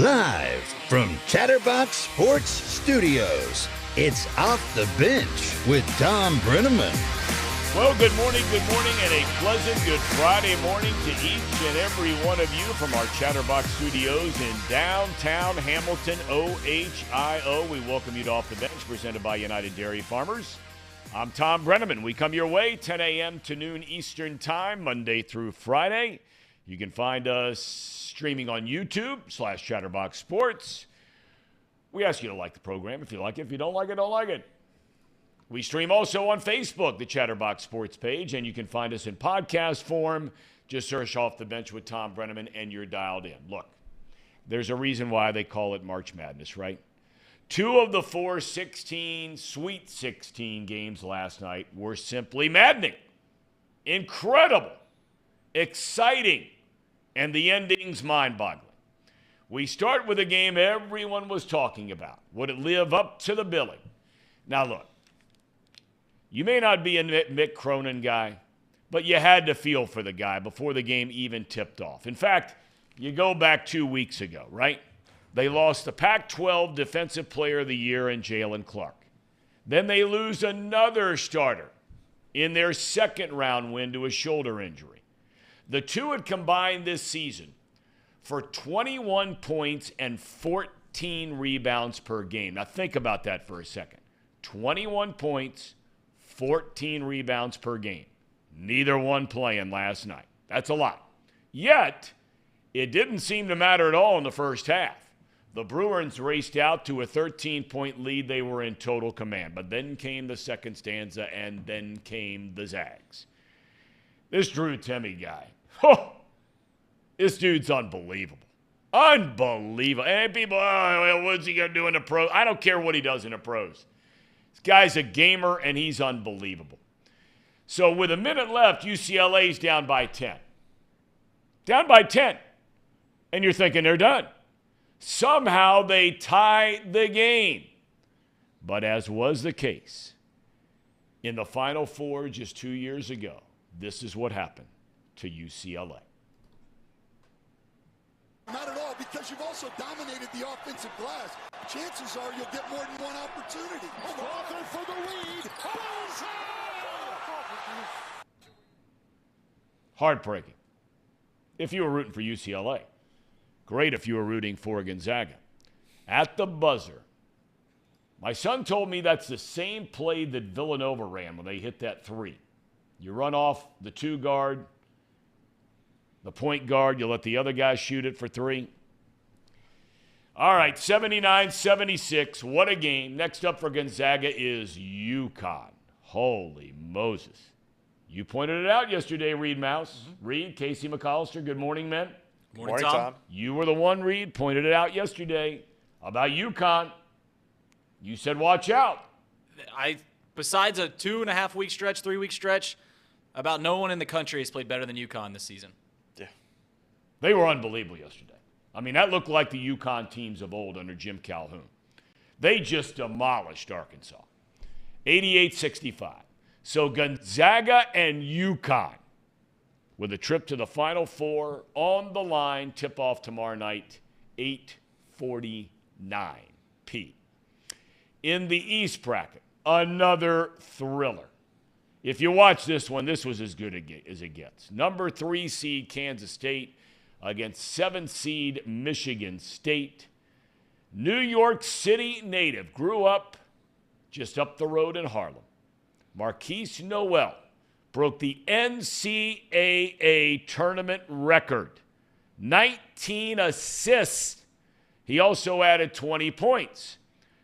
Live from Chatterbox Sports Studios, it's Off the Bench with Thom Brennaman. Well, good morning, and a pleasant good Friday morning to each and every one of you from our Chatterbox Studios in downtown Hamilton, OHIO. We welcome you to Off the Bench, presented by United Dairy Farmers. I'm Thom Brennaman. We come your way 10 a.m. to noon Eastern Time, Monday through Friday. You can find us streaming on YouTube/Chatterbox Sports. We ask you to like the program if you like it. If you don't like it, don't like it. We stream also on Facebook, the Chatterbox Sports page, and you can find us in podcast form. Just search Off the Bench with Thom Brennaman, and you're dialed in. Look, there's a reason why they call it March Madness, right? 2 of the 4 Sweet 16 games last night were simply maddening, incredible, exciting, and the endings mind-boggling. We start with a game everyone was talking about. Would it live up to the billing? Now look, you may not be a Mick Cronin guy, but you had to feel for the guy before the game even tipped off. In fact, you go back 2 weeks ago, right? They lost the Pac-12 Defensive Player of the Year in Jalen Clark. Then they lose another starter in their second-round win to a shoulder injury. The two had combined this season for 21 points and 14 rebounds per game. Now think about that for a second. 21 points, 14 rebounds per game. Neither one playing last night. That's a lot. Yet, it didn't seem to matter at all in the first half. The Bruins raced out to a 13-point lead. They were in total command. But then came the second stanza, and then came the Zags. This Drew Timme guy, this dude's unbelievable. Unbelievable. And people, what's he going to do in the pros? I don't care what he does in the pros. This guy's a gamer, and he's unbelievable. So with a minute left, UCLA's down by 10. Down by 10. And you're thinking they're done. Somehow they tie the game. But as was the case in the Final Four just 2 years ago, this is what happened to UCLA. Not at all, because you've also dominated the offensive glass. Chances are you'll get more than one opportunity. Crawford for the lead. Heartbreaking. If you were rooting for UCLA. Great if you were rooting for Gonzaga. At the buzzer, my son told me that's the same play that Villanova ran when they hit that three. You run off the 2 guard, the point guard, you let the other guy shoot it for 3. All right, 79-76, what a game. Next up for Gonzaga is UConn. Holy Moses. You pointed it out yesterday, Reed Mouse. Reed, Casey McAllister, good morning, men. Morning, Tom. You were the one, Reed, pointed it out yesterday about UConn. You said watch out. Besides a 2.5-week stretch, 3-week stretch, about no one in the country has played better than UConn this season. Yeah. They were unbelievable yesterday. I mean, that looked like the UConn teams of old under Jim Calhoun. They just demolished Arkansas. 88-65. So Gonzaga and UConn with a trip to the Final Four on the line, tip-off tomorrow night, 8:49 p. In the East bracket, another thriller. If you watch this one, this was as good as it gets. Number 3 seed Kansas State against 7th seed Michigan State. New York City native, grew up just up the road in Harlem. Marquise Noel broke the NCAA tournament record. 19 assists. He also added 20 points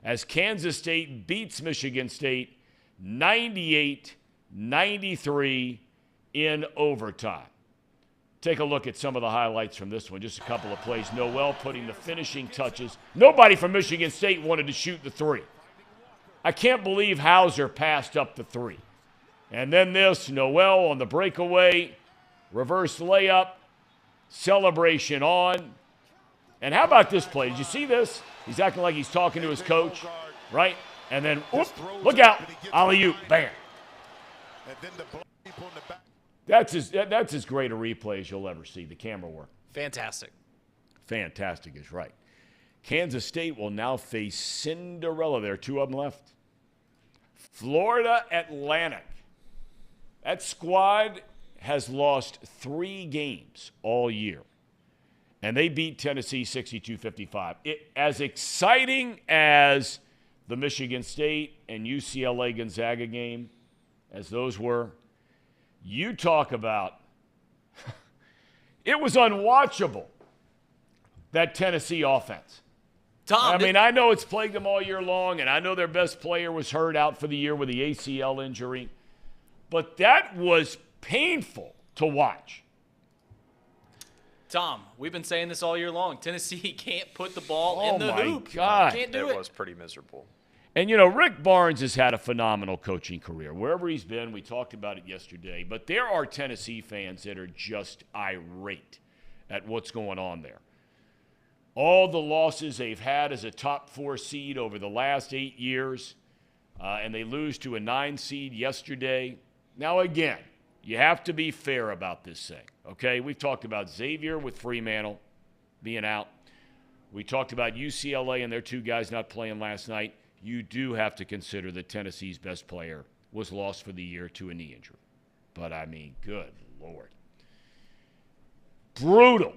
as Kansas State beats Michigan State 98-93 in overtime. Take a look at some of the highlights from this one. Just a couple of plays. Noel putting the finishing touches. Nobody from Michigan State wanted to shoot the 3. I can't believe Hauser passed up the 3. And then this, Noel on the breakaway, reverse layup, celebration on. And how about this play? Did you see this? He's acting like he's talking to his coach, right? And then, look out, alley-oop, bam. That's as great a replay as you'll ever see, the camera work. Fantastic. Fantastic is right. Kansas State will now face Cinderella. There are 2 of them left. Florida Atlantic. That squad has lost 3 games all year, and they beat Tennessee 62-55. As exciting as the Michigan State and UCLA Gonzaga game, as those were, you talk about it was unwatchable, that Tennessee offense. Thom, I know it's plagued them all year long, and I know their best player was hurt out for the year with the ACL injury, but that was painful to watch. Thom, we've been saying this all year long. Tennessee can't put the ball in the hoop. Oh, my God. Can't do it. It was pretty miserable. And, Rick Barnes has had a phenomenal coaching career. Wherever he's been, we talked about it yesterday, but there are Tennessee fans that are just irate at what's going on there. All the losses they've had as a top 4 seed over the last 8 years, and they lose to a 9 seed yesterday. Now, again, you have to be fair about this thing, okay? We've talked about Xavier with Fremantle being out. We talked about UCLA and their 2 guys not playing last night. You do have to consider that Tennessee's best player was lost for the year to a knee injury. But, good Lord. Brutal.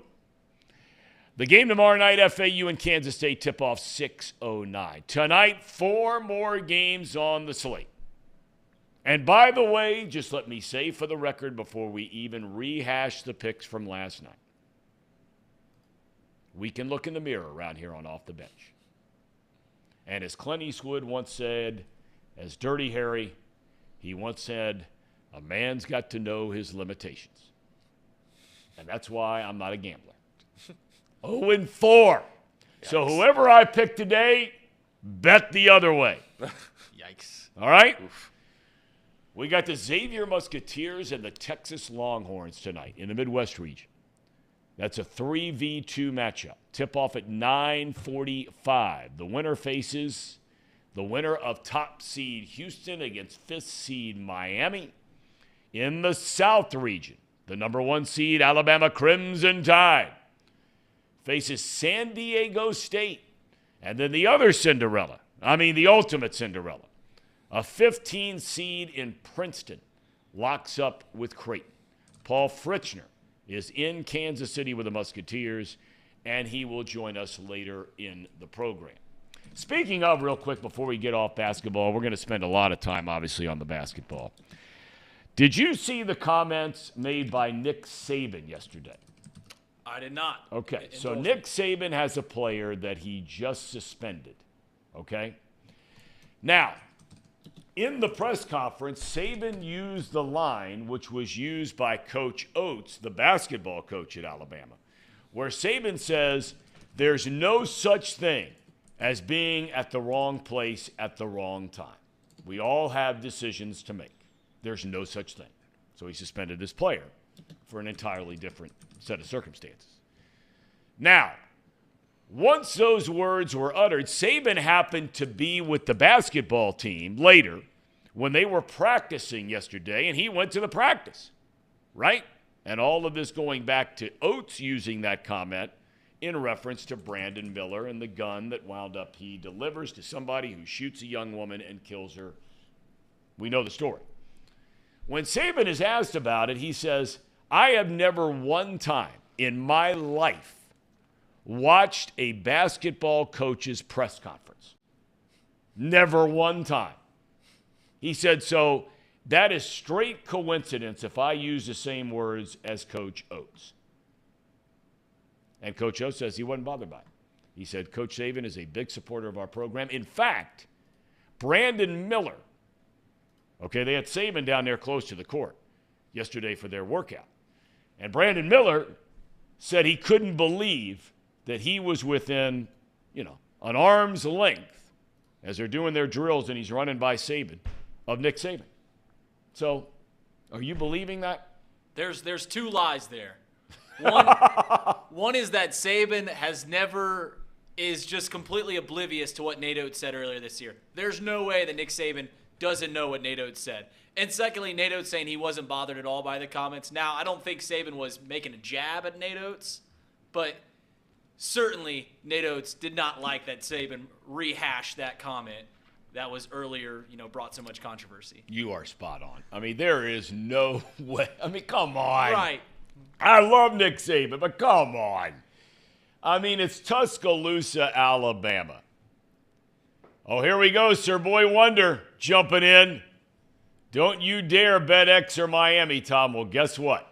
The game tomorrow night, FAU and Kansas State tip-off 6:09. Tonight, 4 more games on the slate. And by the way, just let me say for the record before we even rehash the picks from last night, we can look in the mirror around here on Off the Bench. And as Clint Eastwood once said, as Dirty Harry, he once said, a man's got to know his limitations. And that's why I'm not a gambler. 0-4. Yikes. So whoever I pick today, bet the other way. Yikes. All right? Oof. We got the Xavier Musketeers and the Texas Longhorns tonight in the Midwest region. That's a 3v2 matchup. Tip-off at 9:45. The winner faces the winner of top seed Houston against 5th seed Miami. In the South region, the number 1 seed Alabama Crimson Tide faces San Diego State. And then the other Cinderella, the ultimate Cinderella, a 15 seed in Princeton locks up with Creighton. Paul Fritzner is in Kansas City with the Musketeers, and he will join us later in the program. Speaking of, real quick, before we get off basketball, we're going to spend a lot of time, obviously, on the basketball. Did you see the comments made by Nick Saban yesterday? I did not. Okay, so Nick Saban has a player that he just suspended, okay? Now, in the press conference, Saban used the line which was used by Coach Oates, the basketball coach at Alabama, where Saban says there's no such thing as being at the wrong place at the wrong time. We all have decisions to make. There's no such thing. So he suspended this player for an entirely different set of circumstances. Now, once those words were uttered, Saban happened to be with the basketball team later when they were practicing yesterday, and he went to the practice, right? And all of this going back to Oates using that comment in reference to Brandon Miller and the gun that wound up he delivers to somebody who shoots a young woman and kills her. We know the story. When Saban is asked about it, he says, I have never one time in my life watched a basketball coach's press conference. Never one time. He said, so that is straight coincidence if I use the same words as Coach Oates. And Coach Oates says he wasn't bothered by it. He said, Coach Saban is a big supporter of our program. In fact, Brandon Miller, okay, they had Saban down there close to the court yesterday for their workout. And Brandon Miller said he couldn't believe that he was within, an arm's length as they're doing their drills and he's running by Saban of Nick Saban. So, are you believing that? There's 2 lies there. One is that Saban is just completely oblivious to what Nate Oates said earlier this year. There's no way that Nick Saban doesn't know what Nate Oates said. And secondly, Nate Oates saying he wasn't bothered at all by the comments. Now, I don't think Saban was making a jab at Nate Oates, but certainly Nate Oates did not like that Saban rehashed that comment that was earlier, brought so much controversy. You are spot on. I mean, there is no way. I mean, come on. Right. I love Nick Saban, but come on. I mean, it's Tuscaloosa, Alabama. Oh, here we go, Sir Boy Wonder jumping in. Don't you dare bet X or Miami, Tom. Well, guess what?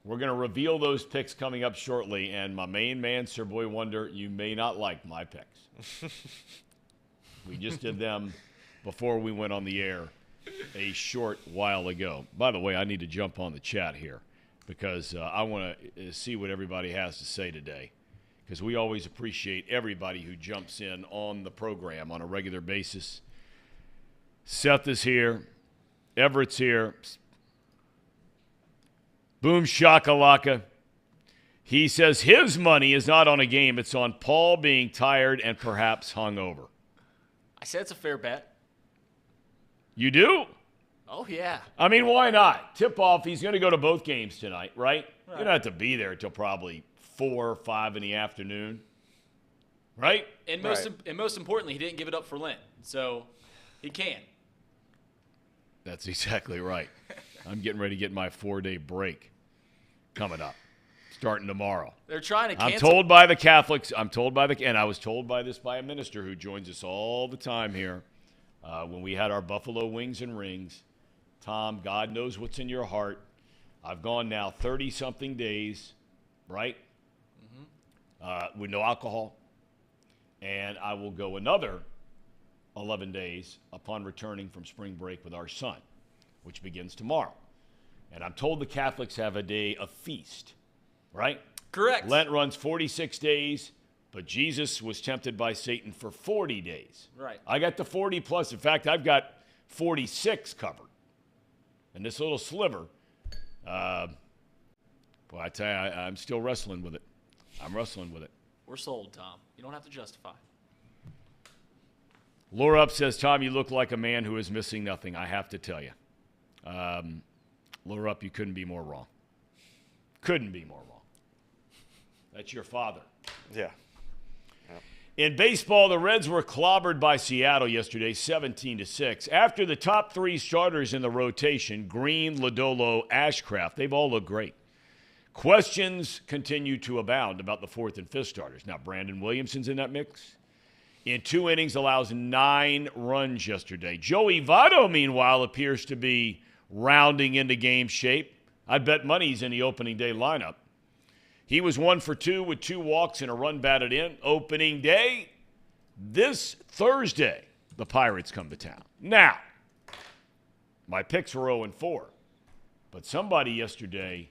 We're going to reveal those picks coming up shortly, and my main man, Sir Boy Wonder, you may not like my picks. We just did them before we went on the air a short while ago. By the way, I need to jump on the chat here because I want to see what everybody has to say today, because we always appreciate everybody who jumps in on the program on a regular basis. Seth is here. Everett's here. Boom shakalaka. He says his money is not on a game. It's on Paul being tired and perhaps hungover. I said it's a fair bet. You do? Oh, yeah. I mean, why not? Tip-off, he's going to go to both games tonight, right? You don't have to be there until probably 4 or 5 in the afternoon, right? And most importantly, he didn't give it up for Lent, so he can. That's exactly right. I'm getting ready to get my 4-day break coming up, starting tomorrow. They're trying to cancel. I'm told by the Catholics, and I was told by a minister who joins us all the time here when we had our Buffalo Wings and Rings. Tom, God knows what's in your heart. I've gone now 30-something days, right? With no alcohol. And I will go another 11 days upon returning from spring break with our son, which begins tomorrow. And I'm told the Catholics have a day of feast, right? Correct. Lent runs 46 days, but Jesus was tempted by Satan for 40 days. Right. I got the 40 plus. In fact, I've got 46 covered. And this little sliver, boy, I tell you, I'm still wrestling with it. I'm wrestling with it. We're sold, Tom. You don't have to justify. Laura Up says, Tom, you look like a man who is missing nothing. I have to tell you. Laura Up, you couldn't be more wrong. Couldn't be more wrong. That's your father. Yeah. In baseball, the Reds were clobbered by Seattle yesterday, 17-6. After the top 3 starters in the rotation, Green, Lodolo, Ashcraft, they've all looked great. Questions continue to abound about the 4th and 5th starters. Now, Brandon Williamson's in that mix. In 2 innings, allows 9 runs yesterday. Joey Votto, meanwhile, appears to be rounding into game shape. I'd bet money he's in the opening day lineup. He was 1 for 2 with 2 walks and a run batted in. Opening day, this Thursday, the Pirates come to town. Now, my picks were 0-4. But somebody yesterday,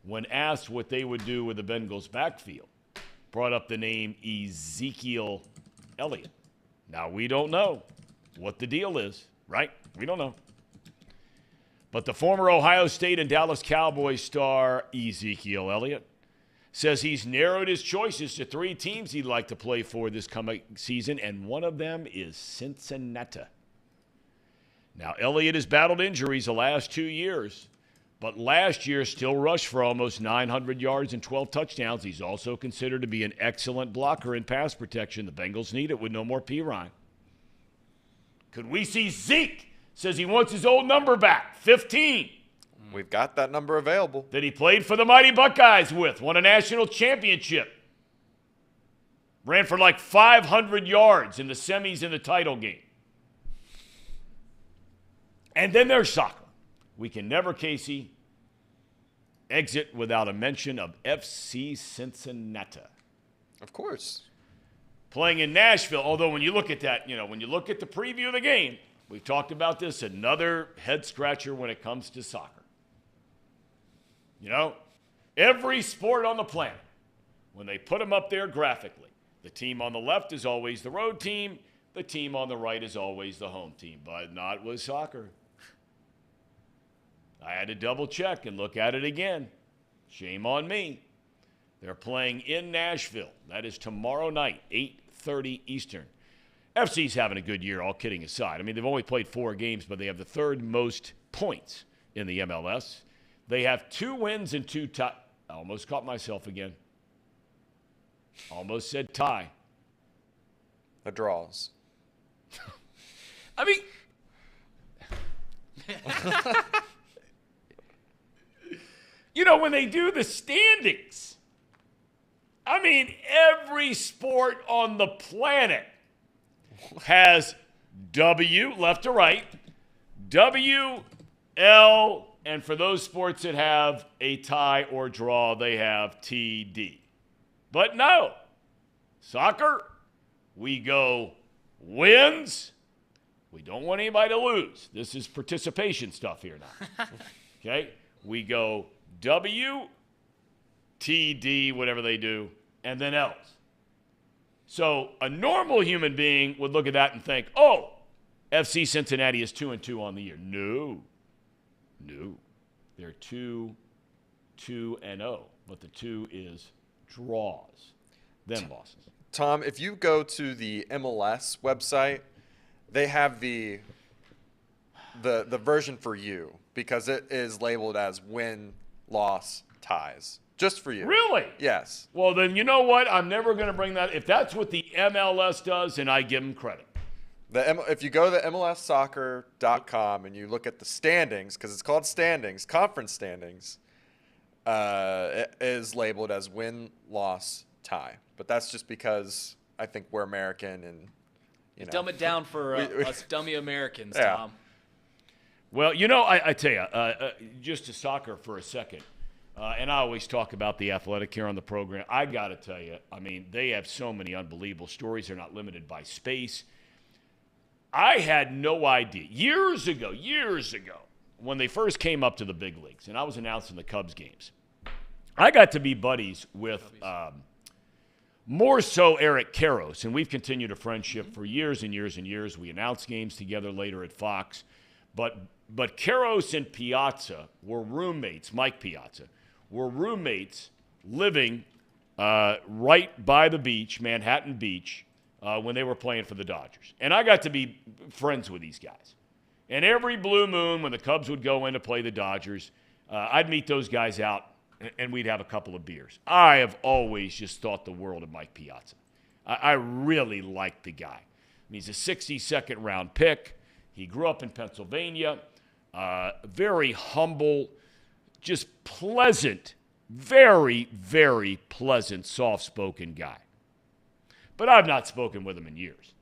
when asked what they would do with the Bengals backfield, brought up the name Ezekiel Elliott. Now, we don't know what the deal is, right? We don't know. But the former Ohio State and Dallas Cowboys star Ezekiel Elliott says he's narrowed his choices to 3 teams he'd like to play for this coming season, and one of them is Cincinnati. Now, Elliott has battled injuries the last 2 years, but last year still rushed for almost 900 yards and 12 touchdowns. He's also considered to be an excellent blocker in pass protection. The Bengals need it with no more Pirine. Could we see Zeke? Says he wants his old number back, 15. We've got that number available. That he played for the mighty Buckeyes with, won a national championship. Ran for like 500 yards in the semis in the title game. And then there's soccer. We can never, Casey, exit without a mention of FC Cincinnati. Of course. Playing in Nashville, although when you look at that, when you look at the preview of the game, we've talked about this, another head-scratcher when it comes to soccer. Every sport on the planet, when they put them up there graphically, the team on the left is always the road team, the team on the right is always the home team, but not with soccer. I had to double check and look at it again. Shame on me. They're playing in Nashville. That is tomorrow night, 8:30 Eastern. FC's having a good year, all kidding aside. I mean, they've only played 4 games, but they have the 3rd most points in the MLS. They have 2 wins and 2 I almost caught myself again. Almost said tie. The draws. I mean, when they do the standings, I mean, every sport on the planet has W, left to right, W, L, and for those sports that have a tie or draw, they have TD. But no, soccer, we go wins. We don't want anybody to lose. This is participation stuff here now. Okay? We go W, TD, whatever they do, and then L's. So a normal human being would look at that and think, oh, FC Cincinnati is 2-2 on the year. No. They're 2-0, but the 2 is draws, then losses. Tom, if you go to the MLS website, they have the version for you because it is labeled as win, loss, ties. Just for you. Really? Yes. Well, then you know what? I'm never going to bring that. If that's what the MLS does, then I give them credit. If you go to the MLSsoccer.com and you look at the standings, because it's called standings, conference standings, it is labeled as win, loss, tie. But that's just because I think we're American and, Dumb it down for us dummy Americans, yeah. Tom. Well, I tell you, just to soccer for a second, and I always talk about the Athletic here on the program. I got to tell you, I mean, they have so many unbelievable stories. They're not limited by space. I had no idea. Years ago, when they first came up to the big leagues, and I was announcing the Cubs games, I got to be buddies with more so Eric Karros, and we've continued a friendship for years and years and years. We announced games together later at Fox. But Karros and Piazza were roommates, Mike Piazza, were roommates living right by the beach, Manhattan Beach, when they were playing for the Dodgers. And I got to be friends with these guys. And every blue moon when the Cubs would go in to play the Dodgers, I'd meet those guys out, and we'd have a couple of beers. I have always just thought the world of Mike Piazza. I really liked the guy. I mean, he's a 62nd round pick. He grew up in Pennsylvania. Very humble, just pleasant, very, very pleasant, soft-spoken guy. But I've not spoken with him in years.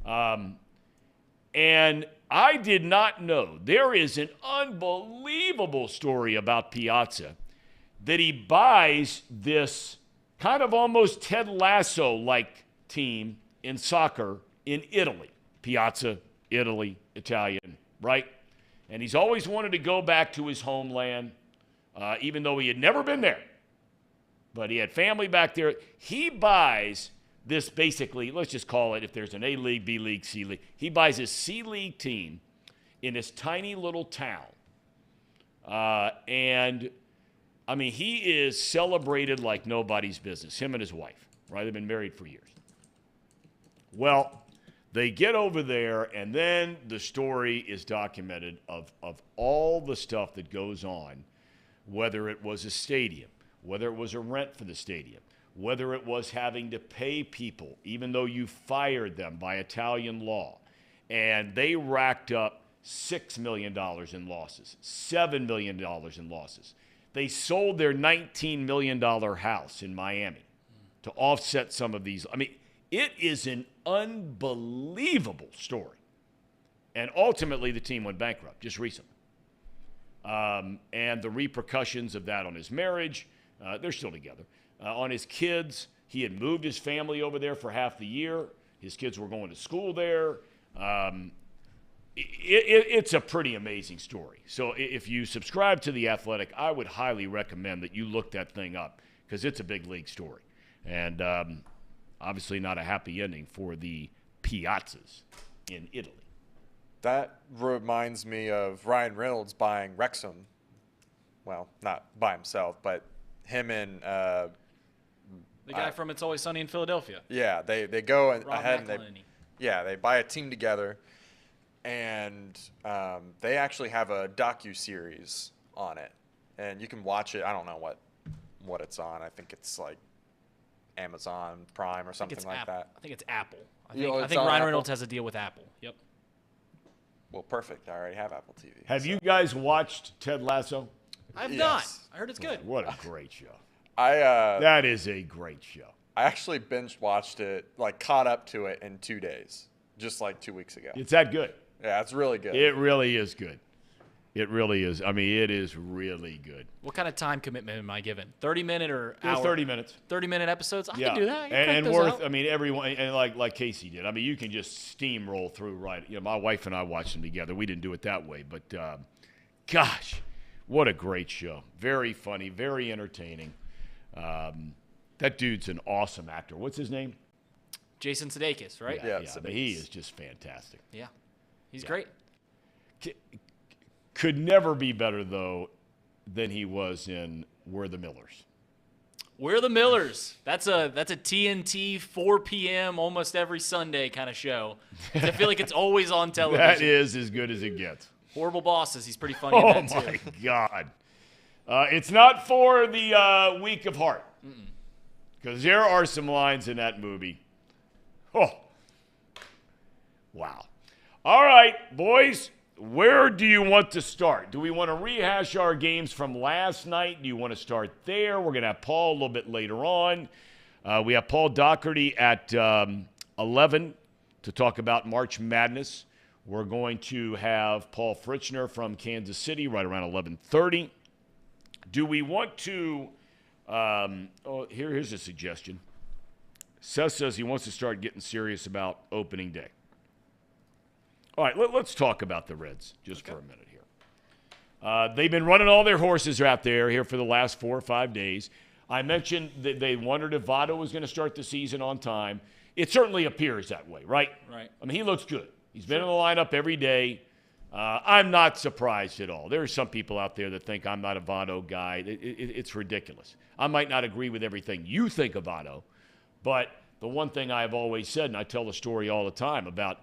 And I did not know. There is an unbelievable story about Piazza that he buys this kind of almost Ted Lasso-like team in soccer in Italy. Piazza, Italy, Italian, right? And he's always wanted to go back to his homeland, even though he had never been there. But he had family back there. He buys this basically, let's just call it, if there's an A-League, B-League, C-League, he buys his C-League team in this tiny little town. And, I mean, he is celebrated like nobody's business, him and his wife, right? They've been married for years. Well, they get over there, and then the story is documented of all the stuff that goes on, whether it was a stadium, whether it was a rent for the stadium, whether it was having to pay people, even though you fired them by Italian law. And they racked up $6 million in losses, $7 million in losses. They sold their $19 million house in Miami to offset some of these. I mean, it is an unbelievable story. And ultimately, the team went bankrupt just recently. And the repercussions of that on his marriage, they're still together. On his kids, he had moved his family over there for half the year. His kids were going to school there. It's a pretty amazing story. So if you subscribe to The Athletic, I would highly recommend that you look that thing up because it's a big league story. And obviously not a happy ending for the Piazzas in Italy. That reminds me of Ryan Reynolds buying Wrexham. Well, not by himself, but him and the guy from It's Always Sunny in Philadelphia. Yeah, they go ahead McElhenney. and they buy a team together, and they actually have a docu-series on it, and you can watch it. I don't know what it's on. I think it's like Amazon Prime or something like that. I think it's Apple. I You know, think, it's on Ryan Apple? Reynolds has a deal with Apple. Yep. Well, perfect. I already have Apple TV. Have you guys watched Ted Lasso? I've Yes. not. I heard it's good. What a great show. That is a great show. I actually binge watched it, like caught up to it in 2 days, just like 2 weeks ago. It's that good. Yeah, it's really good. It really is good. It really is. I mean, it is really good. What kind of time commitment am I given? 30-minute or It was hour? 30 minutes. 30-minute episodes? I Yeah. can do that. I can And crank those worth, out. I mean, everyone, and like Casey did. I mean, you can just steamroll through, right? You know, my wife and I watched them together. We didn't do it that way, but gosh, what a great show. Very funny, very entertaining. That dude's an awesome actor. What's his name? Jason Sudeikis, right? Yeah, I mean, he is just fantastic. Yeah. He's great. Could never be better, though, than he was in We're the Millers. We're the Millers. That's a TNT 4 p.m. almost every Sunday kind of show. I feel like it's always on television. That is as good as it gets. Horrible Bosses. He's pretty funny Oh, in that too. my God. It's not for the weak of heart. Because there are some lines in that movie. Oh. Wow. All right, boys. Where do you want to start? Do we want to rehash our games from last night? Do you want to start there? We're going to have Paul a little bit later on. We have Paul Dougherty at 11 to talk about March Madness. We're going to have Paul Fritzner from Kansas City right around 11:30. Do we want to here's a suggestion. Seth says he wants to start getting serious about opening day. All right, let's talk about the Reds just for a minute here. They've been running all their horses out there here for the last 4 or 5 days. I mentioned that they wondered if Votto was going to start the season on time. It certainly appears that way, right? Right. I mean, he looks good. He's been in the lineup every day. I'm not surprised at all. There are some people out there that think I'm not a Votto guy. It's ridiculous. I might not agree with everything you think of Votto, but the one thing I've always said, and I tell the story all the time about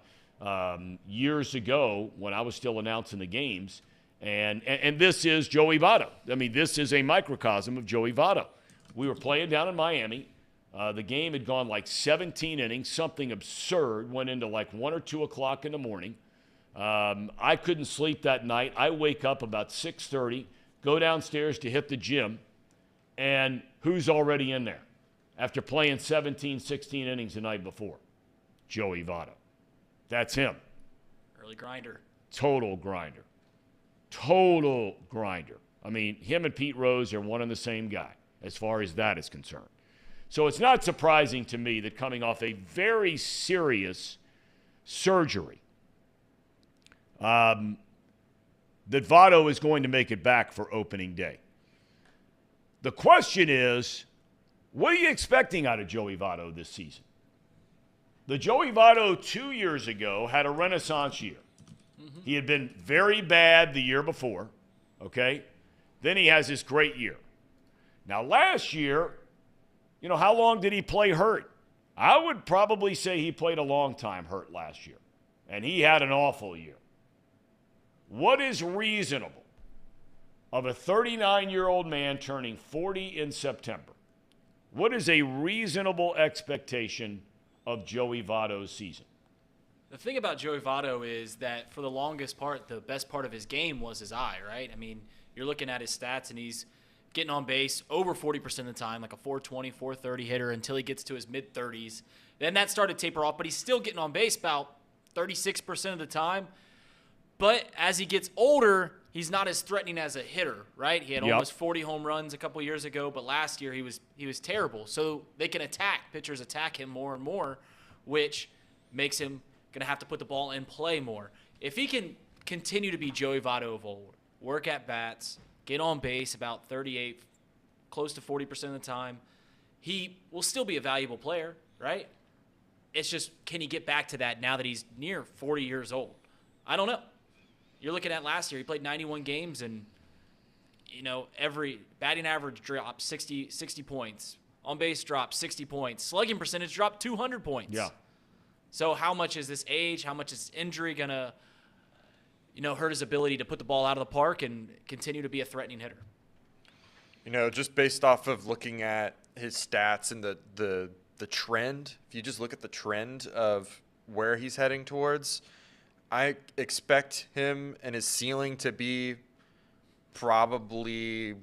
years ago when I was still announcing the games, and this is Joey Votto. I mean, this is a microcosm of Joey Votto. We were playing down in Miami. The game had gone like 17 innings, something absurd, went into like 1 or 2 o'clock in the morning. I couldn't sleep that night. I wake up about 6:30, go downstairs to hit the gym, and who's already in there after playing 17, 16 innings the night before? Joey Votto. That's him. Early grinder. Total grinder. Total grinder. I mean, him and Pete Rose are one and the same guy as far as that is concerned. So it's not surprising to me that coming off a very serious surgery, that Votto is going to make it back for opening day. The question is, what are you expecting out of Joey Votto this season? The Joey Votto 2 years ago had a renaissance year. He had been very bad the year before, okay? Then he has this great year. Now, last year, you know, how long did he play hurt? I would probably say he played a long time hurt last year, and he had an awful year. What is reasonable of a 39-year-old man turning 40 in September? What is a reasonable expectation of Joey Votto's season? The thing about Joey Votto is that for the longest part, the best part of his game was his eye, right? I mean, you're looking at his stats, and he's getting on base over 40% of the time, like a 420, 430 hitter until he gets to his mid-30s. Then that started to taper off, but he's still getting on base about 36% of the time. But as he gets older, he's not as threatening as a hitter, right? He had almost 40 home runs a couple years ago, but last year he was terrible. So they can pitchers attack him more and more, which makes him going to have to put the ball in play more. If he can continue to be Joey Votto of old, work at bats, get on base about 38, close to 40% of the time, he will still be a valuable player, right? It's just, can he get back to that now that he's near 40 years old? I don't know. You're looking at last year, he played 91 games, and, you know, every batting average dropped 60 points. On base dropped 60 points. Slugging percentage dropped 200 points. Yeah. So how much is this age, how much is injury going to, you know, hurt his ability to put the ball out of the park and continue to be a threatening hitter? You know, just based off of looking at his stats and the trend, if you just look at the trend of where he's heading towards, I expect him and his ceiling to be probably,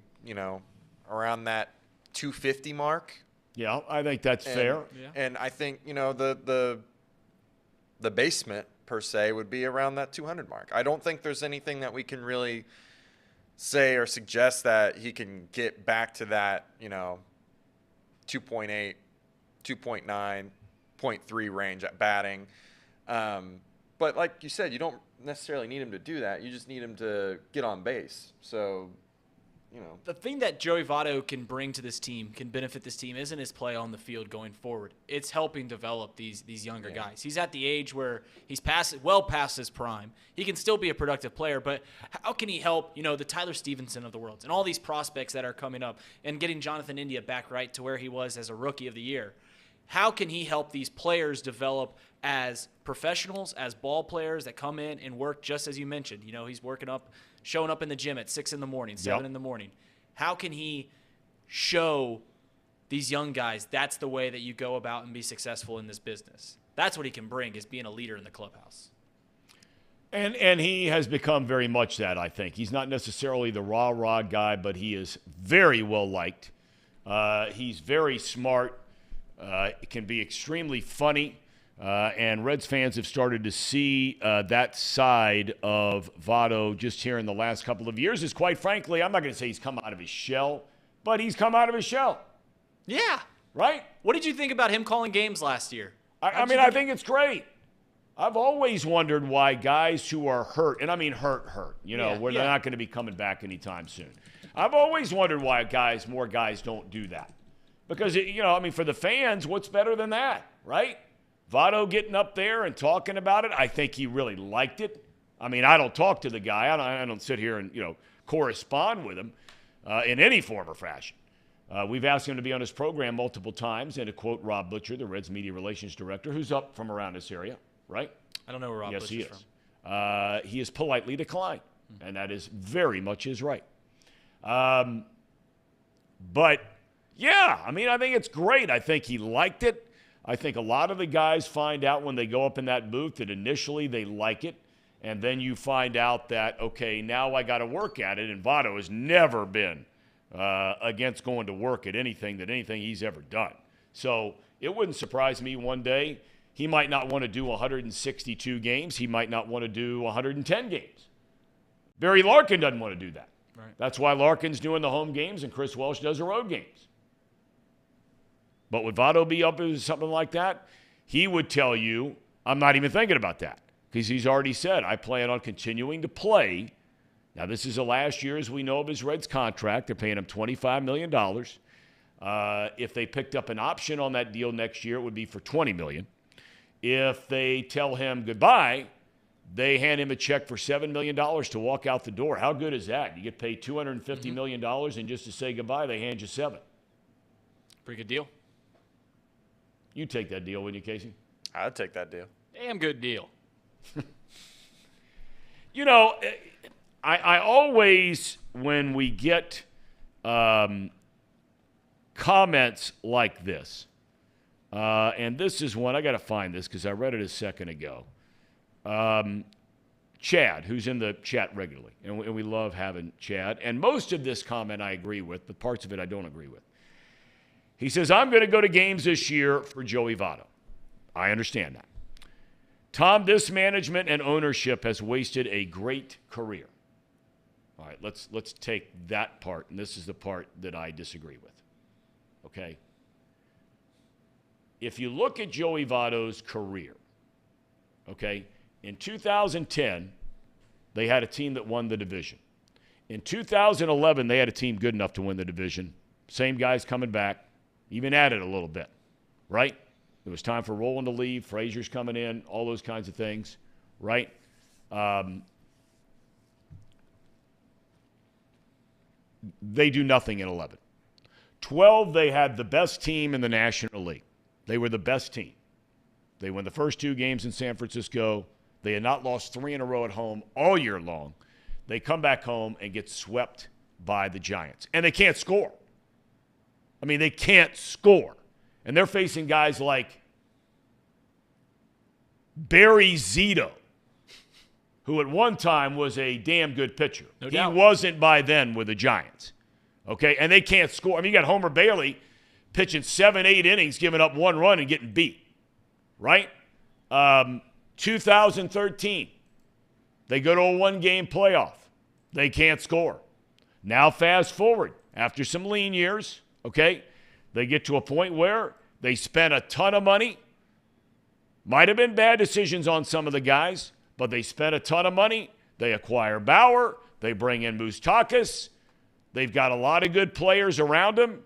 around that 250 mark. Yeah, I think that's fair. Yeah. And I think, the basement per se would be around that 200 mark. I don't think there's anything that we can really say or suggest that he can get back to that, 2.8, 2.9, 0.3 range at batting. But like you said, you don't necessarily need him to do that. You just need him to get on base. So, The thing that Joey Votto can bring to this team, can benefit this team, isn't his play on the field going forward. It's helping develop these younger guys. He's at the age where he's well past his prime. He can still be a productive player, but how can he help, the Tyler Stevenson of the world and all these prospects that are coming up and getting Jonathan India back right to where he was as a rookie of the year? How can he help these players develop as professionals, as ball players that come in and work just as you mentioned? He's showing up in the gym at 6 in the morning, 7 in the morning. How can he show these young guys that's the way that you go about and be successful in this business? That's what he can bring, is being a leader in the clubhouse. And he has become very much that, I think. He's not necessarily the rah-rah guy, but he is very well liked. He's very smart. Can be extremely funny. And Reds fans have started to see that side of Votto just here in the last couple of years. Is quite frankly, I'm not going to say he's come out of his shell, but he's come out of his shell. Yeah. Right? What did you think about him calling games last year? I think it's great. I've always wondered why guys who are hurt, and I mean hurt, where they're not going to be coming back anytime soon. I've always wondered why more guys don't do that. Because, for the fans, what's better than that, right? Votto getting up there and talking about it, I think he really liked it. I don't talk to the guy. I don't sit here and, correspond with him in any form or fashion. We've asked him to be on his program multiple times, and to quote Rob Butcher, the Reds media relations director, who's up from around this area, right? I don't know where Rob Butcher's from. Yes, he is. He has politely declined, and that is very much his right. But, yeah, I think it's great. I think he liked it. I think a lot of the guys find out when they go up in that booth that initially they like it, and then you find out that, okay, now I got to work at it, and Votto has never been against going to work at anything he's ever done. So it wouldn't surprise me one day he might not want to do 162 games. He might not want to do 110 games. Barry Larkin doesn't want to do that. Right. That's why Larkin's doing the home games and Chris Welsh does the road games. But would Votto be up as something like that? He would tell you, I'm not even thinking about that, because he's already said, I plan on continuing to play. Now, this is the last year, as we know, of his Reds contract. They're paying him $25 million. If they picked up an option on that deal next year, it would be for $20 million. If they tell him goodbye, they hand him a check for $7 million to walk out the door. How good is that? You get paid $250 million, and just to say goodbye, they hand you $7 million. Pretty good deal. You take that deal, wouldn't you, Casey? I'd take that deal. Damn good deal. I always, when we get comments like this, and this is one, I got to find this because I read it a second ago. Chad, who's in the chat regularly, and we love having Chad. And most of this comment I agree with, but parts of it I don't agree with. He says, I'm going to go to games this year for Joey Votto. I understand that. Thom, this management and ownership has wasted a great career. All right, let's take that part, and this is the part that I disagree with. Okay? If you look at Joey Votto's career, okay, in 2010, they had a team that won the division. In 2011, they had a team good enough to win the division. Same guys coming back, even added a little bit, right? It was time for Rowland to leave, Frazier's coming in, all those kinds of things, right? They do nothing in 11. 12, they had the best team in the National League. They were the best team. They won the first 2 games in San Francisco. They had not lost 3 in a row at home all year long. They come back home and get swept by the Giants. And they can't score. I mean, they can't score. And they're facing guys like Barry Zito, who at one time was a damn good pitcher. No doubt. He wasn't by then with the Giants. Okay? And they can't score. I mean, you got Homer Bailey pitching 7-8 innings, giving up 1 run and getting beat. Right? 2013, they go to a 1-game playoff. They can't score. Now fast forward, after some lean years, okay, they get to a point where they spent a ton of money. Might have been bad decisions on some of the guys, but they spent a ton of money. They acquire Bauer. They bring in Moustakas. They've got a lot of good players around them.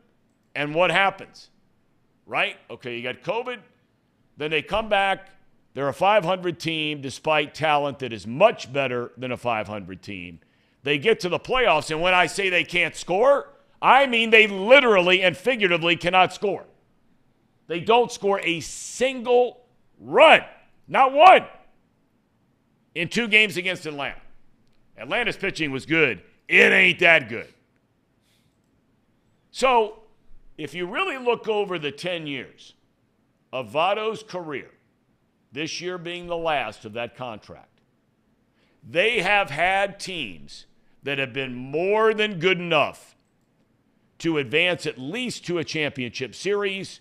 And what happens? Right? Okay, you got COVID. Then they come back. They're a 500 team despite talent that is much better than a 500 team. They get to the playoffs, and when I say they can't score, I mean they literally and figuratively cannot score. They don't score a single run, not one, in 2 games against Atlanta. Atlanta's pitching was good. It ain't that good. So if you really look over the 10 years of Votto's career, this year being the last of that contract, they have had teams that have been more than good enough to advance at least to a championship series,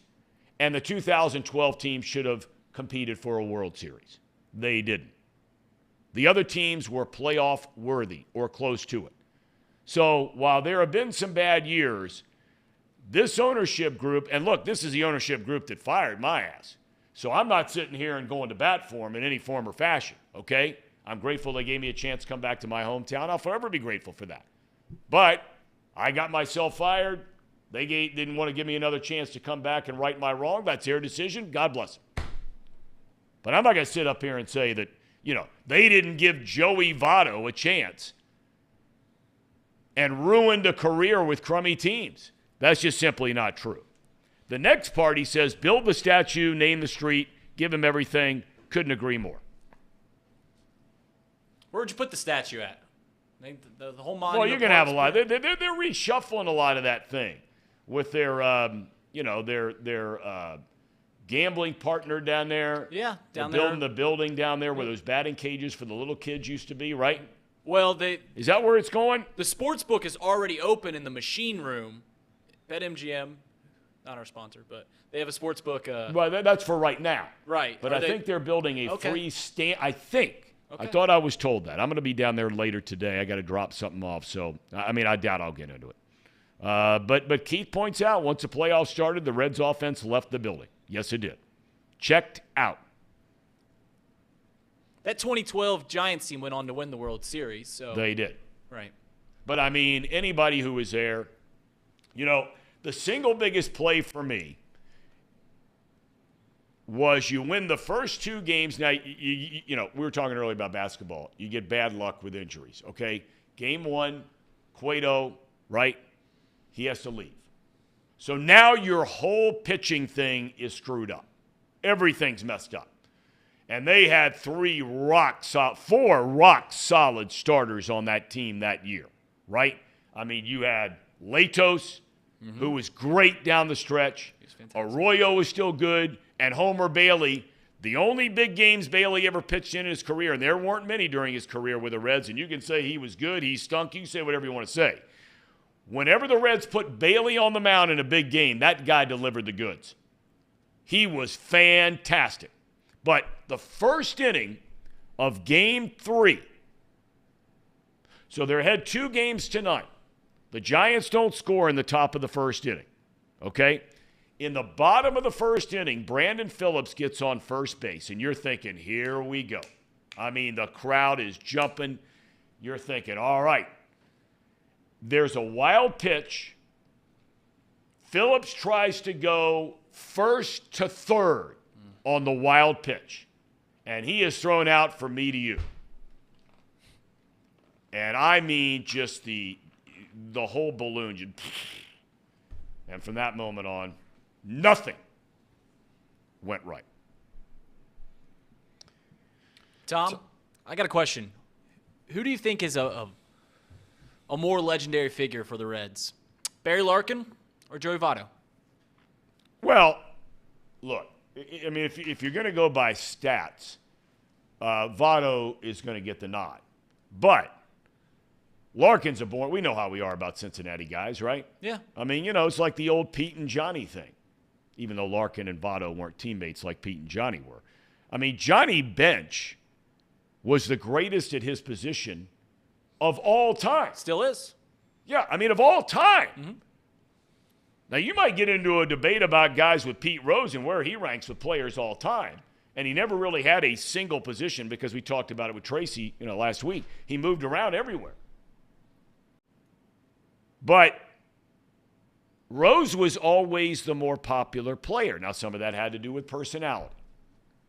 and the 2012 team should have competed for a World Series. They didn't. The other teams were playoff worthy or close to it. So while there have been some bad years, this ownership group, and look, this is the ownership group that fired my ass. So I'm not sitting here and going to bat for them in any form or fashion, okay? I'm grateful they gave me a chance to come back to my hometown. I'll forever be grateful for that. But I got myself fired. They didn't want to give me another chance to come back and right my wrong. That's their decision. God bless them. But I'm not going to sit up here and say that, they didn't give Joey Votto a chance and ruined a career with crummy teams. That's just simply not true. The next party says build the statue, name the street, give him everything. Couldn't agree more. Where'd you put the statue at? The whole monument. Well, you're going to have a lot. They're reshuffling a lot of that thing with their, gambling partner down there. Yeah, down They're there. building the building down there where those batting cages for the little kids used to be, right? Well, Is that where it's going? the sports book is already open in the machine room. BetMGM, not our sponsor, but they have a sports book. Well, that's for right now. Right. But I think they're building a Okay. free stand. I think. Okay. I thought I was told that. I'm going to be down there later today. I got to drop something off. So, I doubt I'll get into it. But Keith points out, once the playoffs started, the Reds offense left the building. Yes, it did. Checked out. That 2012 Giants team went on to win the World Series. So They did. right. But, anybody who was there, the single biggest play for me was you win the first 2 games. Now, we were talking earlier about basketball. You get bad luck with injuries, okay? Game 1, Cueto, right? He has to leave. So now your whole pitching thing is screwed up. Everything's messed up. And they had 4 rock-solid starters on that team that year, right? You had Latos, who was great down the stretch. Arroyo was still good. And Homer Bailey, the only big games Bailey ever pitched in his career, and there weren't many during his career with the Reds, and you can say he was good, he stunk, you can say whatever you want to say. Whenever the Reds put Bailey on the mound in a big game, that guy delivered the goods. He was fantastic. But the first inning of Game 3, so they're ahead 2 games tonight. The Giants don't score in the top of the first inning, okay? In the bottom of the first inning, Brandon Phillips gets on first base, and you're thinking, here we go. The crowd is jumping. You're thinking, all right. There's a wild pitch. Phillips tries to go first to third on the wild pitch, and he is thrown out from me to you. And just the whole balloon. And from that moment on, nothing went right. Tom, I got a question. Who do you think is a more legendary figure for the Reds? Barry Larkin or Joey Votto? Well, look, I mean, if you're going to go by stats, Votto is going to get the nod. But Larkin's a born. We know how we are about Cincinnati guys, right? Yeah. I mean, it's like the old Pete and Johnny thing, even though Larkin and Votto weren't teammates like Pete and Johnny were. I mean, Johnny Bench was the greatest at his position of all time. Still is. Yeah, I mean, of all time. Mm-hmm. Now, you might get into a debate about guys with Pete Rose and where he ranks with players all time. And he never really had a single position because we talked about it with Tracy, last week. He moved around everywhere. But Rose was always the more popular player. Now, some of that had to do with personality.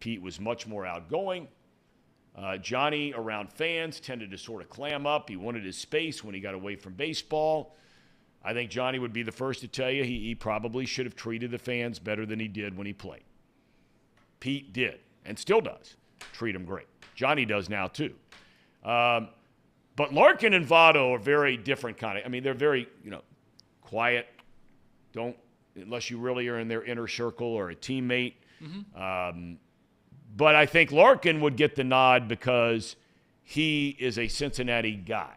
Pete was much more outgoing. Johnny, around fans, tended to sort of clam up. He wanted his space when he got away from baseball. I think Johnny would be the first to tell you he probably should have treated the fans better than he did when he played. Pete did, and still does, treat him great. Johnny does now, too. But Larkin and Votto are very different kind of. I mean, they're very, quiet. Don't, unless you really are in their inner circle or a teammate. Mm-hmm. But I think Larkin would get the nod because he is a Cincinnati guy.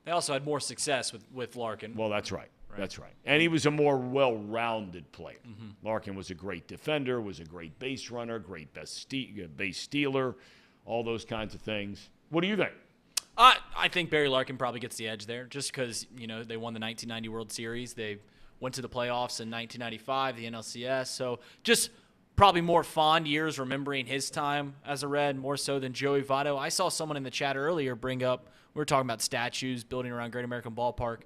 They also had more success with Larkin. Well, that's right. That's right. And he was a more well-rounded player. Mm-hmm. Larkin was a great defender, was a great base runner, great base stealer, all those kinds of things. What do you think? I think Barry Larkin probably gets the edge there just because, they won the 1990 World Series. They went to the playoffs in 1995, the NLCS. So just probably more fond years remembering his time as a Red, more so than Joey Votto. I saw someone in the chat earlier bring up, we were talking about statues building around Great American Ballpark.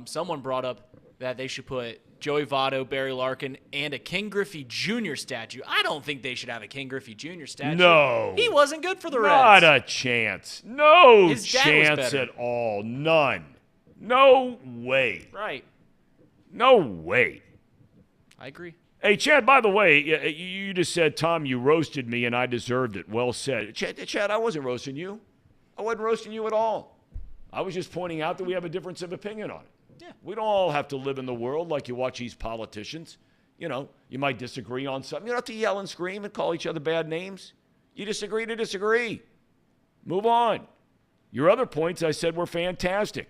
Someone brought up that they should put Joey Votto, Barry Larkin, and a King Griffey Jr. statue. I don't think they should have a King Griffey Jr. statue. No. He wasn't good for the Reds. Not a chance. No His dad chance was better. at all. None. No way. Right. No way. I agree. Hey, Chad, by the way, you just said, Tom, you roasted me and I deserved it. Well said. Chad, I wasn't roasting you. I wasn't roasting you at all. I was just pointing out that we have a difference of opinion on it. Yeah. We don't all have to live in the world like you watch these politicians. You might disagree on something. You don't have to yell and scream and call each other bad names. You disagree to disagree. Move on. Your other points I said were fantastic.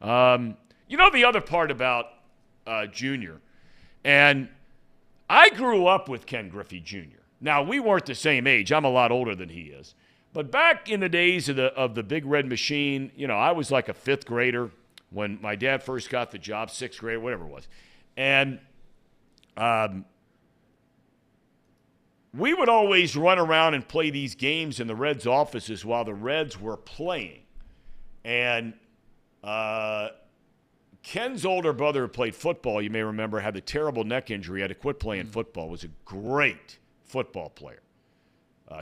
The other part about Junior, and I grew up with Ken Griffey Jr. Now, we weren't the same age. I'm a lot older than he is. But back in the days of the Big Red Machine, I was like a fifth grader when my dad first got the job, sixth grade, whatever it was. And we would always run around and play these games in the Reds' offices while the Reds were playing. And Ken's older brother who played football, you may remember, had the terrible neck injury, had to quit playing football, was a great football player.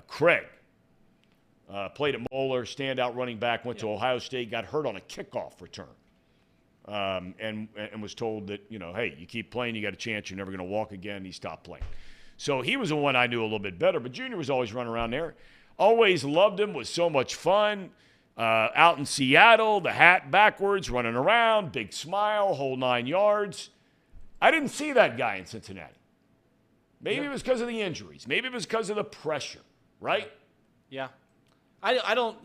Craig. Played at Moeller, standout running back, went to Ohio State, got hurt on a kickoff return, and was told that, hey, you keep playing, you got a chance, you're never going to walk again. He stopped playing. So he was the one I knew a little bit better, but Junior was always running around there. Always loved him, was so much fun. Out in Seattle, the hat backwards, running around, big smile, whole 9 yards. I didn't see that guy in Cincinnati. Maybe it was because of the injuries. Maybe it was because of the pressure, right? Yeah. I don't.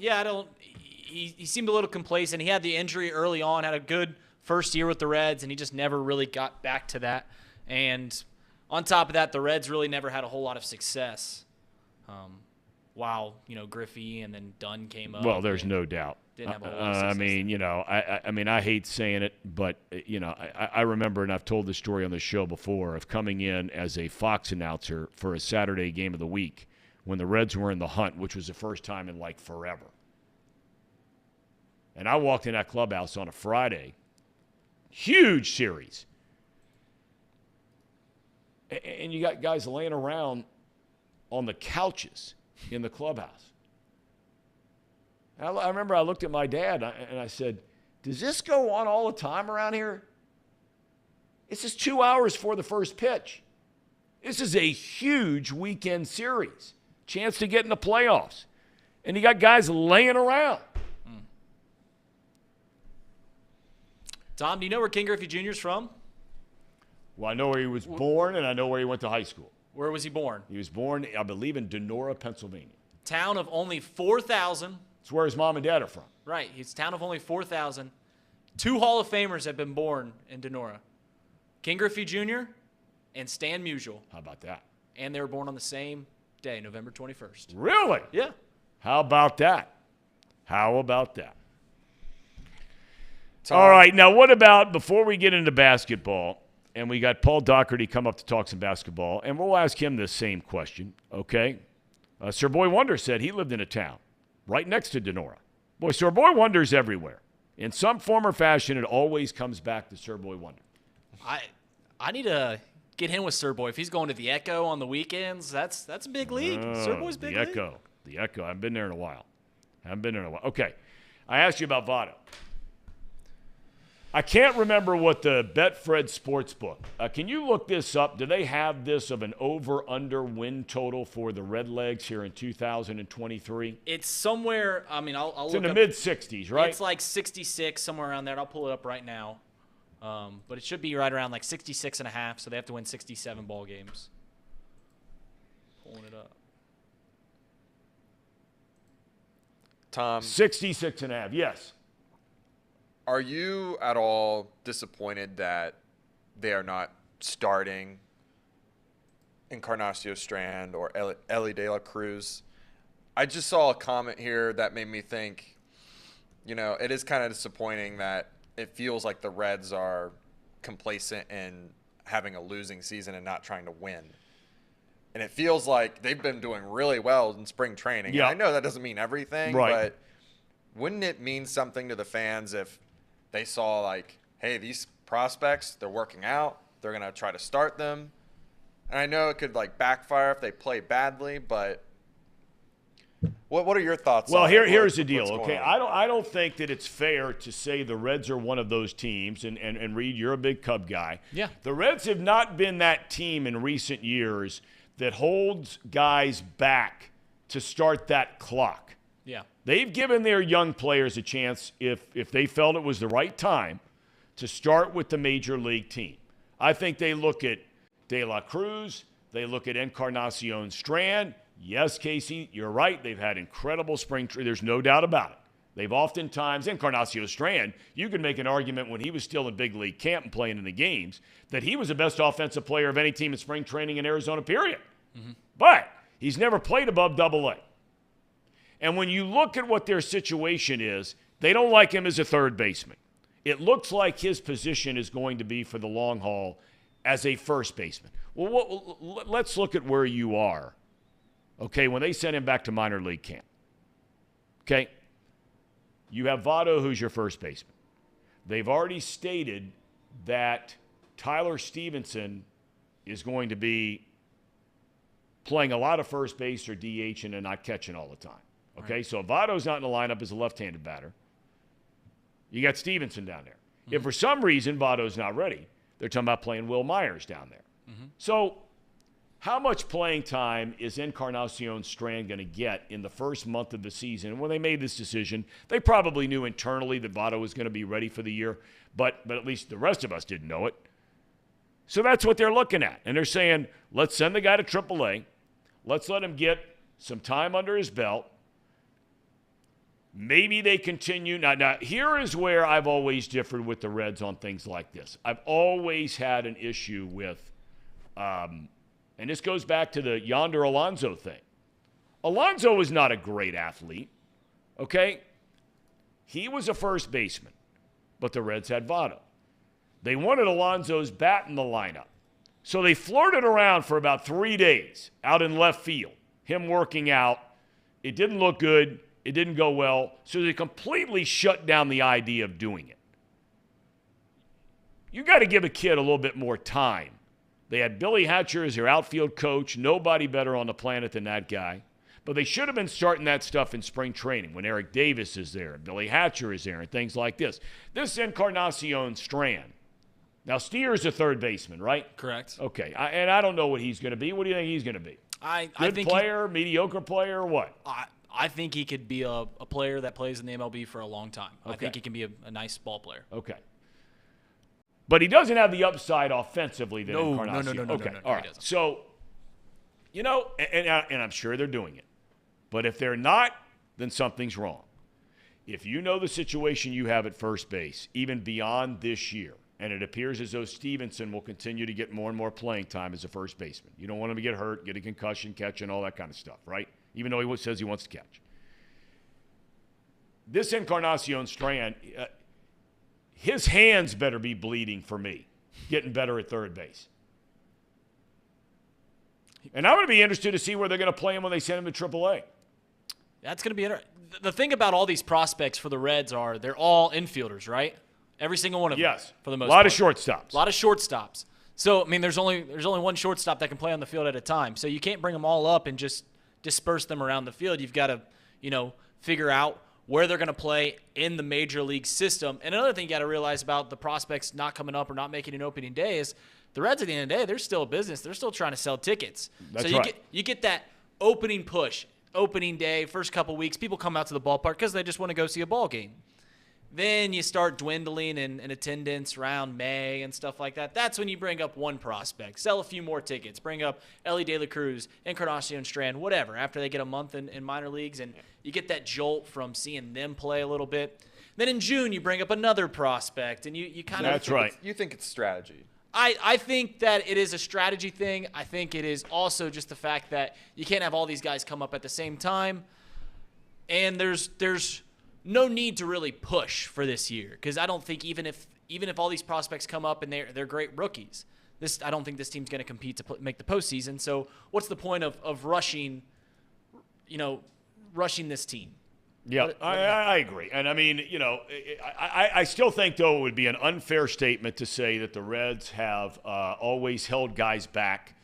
He seemed a little complacent. He had the injury early on, had a good first year with the Reds, and he just never really got back to that. And on top of that, the Reds really never had a whole lot of success. While Griffey and then Dunn came up. Well, there's no doubt. Didn't have a whole lot of success. I hate saying it, but I remember, and I've told this story on the show before, of coming in as a Fox announcer for a Saturday game of the week when the Reds were in the hunt, which was the first time in like forever. And I walked in that clubhouse on a Friday, huge series, and you got guys laying around on the couches in the clubhouse. I remember I looked at my dad and I said, does this go on all the time around here? This is 2 hours for the first pitch. This is a huge weekend series. Chance to get in the playoffs. And you got guys laying around. Tom, do you know where King Griffey Jr. is from? Well, I know where he was born, and I know where he went to high school. Where was he born? He was born, I believe, in Donora, Pennsylvania. Town of only 4,000. It's where his mom and dad are from. Right. He's a town of only 4,000. 2 Hall of Famers have been born in Donora. King Griffey Jr. and Stan Musial. How about that? And they were born on the same day, November 21st. Really? Yeah. How about that? How about that? Tom. All right. Now, what about, before we get into basketball, and we got Paul Dougherty come up to talk some basketball, and we'll ask him this same question, okay? Sir Boy Wonder said he lived in a town right next to Donora. Boy, Sir Boy Wonder's everywhere. In some form or fashion, it always comes back to Sir Boy Wonder. I need to get him with Sir Boy. If he's going to the Echo on the weekends, that's a big league. Sir Boy's big league. The Echo. I haven't been there in a while. Okay. I asked you about Votto. I can't remember what the Betfred Sportsbook. Can you look this up? Do they have this of an over-under win total for the Redlegs here in 2023? It's somewhere, I'll It's look in the up. mid-60s, right? It's like 66, somewhere around there. I'll pull it up right now. But it should be right around like 66.5, so they have to win 67 ball games. Pulling it up. Tom, 66.5, yes. are you at all disappointed that they are not starting Encarnacio Strand or Ellie De La Cruz? I just saw a comment here that made me think, it is kind of disappointing that it feels like the Reds are complacent in having a losing season and not trying to win. And it feels like they've been doing really well in spring training. Yeah. And I know that doesn't mean everything, Right. but wouldn't it mean something to the fans if they saw like, hey, these prospects, they're working out, they're going to try to start them. And I know it could like backfire if they play badly, but what are your thoughts Well, on here's the deal, what's going okay? on? I don't think that it's fair to say the Reds are one of those teams, and Reed, you're a big Cub guy. Yeah. The Reds have not been that team in recent years that holds guys back to start that clock. Yeah. They've given their young players a chance if they felt it was the right time to start with the major league team. I think they look at De La Cruz, they look at Encarnacion Strand. Yes, Casey, you're right. They've had incredible spring. There's no doubt about it. They've oftentimes, Encarnacion Strand, you could make an argument when he was still in big league camp and playing in the games that he was the best offensive player of any team in spring training in Arizona, period. Mm-hmm. But he's never played above Double-A. And when you look at what their situation is, they don't like him as a third baseman. It looks like his position is going to be for the long haul as a first baseman. Well, let's look at where you are. Okay, when they sent him back to minor league camp. Okay, you have Votto, who's your first baseman. They've already stated that Tyler Stevenson is going to be playing a lot of first base or DH and not catching all the time. Okay, right. So Votto's not in the lineup as a left-handed batter. You got Stevenson down there. Mm-hmm. If for some reason Votto's not ready, they're talking about playing Will Myers down there. Mm-hmm. So how much playing time is Encarnacion Strand going to get in the first month of the season? And when they made this decision, they probably knew internally that Votto was going to be ready for the year, but at least the rest of us didn't know it. So that's what they're looking at. And they're saying, let's send the guy to AAA. Let's let him get some time under his belt. Maybe they continue. Now, here is where I've always differed with the Reds on things like this. I've always had an issue with and this goes back to the Yonder Alonso thing. Alonso is not a great athlete, okay? He was a first baseman, but the Reds had Votto. They wanted Alonso's bat in the lineup. So they flirted around for about 3 days out in left field, him working out. It didn't look good. It didn't go well. So they completely shut down the idea of doing it. You got to give a kid a little bit more time. They had Billy Hatcher as their outfield coach. Nobody better on the planet than that guy. But they should have been starting that stuff in spring training when Eric Davis is there and Billy Hatcher is there and things like this. This is Encarnacion Strand. Now, Stier's a third baseman, right? Correct. Okay. And I don't know what he's going to be. What do you think he's going to be? I Good think player, mediocre player, or what? I think he could be a player that plays in the MLB for a long time. Okay. I think he can be a nice ball player. Okay. But he doesn't have the upside offensively that No, Encarnacion. no, Okay, no, all he right. doesn't. So, and I'm sure they're doing it. But if they're not, then something's wrong. If you know the situation you have at first base, even beyond this year, and it appears as though Stevenson will continue to get more and more playing time as a first baseman. You don't want him to get hurt, get a concussion, catch, and all that kind of stuff, right? Even though he says he wants to catch. This Encarnacion Strand, his hands better be bleeding for me, getting better at third base. And I'm going to be interested to see where they're going to play him when they send him to AAA. That's going to be interesting. The thing about all these prospects for the Reds are they're all infielders, right? Every single one of them. Yes. For the most part. A lot of shortstops. A lot of shortstops. So, I mean, there's only one shortstop that can play on the field at a time. So you can't bring them all up and just disperse them around the field. You've got to, figure out where they're going to play in the major league system. And another thing you got to realize about the prospects not coming up or not making an opening day is the Reds at the end of the day, they're still a business. They're still trying to sell tickets. That's so right. You get that opening push, opening day, first couple weeks, people come out to the ballpark because they just want to go see a ball game. Then you start dwindling in attendance around May and stuff like that. That's when you bring up one prospect, sell a few more tickets, bring up Ellie De La Cruz, Encarnacion Strand, whatever, after they get a month in minor leagues, and you get that jolt from seeing them play a little bit. Then in June, you bring up another prospect, and you kind of – That's right. You think it's strategy. I think that it is a strategy thing. I think it is also just the fact that you can't have all these guys come up at the same time, and there's no need to really push for this year because I don't think even if all these prospects come up and they're great rookies, I don't think this team's going to compete to make the postseason. So what's the point of rushing this team? Yeah, I agree. And I mean, I still think, though, it would be an unfair statement to say that the Reds have always held guys back,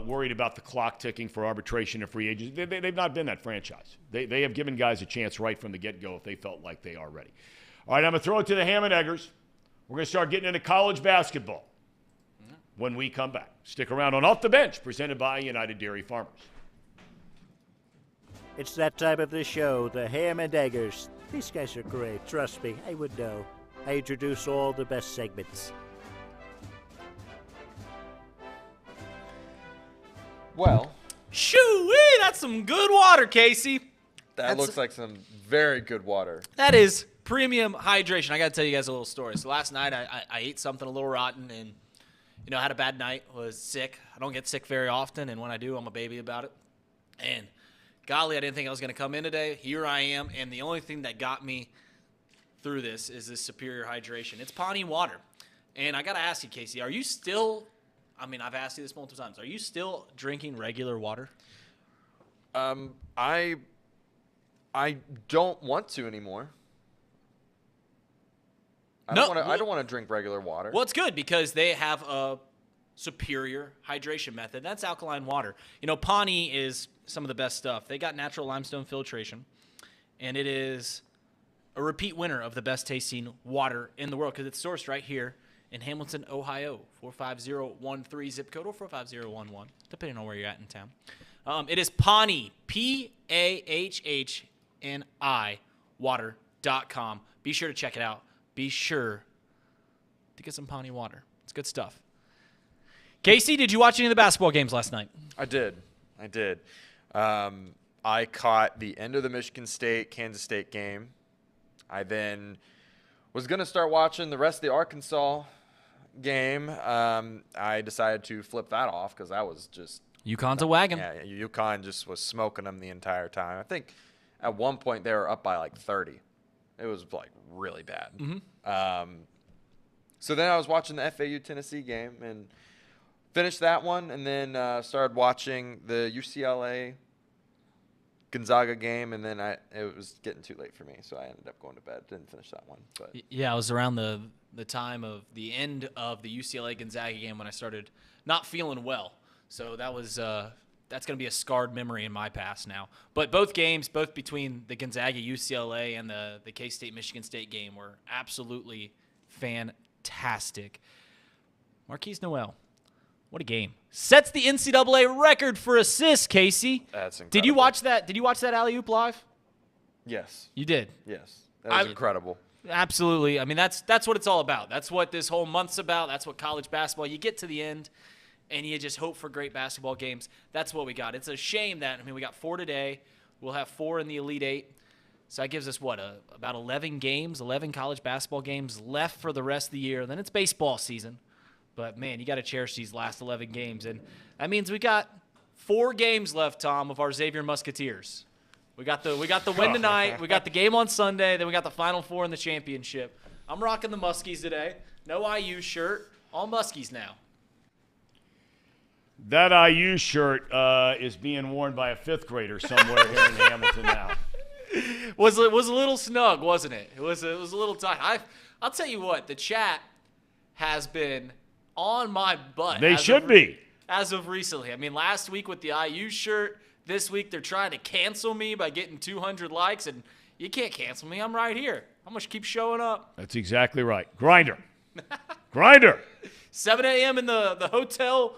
worried about the clock ticking for arbitration and free agents. They've not been that franchise. They have given guys a chance right from the get-go if they felt like they are ready. All right, I'm going to throw it to the Ham and Eggers. We're going to start getting into college basketball when we come back. Stick around on Off the Bench, presented by United Dairy Farmers. It's that time of the show, the Ham and Eggers. These guys are great, trust me, I would know. I introduce all the best segments. Well, Shoo-wee, that's some good water, Casey. that looks like some very good water. That is premium hydration. I got to tell you guys a little story. So last night I ate something a little rotten and, had a bad night, was sick. I don't get sick very often, and when I do, I'm a baby about it. And golly, I didn't think I was going to come in today. Here I am, and the only thing that got me through this is this superior hydration. It's Pawnee water. And I got to ask you, Casey, are you still – I've asked you this multiple times. Are you still drinking regular water? I don't want to anymore. I don't want to drink regular water. Well, it's good because they have a superior hydration method. That's alkaline water. Pawnee is some of the best stuff. They got natural limestone filtration, and it is a repeat winner of the best tasting water in the world because it's sourced right here in Hamilton, Ohio, 45013 zip code or 45011, depending on where you're at in town. It is Pawnee, PAHHNI, water.com. Be sure to check it out. Be sure to get some Pawnee water. It's good stuff. Casey, did you watch any of the basketball games last night? I did. I caught the end of the Michigan State-Kansas State game. I then was going to start watching the rest of the Arkansas game. I decided to flip that off because that was just UConn's a wagon. Yeah, UConn just was smoking them the entire time. I think at one point they were up by like 30. It was like really bad. Mm-hmm. So then I was watching the FAU-Tennessee game and finished that one, and then started watching the UCLA-Gonzaga game, and then it was getting too late for me, so I ended up going to bed. Didn't finish that one. But yeah, it was around the time of the end of the UCLA-Gonzaga game when I started not feeling well. So that was that's going to be a scarred memory in my past now. But both games, both between the Gonzaga-UCLA and the K-State-Michigan State game, were absolutely fantastic. Marquise Noel. What a game. Sets the NCAA record for assists, Casey. That's incredible. Did you watch that? Did you watch that alley-oop live? Yes. You did? Yes. That was incredible. Absolutely. I mean, that's what it's all about. That's what this whole month's about. That's what college basketball. You get to the end, and you just hope for great basketball games. That's what we got. It's a shame that, we got 4 today. We'll have 4 in the Elite Eight. So that gives us, about 11 games, 11 college basketball games left for the rest of the year. Then it's baseball season. But, man, you got to cherish these last 11 games. And that means we got 4 games left, Tom, of our Xavier Musketeers. We got the win tonight. We got the game on Sunday. Then we got the Final Four in the championship. I'm rocking the Muskies today. No IU shirt. All Muskies now. That IU shirt is being worn by a 5th grader somewhere here in Hamilton now. Was a little snug, wasn't it? It was a little tight. I'll tell you what, the chat has been on my butt. They should be. As of recently. I mean, last week with the IU shirt, this week they're trying to cancel me by getting 200 likes, and you can't cancel me. I'm right here. I'm going to keep showing up. That's exactly right. Grinder. Grinder. 7 a.m. in the hotel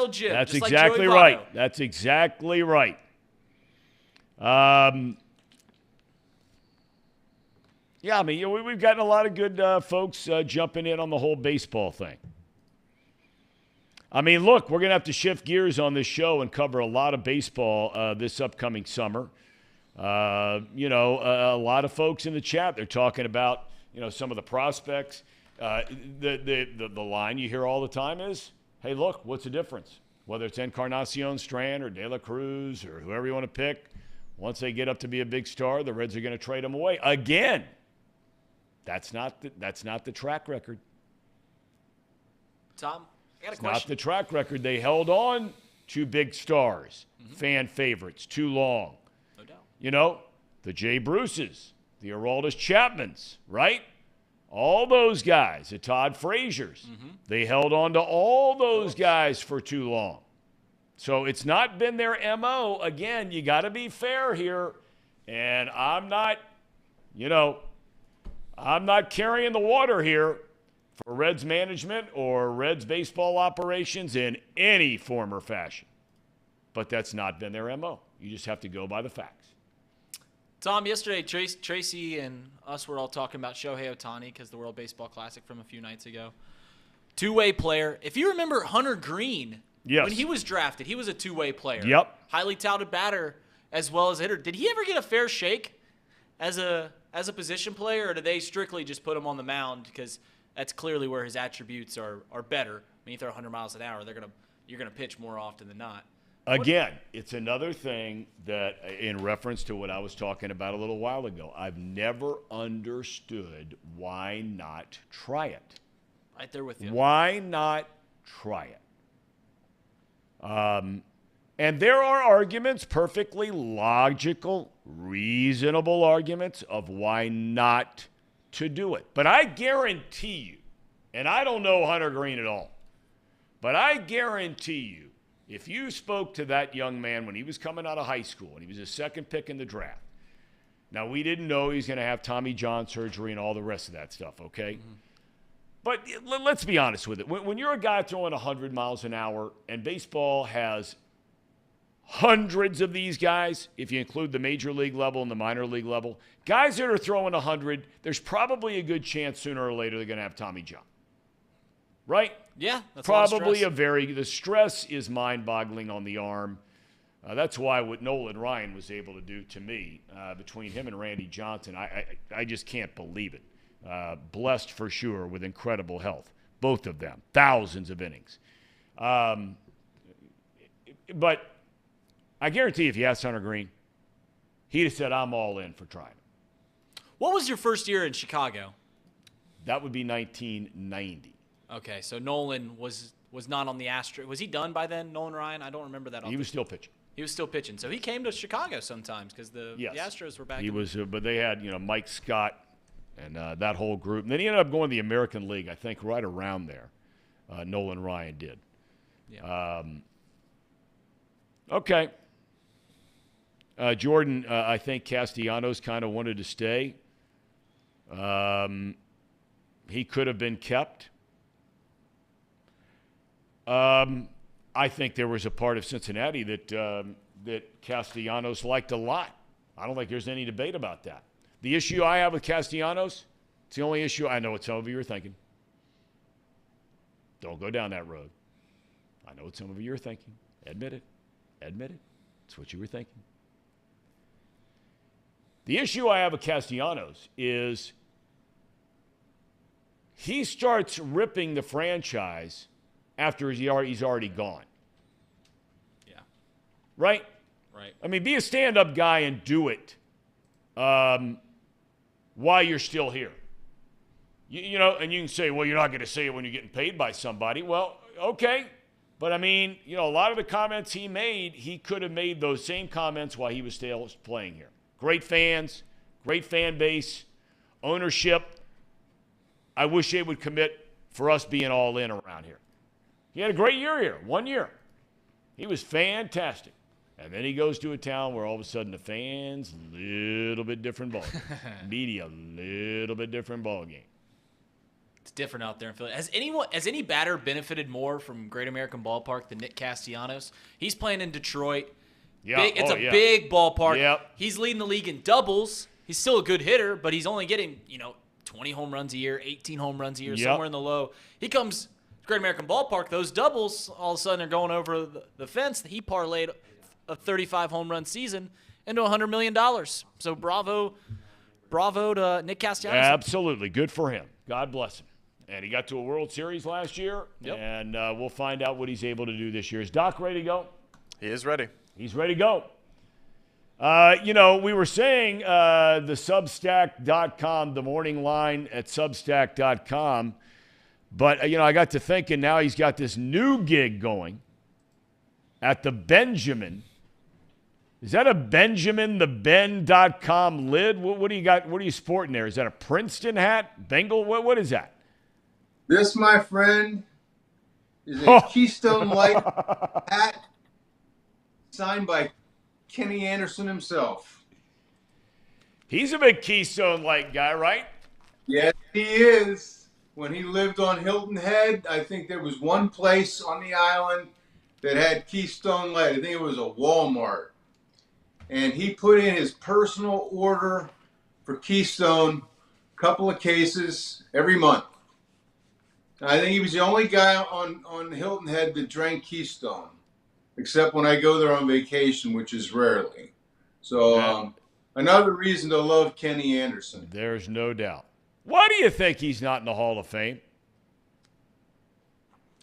gym. That's just exactly like Joey Votto. right. That's exactly right. Yeah, I mean, we've gotten a lot of good folks jumping in on the whole baseball thing. I mean, look, we're going to have to shift gears on this show and cover a lot of baseball this upcoming summer. A lot of folks in the chat, they're talking about, some of the prospects. The line you hear all the time is, hey, look, what's the difference? Whether it's Encarnacion Strand or De La Cruz or whoever you want to pick, once they get up to be a big star, the Reds are going to trade them away. Again, that's not the track record. Tom, I got a It's question. not the track record. They held on to big stars, fan favorites, too long. No doubt. The Jay Bruces, the Aroldis Chapmans, right? All those guys, the Todd Fraziers, they held on to all those guys for too long. So it's not been their MO. Again, you got to be fair here. And I'm not carrying the water here for Reds management or Reds baseball operations in any form or fashion. But that's not been their MO. You just have to go by the facts. Tom, yesterday, Tracy and us were all talking about Shohei Ohtani because the World Baseball Classic from a few nights ago. Two-way player. If you remember Hunter Green, yes, when he was drafted, he was a two-way player. Yep. Highly touted batter as well as hitter. Did he ever get a fair shake as a position player, or did they strictly just put him on the mound because that's clearly where his attributes are better? I mean, you throw 100 miles an hour, you're gonna pitch more often than not. Again, it's another thing that, in reference to what I was talking about a little while ago, I've never understood why not try it. Right there with you. Why not try it? And there are arguments, perfectly logical, reasonable arguments of why not to do it. But I guarantee you, and I don't know Hunter Green at all, but I guarantee you, if you spoke to that young man when he was coming out of high school and he was his second pick in the draft, now we didn't know he was going to have Tommy John surgery and all the rest of that stuff, okay? Mm-hmm. But let's be honest with it. When you're a guy throwing 100 miles an hour, and baseball has hundreds of these guys, if you include the major league level and the minor league level, guys that are throwing 100, there's probably a good chance sooner or later they're going to have Tommy John. Right? Yeah, that's probably the stress is mind-boggling on the arm. That's why what Nolan Ryan was able to do to me between him and Randy Johnson, I just can't believe it. Blessed for sure with incredible health, both of them, thousands of innings. But I guarantee if you asked Hunter Green, he'd have said, I'm all in for trying it. What was your first year in Chicago? That would be 1990. Okay, so Nolan was not on the Astros. Was he done by then, Nolan Ryan? I don't remember that. He was still pitching. He was still pitching. So he came to Chicago sometimes because the Astros were back. He was, but they had Mike Scott and that whole group. And then he ended up going to the American League, I think, right around there. Nolan Ryan did. Yeah. Okay. Jordan, I think Castellanos kind of wanted to stay. He could have been kept. I think there was a part of Cincinnati that Castellanos liked a lot. I don't think there's any debate about that. The issue I have with Castellanos, it's the only issue I know what some of you are thinking. Don't go down that road. I know what some of you are thinking. Admit it. Admit it. It's what you were thinking. The issue I have with Castellanos is he starts ripping the franchise after he's already gone. Yeah. Right? Right. I mean, be a stand-up guy and do it while you're still here. You know, and you can say, well, you're not going to say it when you're getting paid by somebody. Well, okay. But, I mean, you know, a lot of the comments he made, he could have made those same comments while he was still playing here. Great fans, great fan base, ownership. I wish they would commit for us being all in around here. He had a great year here, 1 year. He was fantastic. And then he goes to a town where all of a sudden the fans, little bit different ball game. Media, little bit different ball game. It's different out there in Philly. Has any batter benefited more from Great American Ballpark than Nick Castellanos? He's playing in Detroit. Yeah. It's a big ballpark. Yep. He's leading the league in doubles. He's still a good hitter, but he's only getting, 20 home runs a year, 18 home runs a year, somewhere in the low. He comes to Great American Ballpark, those doubles, all of a sudden are going over the fence. He parlayed a 35 home run season into $100 million. So bravo to Nick Castellanos. Absolutely. Good for him. God bless him. And he got to a World Series last year, and we'll find out what he's able to do this year. Is Doc ready to go? He is ready. He's ready to go. We were saying the Substack.com, the morning line at Substack.com. But, I got to thinking now he's got this new gig going at the Benjamin. Is that a Benjamin, the Ben.com lid? What do you got? What are you sporting there? Is that a Princeton hat? Bengal? What is that? This, my friend, is a Keystone Light hat signed by Kenny Anderson himself. He's a big Keystone Light guy, right? Yes, he is. When he lived on Hilton Head, I think there was one place on the island that had Keystone Light. I think it was a Walmart. And he put in his personal order for Keystone, couple of cases every month. I think he was the only guy on Hilton Head that drank Keystone, except when I go there on vacation, which is rarely. So another reason to love Kenny Anderson. There's no doubt. Why do you think he's not in the Hall of Fame?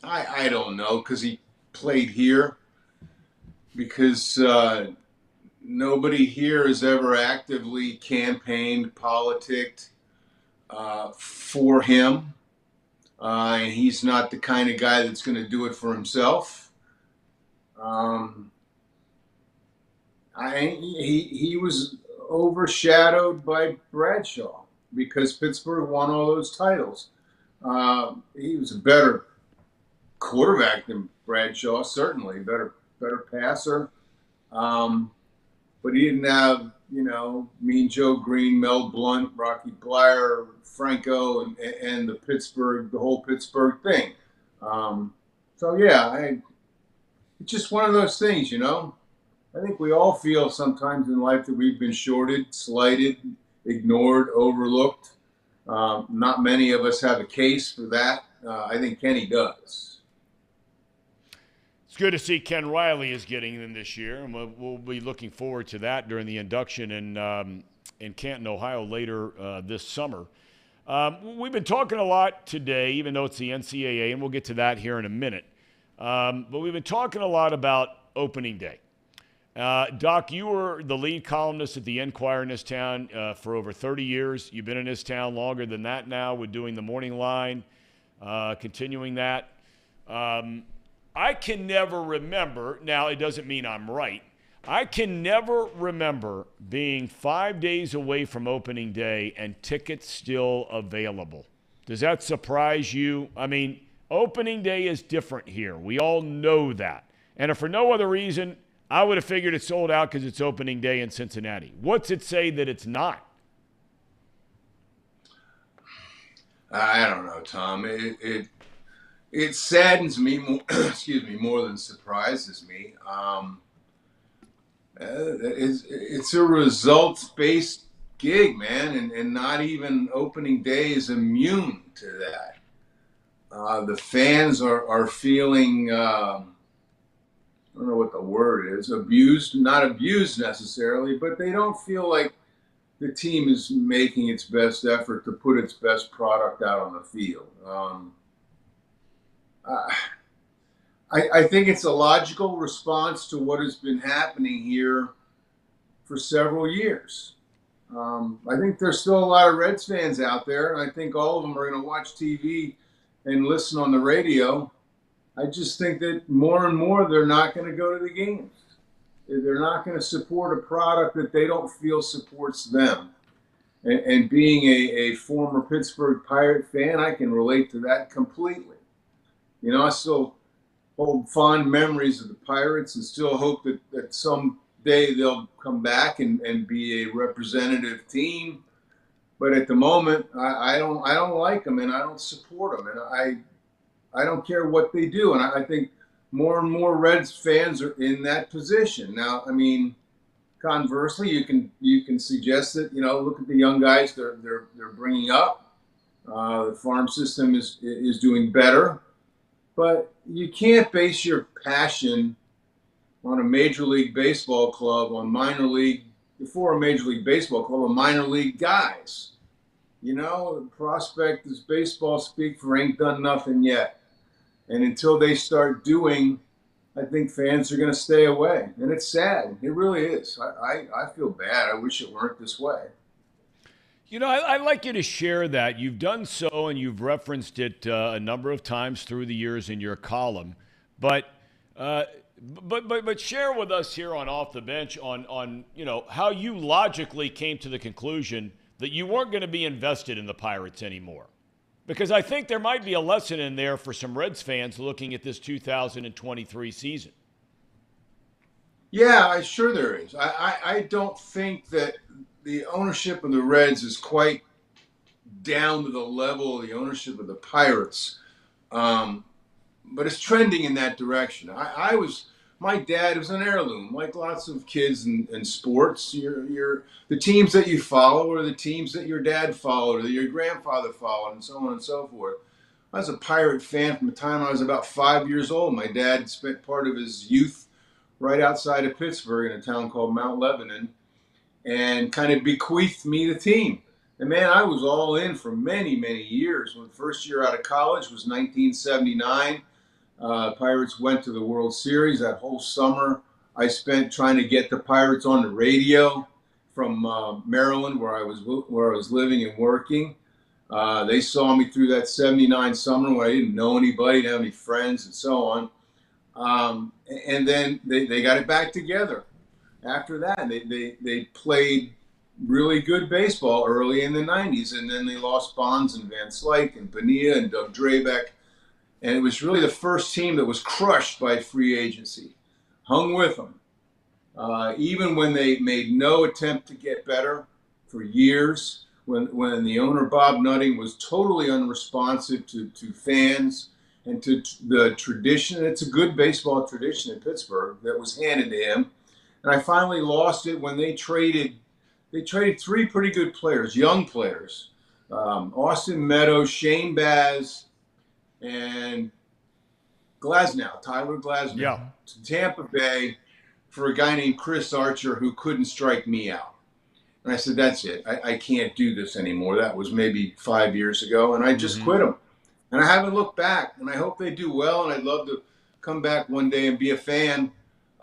I don't know, because he played here. Because nobody here has ever actively campaigned, politicked for him. And he's not the kind of guy that's going to do it for himself. He was overshadowed by Bradshaw because Pittsburgh won all those titles. He was a better quarterback than Bradshaw, certainly better passer. But he didn't have, Mean Joe Green, Mel Blount, Rocky Bleier, Franco, and the whole Pittsburgh thing. It's just one of those things, I think we all feel sometimes in life that we've been shorted, slighted, ignored, overlooked. Not many of us have a case for that. I think Kenny does. It's good to see Ken Riley is getting them this year, and we'll be looking forward to that during the induction in Canton, Ohio later this summer. We've been talking a lot today, even though it's the NCAA, and we'll get to that here in a minute. But we've been talking a lot about opening day. Doc, you were the lead columnist at the Enquirer in this town for over 30 years. You've been in this town longer than that now with doing the morning line, continuing that. I can never remember, now it doesn't mean I'm right, I can never remember being 5 days away from opening day and tickets still available. Does that surprise you? I mean, opening day is different here. We all know that. And if for no other reason, I would have figured it sold out because it's opening day in Cincinnati. What's it say that it's not? I don't know, Tom. It saddens me more, more than surprises me. It's a results-based gig, man, and not even opening day is immune to that. The fans are feeling, I don't know what the word is, abused, not abused necessarily, but they don't feel like the team is making its best effort to put its best product out on the field. I think it's a logical response to what has been happening here for several years. I think there's still a lot of Reds fans out there, and I think all of them are going to watch TV and listen on the radio. I just think that more and more they're not going to go to the games. They're not going to support a product that they don't feel supports them. And being a former Pittsburgh Pirate fan, I can relate to that completely. You know, I still hold fond memories of the Pirates and still hope that someday they'll come back and be a representative team. But at the moment, I don't like them and I don't support them, and I don't care what they do. And I think more and more Reds fans are in that position now. I mean, conversely, you can suggest that, you know, look at the young guys they're bringing up. The farm system is doing better, but you can't base your passion on a Major League Baseball club, on minor league, before a Major League Baseball club, on minor league guys. You know, the prospect, as baseball speak, for ain't done nothing yet. And until they start doing, I think fans are going to stay away. And it's sad. It really is. I feel bad. I wish it weren't this way. You know, I'd like you to share that. You've done so, and you've referenced it a number of times through the years in your column. But share with us here on Off the Bench on you know, how you logically came to the conclusion that you weren't going to be invested in the Pirates anymore. Because I think there might be a lesson in there for some Reds fans looking at this 2023 season. Yeah, sure there is. I don't think that the ownership of the Reds is quite down to the level of the ownership of the Pirates. But it's trending in that direction. My dad was an heirloom, like lots of kids in sports. The teams that you follow are the teams that your dad followed or that your grandfather followed, and so on and so forth. I was a Pirate fan from the time I was about 5 years old. My dad spent part of his youth right outside of Pittsburgh in a town called Mount Lebanon and kind of bequeathed me the team. And, man, I was all in for many, many years. When the first year out of college was 1979. Pirates went to the World Series. That whole summer I spent trying to get the Pirates on the radio from Maryland, where I was living and working. They saw me through that 79 summer when I didn't know anybody, didn't have any friends, and so on. And then they got it back together. After that, they played really good baseball early in the 90s, and then they lost Bonds and Van Slyke and Bonilla and Doug Drabeck. And it was really the first team that was crushed by free agency, hung with them. Even when they made no attempt to get better for years, when the owner, Bob Nutting, was totally unresponsive to fans and to the tradition. It's a good baseball tradition in Pittsburgh that was handed to him. And I finally lost it when they traded three pretty good players, young players, Austin Meadows, Shane Baz, and Tyler Glasnow, to Tampa Bay for a guy named Chris Archer who couldn't strike me out. And I said, that's it. I can't do this anymore. That was maybe 5 years ago, and I just quit them. And I haven't looked back, and I hope they do well, and I'd love to come back one day and be a fan.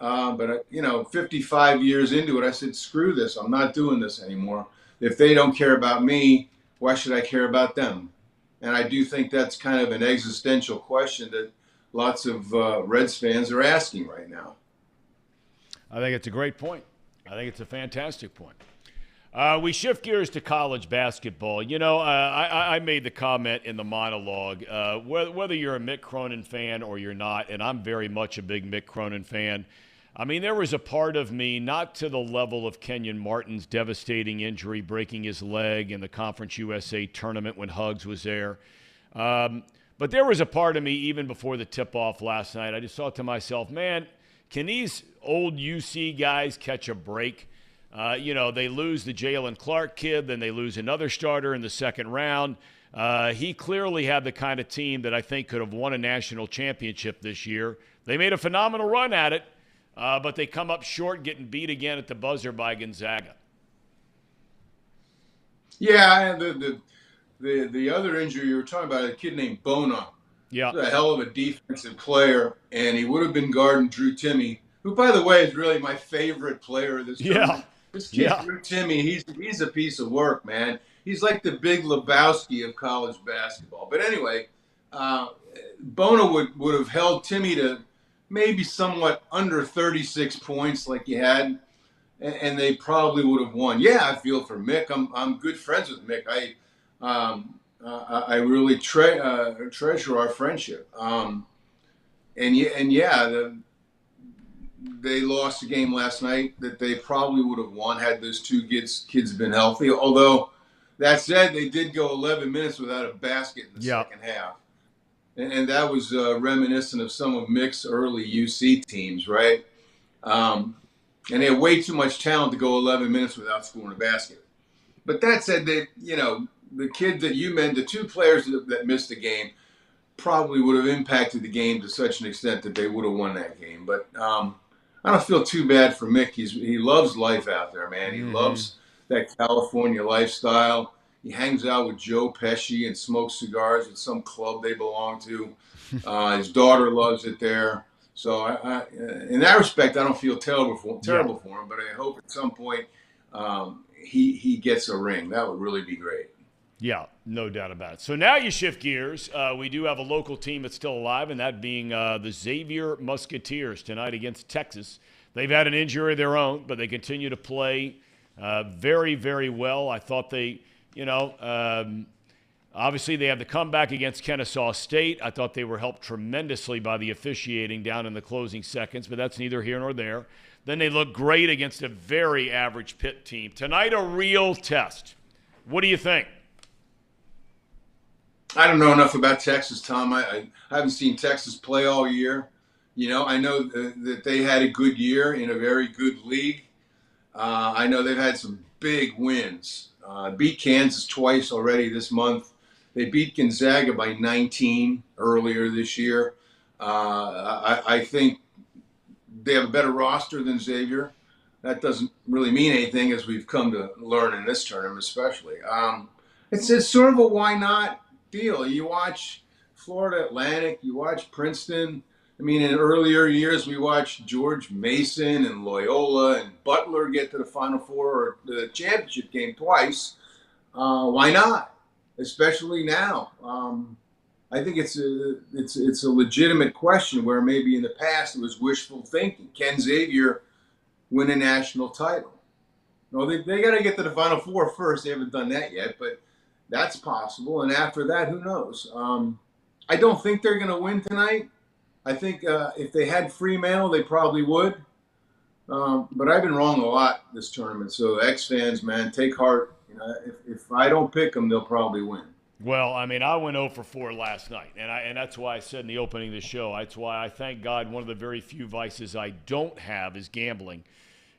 But 55 years into it, I said, screw this. I'm not doing this anymore. If they don't care about me, why should I care about them? And I do think that's kind of an existential question that lots of Reds fans are asking right now. I think it's a great point. I think it's a fantastic point. We shift gears to college basketball. You know, I made the comment in the monologue, whether you're a Mick Cronin fan or you're not, and I'm very much a big Mick Cronin fan. I mean, there was a part of me, not to the level of Kenyon Martin's devastating injury, breaking his leg in the Conference USA tournament when Huggs was there. But there was a part of me, even before the tip-off last night, I just thought to myself, man, can these old UC guys catch a break? They lose the Jalen Clark kid, then they lose another starter in the second round. He clearly had the kind of team that I think could have won a national championship this year. They made a phenomenal run at it, but they come up short, getting beat again at the buzzer by Gonzaga. Yeah, the other injury you were talking about, a kid named Bona. Yeah. He's a hell of a defensive player, and he would have been guarding Drew Timme, who, by the way, is really my favorite player of this tournament. This kid, Drew Timme, he's a piece of work, man. He's like the Big Lebowski of college basketball. But anyway, Bona would have held Timme to maybe somewhat under 36 points like you had, and they probably would have won. Yeah, I feel for Mick. I'm good friends with Mick. I really treasure our friendship. They lost a game last night that they probably would have won had those two kids been healthy. Although, that said, they did go 11 minutes without a basket in the second half. And that was reminiscent of some of Mick's early UC teams, right? And they had way too much talent to go 11 minutes without scoring a basket. But that said, the kid that you meant, the two players that missed the game, probably would have impacted the game to such an extent that they would have won that game. But I don't feel too bad for Mick. He loves life out there, man. He loves that California lifestyle. He hangs out with Joe Pesci and smokes cigars at some club they belong to. His daughter loves it there. So in that respect, I don't feel terrible for him. But I hope at some point he gets a ring. That would really be great. Yeah, no doubt about it. So now you shift gears. We do have a local team that's still alive, and that being the Xavier Musketeers tonight against Texas. They've had an injury of their own, but they continue to play very, very well. I thought they, obviously they have the comeback against Kennesaw State. I thought they were helped tremendously by the officiating down in the closing seconds, but that's neither here nor there. Then they look great against a very average Pitt team. Tonight, a real test. What do you think? I don't know enough about Texas, Tom. I haven't seen Texas play all year. I know that they had a good year in a very good league. I know they've had some big wins. Beat Kansas twice already this month. They beat Gonzaga by 19 earlier this year. I think they have a better roster than Xavier. That doesn't really mean anything, as we've come to learn in this tournament especially. It's sort of a why not deal. You watch Florida Atlantic, you watch Princeton. I mean, in earlier years, we watched George Mason and Loyola and Butler get to the Final Four or the championship game twice. Why not? Especially now. I think it's a legitimate question where maybe in the past it was wishful thinking. Can Xavier win a national title? No, they got to get to the Final Four first. They haven't done that yet, but that's possible. And after that, who knows? I don't think they're going to win tonight. I think if they had free mail, they probably would. But I've been wrong a lot this tournament. So X fans, man, take heart. If I don't pick them, they'll probably win. Well, I mean, I went 0 for 4 last night, and that's why I said in the opening of the show, that's why I thank God one of the very few vices I don't have is gambling.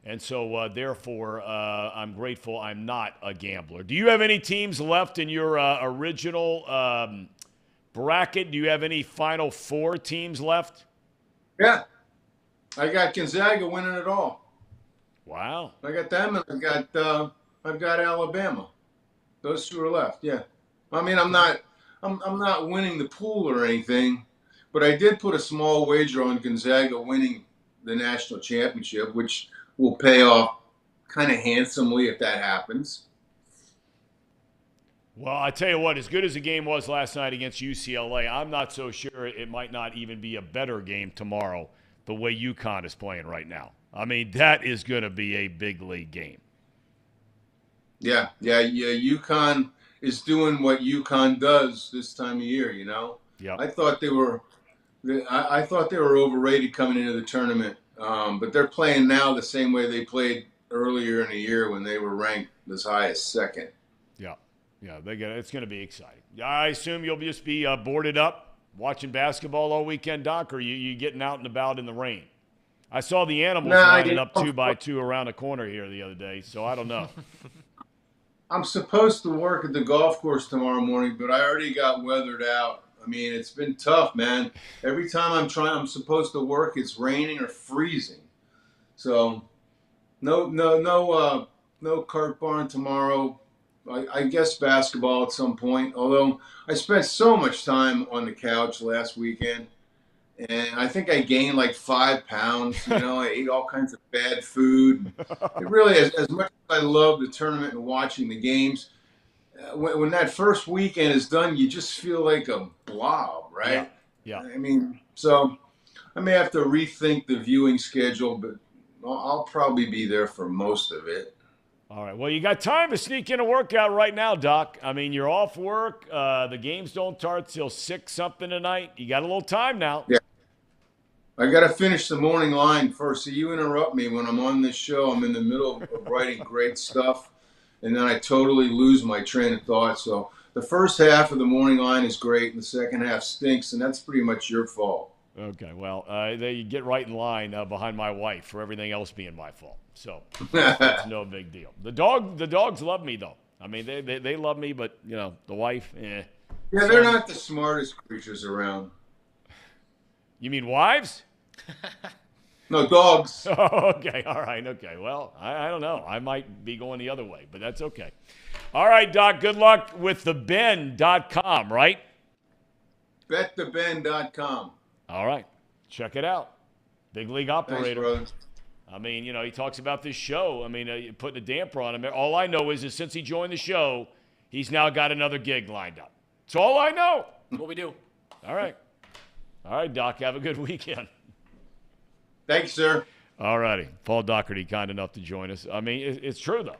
And so, therefore, I'm grateful I'm not a gambler. Do you have any teams left in your original bracket? Do you have any Final Four teams left? Yeah. I got Gonzaga winning it all. Wow. I got them, and I've got Alabama. Those two are left, yeah. I mean, I'm not winning the pool or anything, but I did put a small wager on Gonzaga winning the national championship, which will pay off kind of handsomely if that happens. Well, I tell you what, as good as the game was last night against UCLA, I'm not so sure it might not even be a better game tomorrow the way UConn is playing right now. I mean, that is going to be a big league game. Yeah. UConn is doing what UConn does this time of year, Yeah. I thought they were overrated coming into the tournament. But they're playing now the same way they played earlier in the year when they were ranked as high as second. Yeah, it's going to be exciting. I assume you'll just be boarded up watching basketball all weekend, Doc, or you getting out and about in the rain? I saw the animals Nah, lining up 2x2 around the corner here the other day, so I don't know. I'm supposed to work at the golf course tomorrow morning, but I already got weathered out. I mean, it's been tough, man. Every time I'm supposed to work, it's raining or freezing. So, no cart barn tomorrow. I guess basketball at some point. Although I spent so much time on the couch last weekend, and I think I gained like 5 pounds. You know, I ate all kinds of bad food. It really, as much as I love the tournament and watching the games, when that first weekend is done, you just feel like a blob, right? Yeah. I mean, so I may have to rethink the viewing schedule, but I'll probably be there for most of it. All right. Well, you got time to sneak in a workout right now, Doc. I mean, you're off work. The games don't start till 6-something tonight. You got a little time now. Yeah. I got to finish the morning line first. So you interrupt me when I'm on this show. I'm in the middle of writing great stuff, and then I totally lose my train of thought. So the first half of the morning line is great, and the second half stinks, and that's pretty much your fault. Okay, well, you get right in line behind my wife for everything else being my fault. So it's no big deal. The dogs love me though. I mean, they love me, but you know, the wife, eh. Yeah, they're not the smartest creatures around. You mean wives? No, dogs. Oh, okay, all right, okay. Well, I don't know. I might be going the other way, but that's okay. All right, Doc. Good luck with theben.com, right? BetTheBen.com. All right. Check it out. Big league operator. Thanks, brother. I mean, you know, he talks about this show. I mean, putting a damper on him. All I know is since he joined the show, he's now got another gig lined up. That's all I know. That's what we do. All right. All right, Doc. Have a good weekend. Thanks, sir. All righty. Paul Dougherty, kind enough to join us. I mean, it's true, though.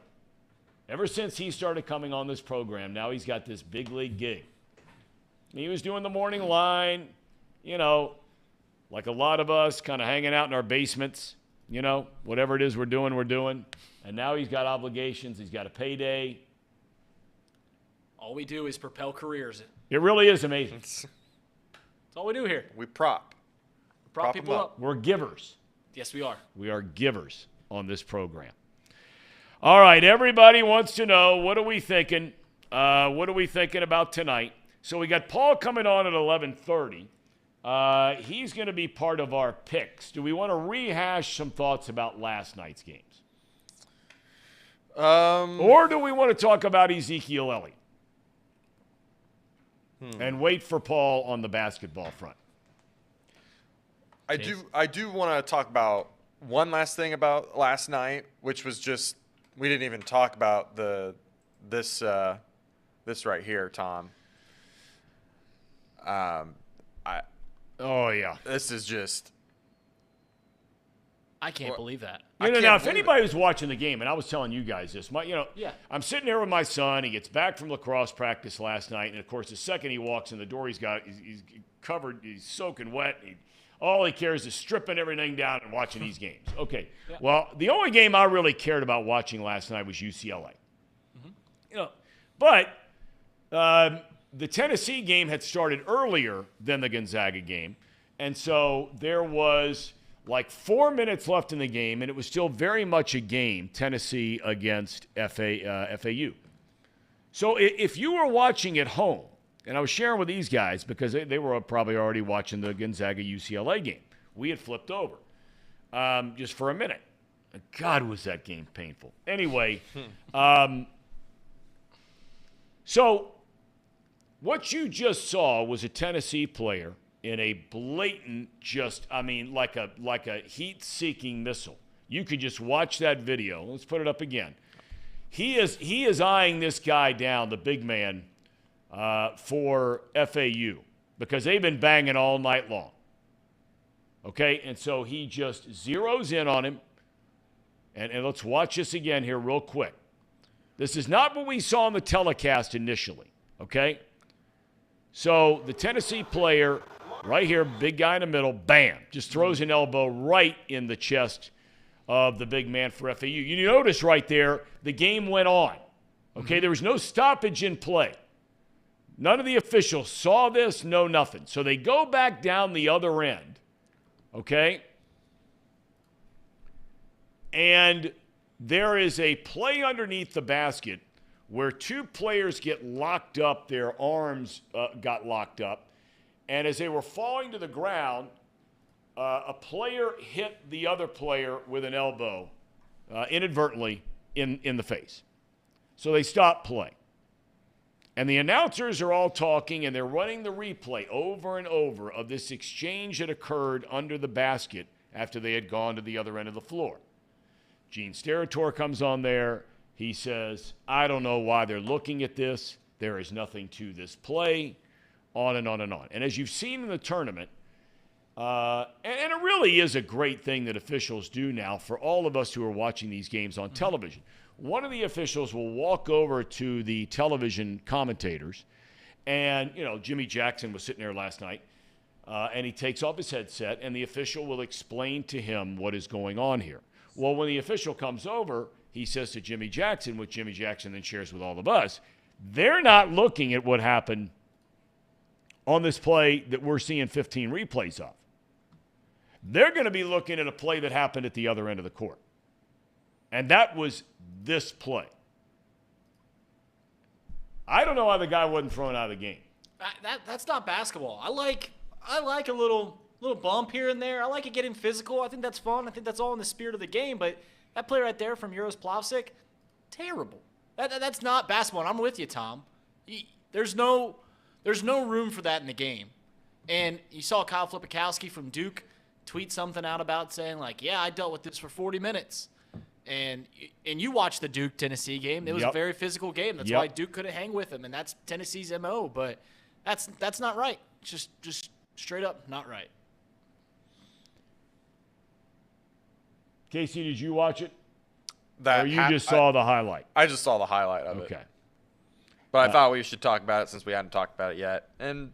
Ever since he started coming on this program, now he's got this big league gig. He was doing the morning line, you know, like a lot of us, kind of hanging out in our basements, you know, whatever it is we're doing, we're doing. And now he's got obligations. He's got a payday. All we do is propel careers. It really is amazing. That's all we do here. We prop People up. We're givers. Yes, we are. We are givers on this program. All right, everybody wants to know, what are we thinking? What are we thinking about tonight? So we got Paul coming on at 11:30. He's going to be part of our picks. Do we want to rehash some thoughts about last night's games? Or do we want to talk about Ezekiel Elliott? And wait for Paul on the basketball front. I do want to talk about one last thing about last night, which was just we didn't even talk about this right here, Tom. Oh yeah, this is just. I can't believe that. Now, if anybody was watching the game, and I was telling you guys this, I'm sitting there with my son. He gets back from lacrosse practice last night, and of course, the second he walks in the door, he's covered, he's soaking wet. All he cares is stripping everything down and watching these games. Okay. Yeah. Well, the only game I really cared about watching last night was UCLA. Mm-hmm. You know, but the Tennessee game had started earlier than the Gonzaga game, and so there was like 4 minutes left in the game, and it was still very much a game, Tennessee against FAU. So if you were watching at home, and I was sharing with these guys because they were probably already watching the Gonzaga-UCLA game. We had flipped over just for a minute. God, was that game painful. Anyway, so what you just saw was a Tennessee player in a blatant like a heat-seeking missile. You could just watch that video. Let's put it up again. He is eyeing this guy down, the big man, for FAU because they've been banging all night long. Okay, and so he just zeroes in on him. And let's watch this again here real quick. This is not what we saw on the telecast initially, okay? So the Tennessee player right here, big guy in the middle, bam, just throws an elbow right in the chest of the big man for FAU. You notice right there, the game went on. Okay, there was no stoppage in play. None of the officials saw this, no nothing. So they go back down the other end, okay? And there is a play underneath the basket where two players get locked up, their arms got locked up, and as they were falling to the ground, a player hit the other player with an elbow inadvertently in the face. So they stopped play. And the announcers are all talking, and they're running the replay over and over of this exchange that occurred under the basket after they had gone to the other end of the floor. Gene Steratore comes on there. He says, I don't know why they're looking at this. There is nothing to this play, on and on and on. And as you've seen in the tournament, and it really is a great thing that officials do now for all of us who are watching these games on television. One of the officials will walk over to the television commentators, and, Jimmy Jackson was sitting there last night, and he takes off his headset, and the official will explain to him what is going on here. Well, when the official comes over, he says to Jimmy Jackson, which Jimmy Jackson then shares with all of us, they're not looking at what happened on this play that we're seeing 15 replays of. They're going to be looking at a play that happened at the other end of the court. And that was this play. I don't know why the guy wasn't thrown out of the game. That's not basketball. I like a little bump here and there. I like it getting physical. I think that's fun. I think that's all in the spirit of the game. But that play right there from Euros Plavsic, terrible. That's not basketball. And I'm with you, Tom. There's no room for that in the game. And you saw Kyle Flipikowski from Duke tweet something out about saying, yeah, I dealt with this for 40 minutes. And you watched the Duke-Tennessee game. It was a very physical game. That's why Duke couldn't hang with them, and that's Tennessee's MO. But that's not right. Just straight up not right. Casey, did you watch it? Or you just saw the highlight? I just saw the highlight of it. Okay. But I thought we should talk about it since we hadn't talked about it yet. And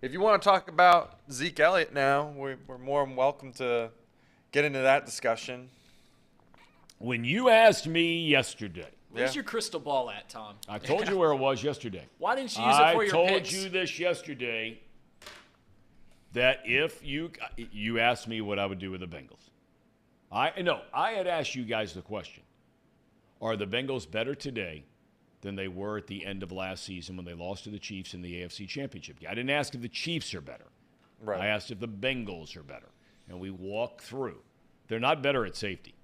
if you want to talk about Zeke Elliott now, we're more than welcome to get into that discussion. When you asked me yesterday. Where's your crystal ball at, Tom? I told you where it was yesterday. Why didn't you use it for your picks? I picks? told you this yesterday, that if you asked me what I would do with the Bengals. I had asked you guys the question. Are the Bengals better today than they were at the end of last season when they lost to the Chiefs in the AFC Championship game? I didn't ask if the Chiefs are better. Right. I asked if the Bengals are better. And we walked through. They're not better at safety.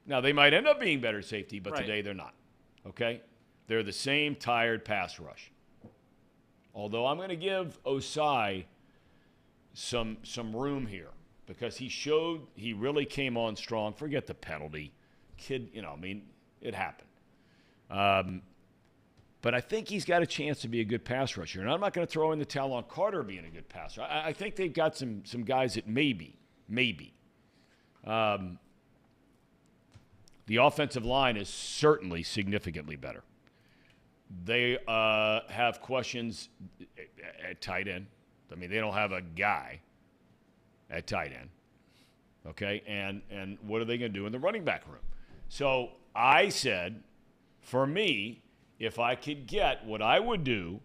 Now, they might end up being better safety, but today they're not. Okay? They're the same tired pass rush. Although I'm going to give Osai some room here because he really came on strong. Forget the penalty. Kid, it happened. But I think he's got a chance to be a good pass rusher. And I'm not going to throw in the towel on Carter being a good passer. I think they've got some guys that maybe. The offensive line is certainly significantly better. They have questions at tight end. I mean, they don't have a guy at tight end. Okay? And what are they going to do in the running back room? So I said, for me, if I could get what I would do,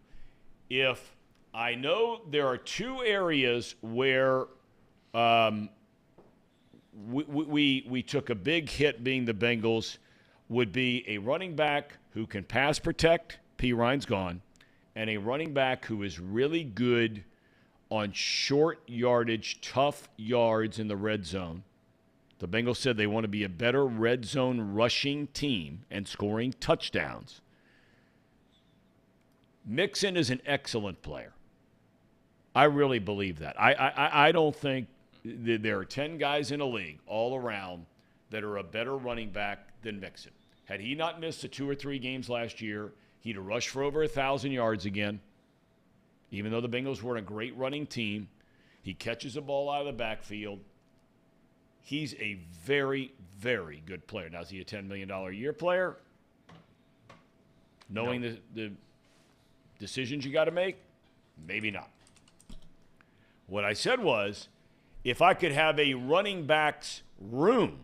if I know there are two areas where we took a big hit being the Bengals, would be a running back who can pass protect, P. Ryan's gone, and a running back who is really good on short yardage, tough yards in the red zone. The Bengals said they want to be a better red zone rushing team and scoring touchdowns. Mixon is an excellent player. I really believe that. I don't think there are 10 guys in a league all around that are a better running back than Mixon. Had he not missed the 2 or 3 games last year, he'd have rushed for over 1,000 yards again. Even though the Bengals were a great running team, he catches the ball out of the backfield. He's a very, very good player. Now, is he a $10 million a year player? Knowing the decisions you got to make? Maybe not. What I said was, if I could have a running back's room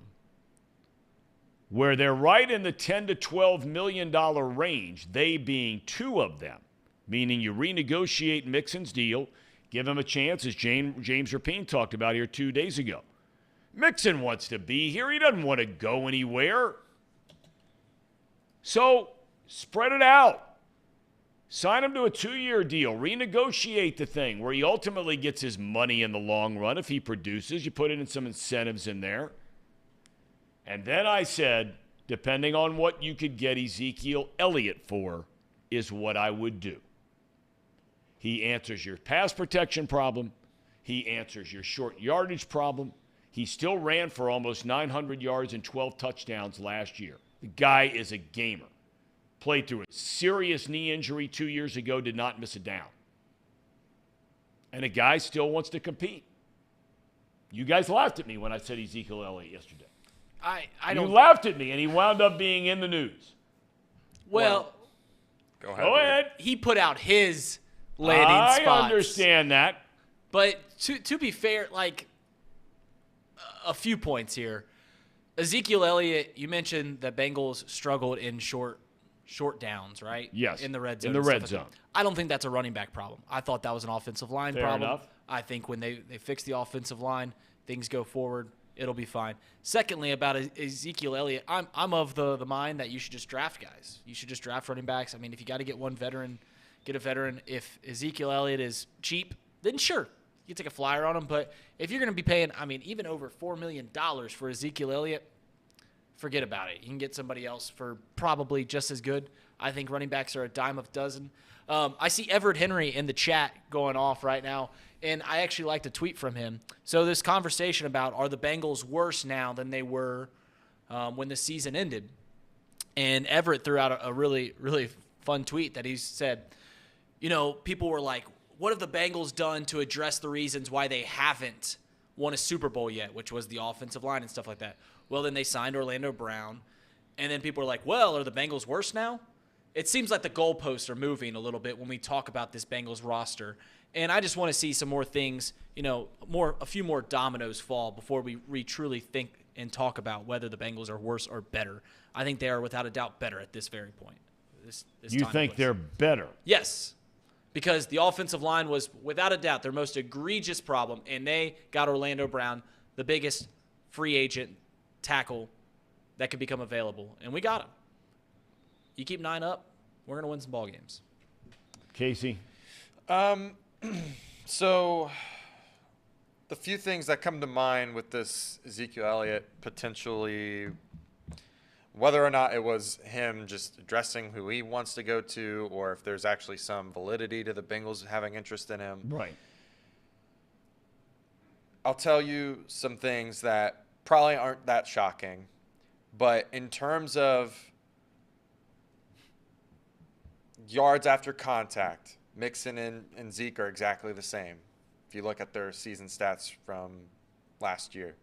where they're right in the $10 to $12 million range, they being 2 of them, meaning you renegotiate Mixon's deal, give him a chance, as James Rapine talked about here 2 days ago. Mixon wants to be here. He doesn't want to go anywhere. So spread it out. Sign him to a 2-year deal. Renegotiate the thing where he ultimately gets his money in the long run. If he produces, you put it in some incentives in there. And then I said, depending on what you could get Ezekiel Elliott for, is what I would do. He answers your pass protection problem. He answers your short yardage problem. He still ran for almost 900 yards and 12 touchdowns last year. The guy is a gamer. Played through a serious knee injury 2 years ago, did not miss a down. And a guy still wants to compete. You guys laughed at me when I said Ezekiel Elliott yesterday. You laughed at me, and he wound up being in the news. Well, Go ahead. Go ahead. he put out his landing spots. I understand that. But to be fair, like a few points here. Ezekiel Elliott, you mentioned the Bengals struggled in short downs, right? Yes. In the red zone. In the red zone. I don't think that's a running back problem. I thought that was an offensive line Fair problem. enough. I think when they fix the offensive line, things go forward. It'll be fine. Secondly, about Ezekiel Elliott, I'm of the mind that you should just draft guys. You should just draft running backs. I mean, if you got to get one veteran, get a veteran. If Ezekiel Elliott is cheap, then sure, you can take a flyer on him. But if you're going to be paying, I mean, even over $4 million for Ezekiel Elliott, forget about it. You can get somebody else for probably just as good. I think running backs are a dime a dozen. I see Everett Henry in the chat going off right now, and I actually liked a tweet from him. So this conversation about are the Bengals worse now than they were when the season ended, and Everett threw out a really, really fun tweet that he said, you know, people were like, what have the Bengals done to address the reasons why they haven't won a Super Bowl yet, which was the offensive line and stuff like that. Well, then they signed Orlando Brown, and then people are like, well, are the Bengals worse now? It seems like the goalposts are moving a little bit when we talk about this Bengals roster, and I just want to see some more things, you know, a few more dominoes fall before we truly think and talk about whether the Bengals are worse or better. I think they are without a doubt better at this very point. This You time think place. they're better? Yes, because the offensive line was without a doubt their most egregious problem, and they got Orlando Brown, the biggest free agent tackle that could become available, and we got him. You keep 9 up, we're going to win some ball games. Casey? So the few things that come to mind with this Ezekiel Elliott potentially, whether or not it was him just addressing who he wants to go to, or if there's actually some validity to the Bengals having interest in him. Right. I'll tell you some things that probably aren't that shocking, but in terms of yards after contact, Mixon and Zeke are exactly the same. If you look at their season stats from last year,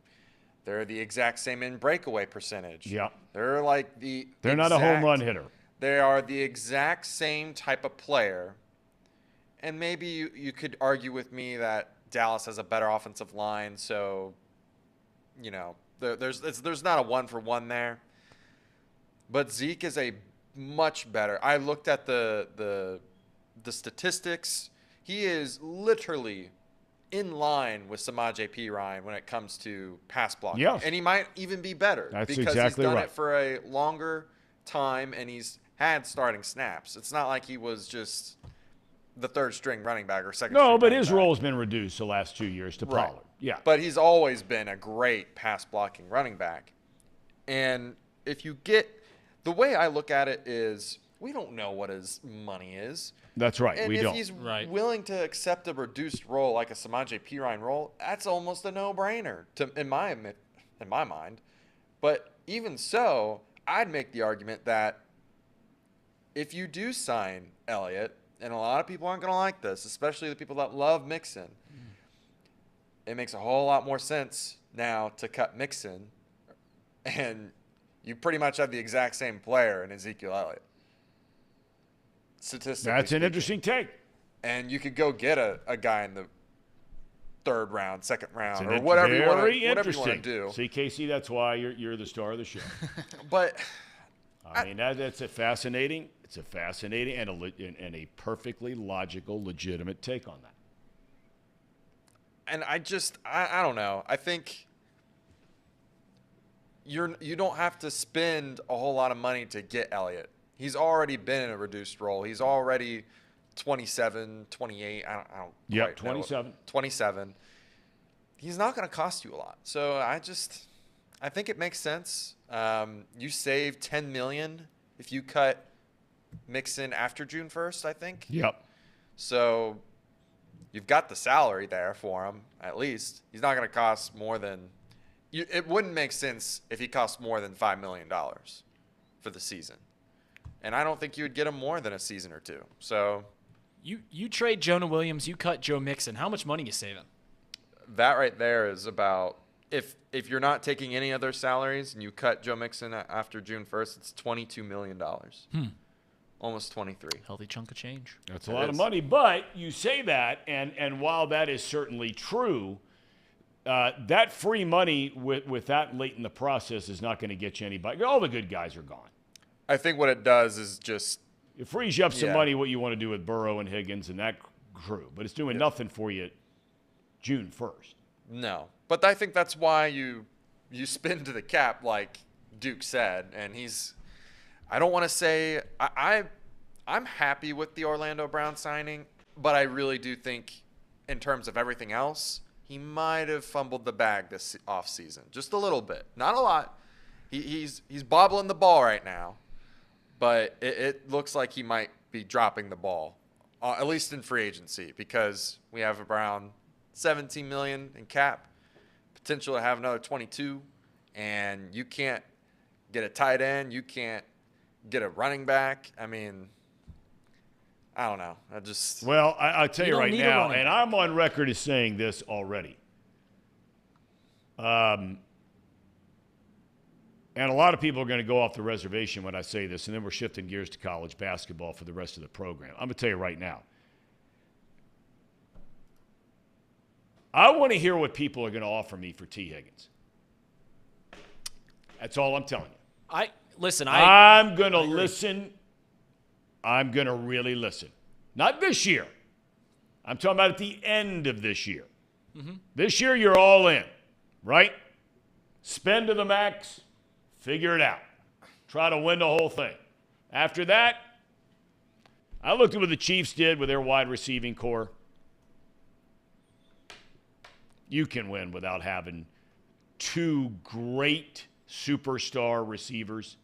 they're the exact same in breakaway percentage. Yeah. They're like They're not a home run hitter. They are the exact same type of player. And maybe you could argue with me that Dallas has a better offensive line, so you know, there's not a one-for-one there. But Zeke is a much better. I looked at the statistics. He is literally in line with Samaje Perine when it comes to pass blocking. Yes. And he might even be better. That's because exactly he's done right. it for a longer time and he's had starting snaps. It's not like he was just the third string running back or second string No, but running his back. role's been reduced the last 2 years to Right. Pollard. Yeah. But he's always been a great pass blocking running back. And if you get the way I look at it is we don't know what his money is. That's right. And we if don't. he's Right. willing to accept a reduced role like a Samaje Perine role, that's almost a no-brainer in my mind. But even so, I'd make the argument that if you do sign Elliott, and a lot of people aren't going to like this, especially the people that love Mixon, it makes a whole lot more sense now to cut Mixon, and you pretty much have the exact same player in Ezekiel Elliott. Statistically That's an speaking. interesting take. And you could go get a guy in the third round, second round, It's or an whatever you want very to interesting. do. See, Casey, that's why you're the star of the show. But I mean, that's a fascinating. It's a fascinating and a perfectly logical, legitimate take on that. and I don't know. I think you don't have to spend a whole lot of money to get Elliott. He's already been in a reduced role. He's already 27, 28. I don't Yep, quite know. 27. 27. He's not going to cost you a lot. So I think it makes sense. You save $10 million if you cut Mixon after June 1st, I think. Yep. So you've got the salary there for him, at least. He's not going to cost more than – it wouldn't make sense if he cost more than $5 million for the season. And I don't think you would get him more than a season or two. So you trade Jonah Williams, you cut Joe Mixon. How much money you saving? that right there is about if you're not taking any other salaries and you cut Joe Mixon after June 1st, it's $22 million. Almost 23. Healthy chunk of change. That's a lot of money. But you say that, and while that is certainly true, that free money with that late in the process is not going to get you anybody. All the good guys are gone. I think what it does is just it frees you up some money, what you want to do with Burrow and Higgins and that crew. But it's doing nothing for you June 1st. No. But I think that's why you spin to the cap, like Duke said. And I don't want to say I'm happy with the Orlando Brown signing, but I really do think in terms of everything else, he might have fumbled the bag this offseason. Just a little bit. Not a lot. He's bobbling the ball right now, but it looks like he might be dropping the ball, at least in free agency, because we have around $17 million in cap, potential to have another 22, and you can't get a tight end. You can't get a running back. I mean, I don't know. Well, I'll tell you right now, and I'm on record as saying this already. And a lot of people are going to go off the reservation when I say this, and then we're shifting gears to college basketball for the rest of the program. I'm going to tell you right now. I want to hear what people are going to offer me for T. Higgins. That's all I'm telling you. I'm going to listen. I'm going to really listen. Not this year. I'm talking about at the end of this year. Mm-hmm. This year, you're all in, right? Spend to the max. Figure it out. Try to win the whole thing. After that, I looked at what the Chiefs did with their wide receiving core. You can win without having two great superstar receivers.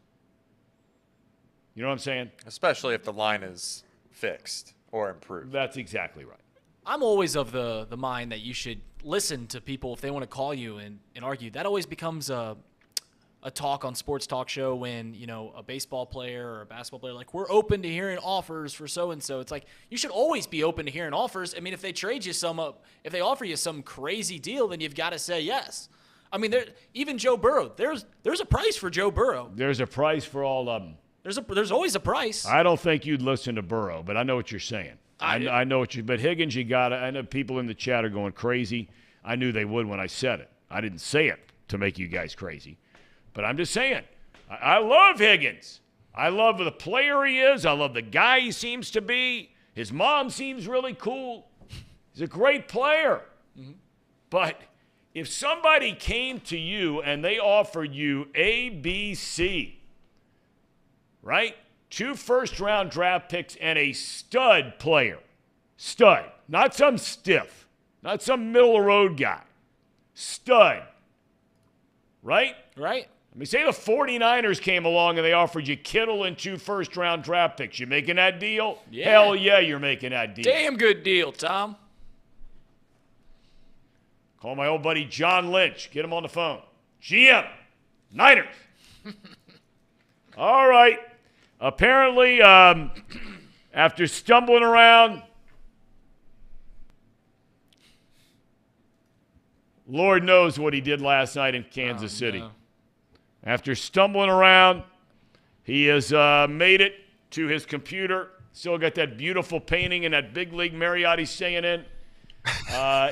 You know what I'm saying? Especially if the line is fixed or improved. That's exactly right. I'm always of the mind that you should listen to people if they want to call you and argue. That always becomes a talk on sports talk show when, a baseball player or a basketball player, like, we're open to hearing offers for so-and-so. It's like, you should always be open to hearing offers. I mean, if they trade you if they offer you some crazy deal, then you've got to say yes. I mean, even Joe Burrow, there's a price for Joe Burrow. There's a price for all of them. There's always a price. I don't think you'd listen to Burrow, but I know what you're saying. I know but Higgins, I know people in the chat are going crazy. I knew they would when I said it. I didn't say it to make you guys crazy. But I'm just saying, I love Higgins. I love the player he is. I love the guy he seems to be. His mom seems really cool. He's a great player. Mm-hmm. But if somebody came to you and they offered you A, B, C, right? 2 first-round draft picks and a stud player. Stud. Not some stiff. Not some middle-of-the-road guy. Stud. Right? Right. Let me say the 49ers came along and they offered you Kittle and 2 first-round draft picks. You making that deal? Yeah. Hell yeah, you're making that deal. Damn good deal, Tom. Call my old buddy John Lynch. Get him on the phone. GM. Niners. All right. Apparently, after stumbling around, Lord knows what he did last night in Kansas City. No. After stumbling around, he has made it to his computer. Still got that beautiful painting and that big league Marriott he's staying in.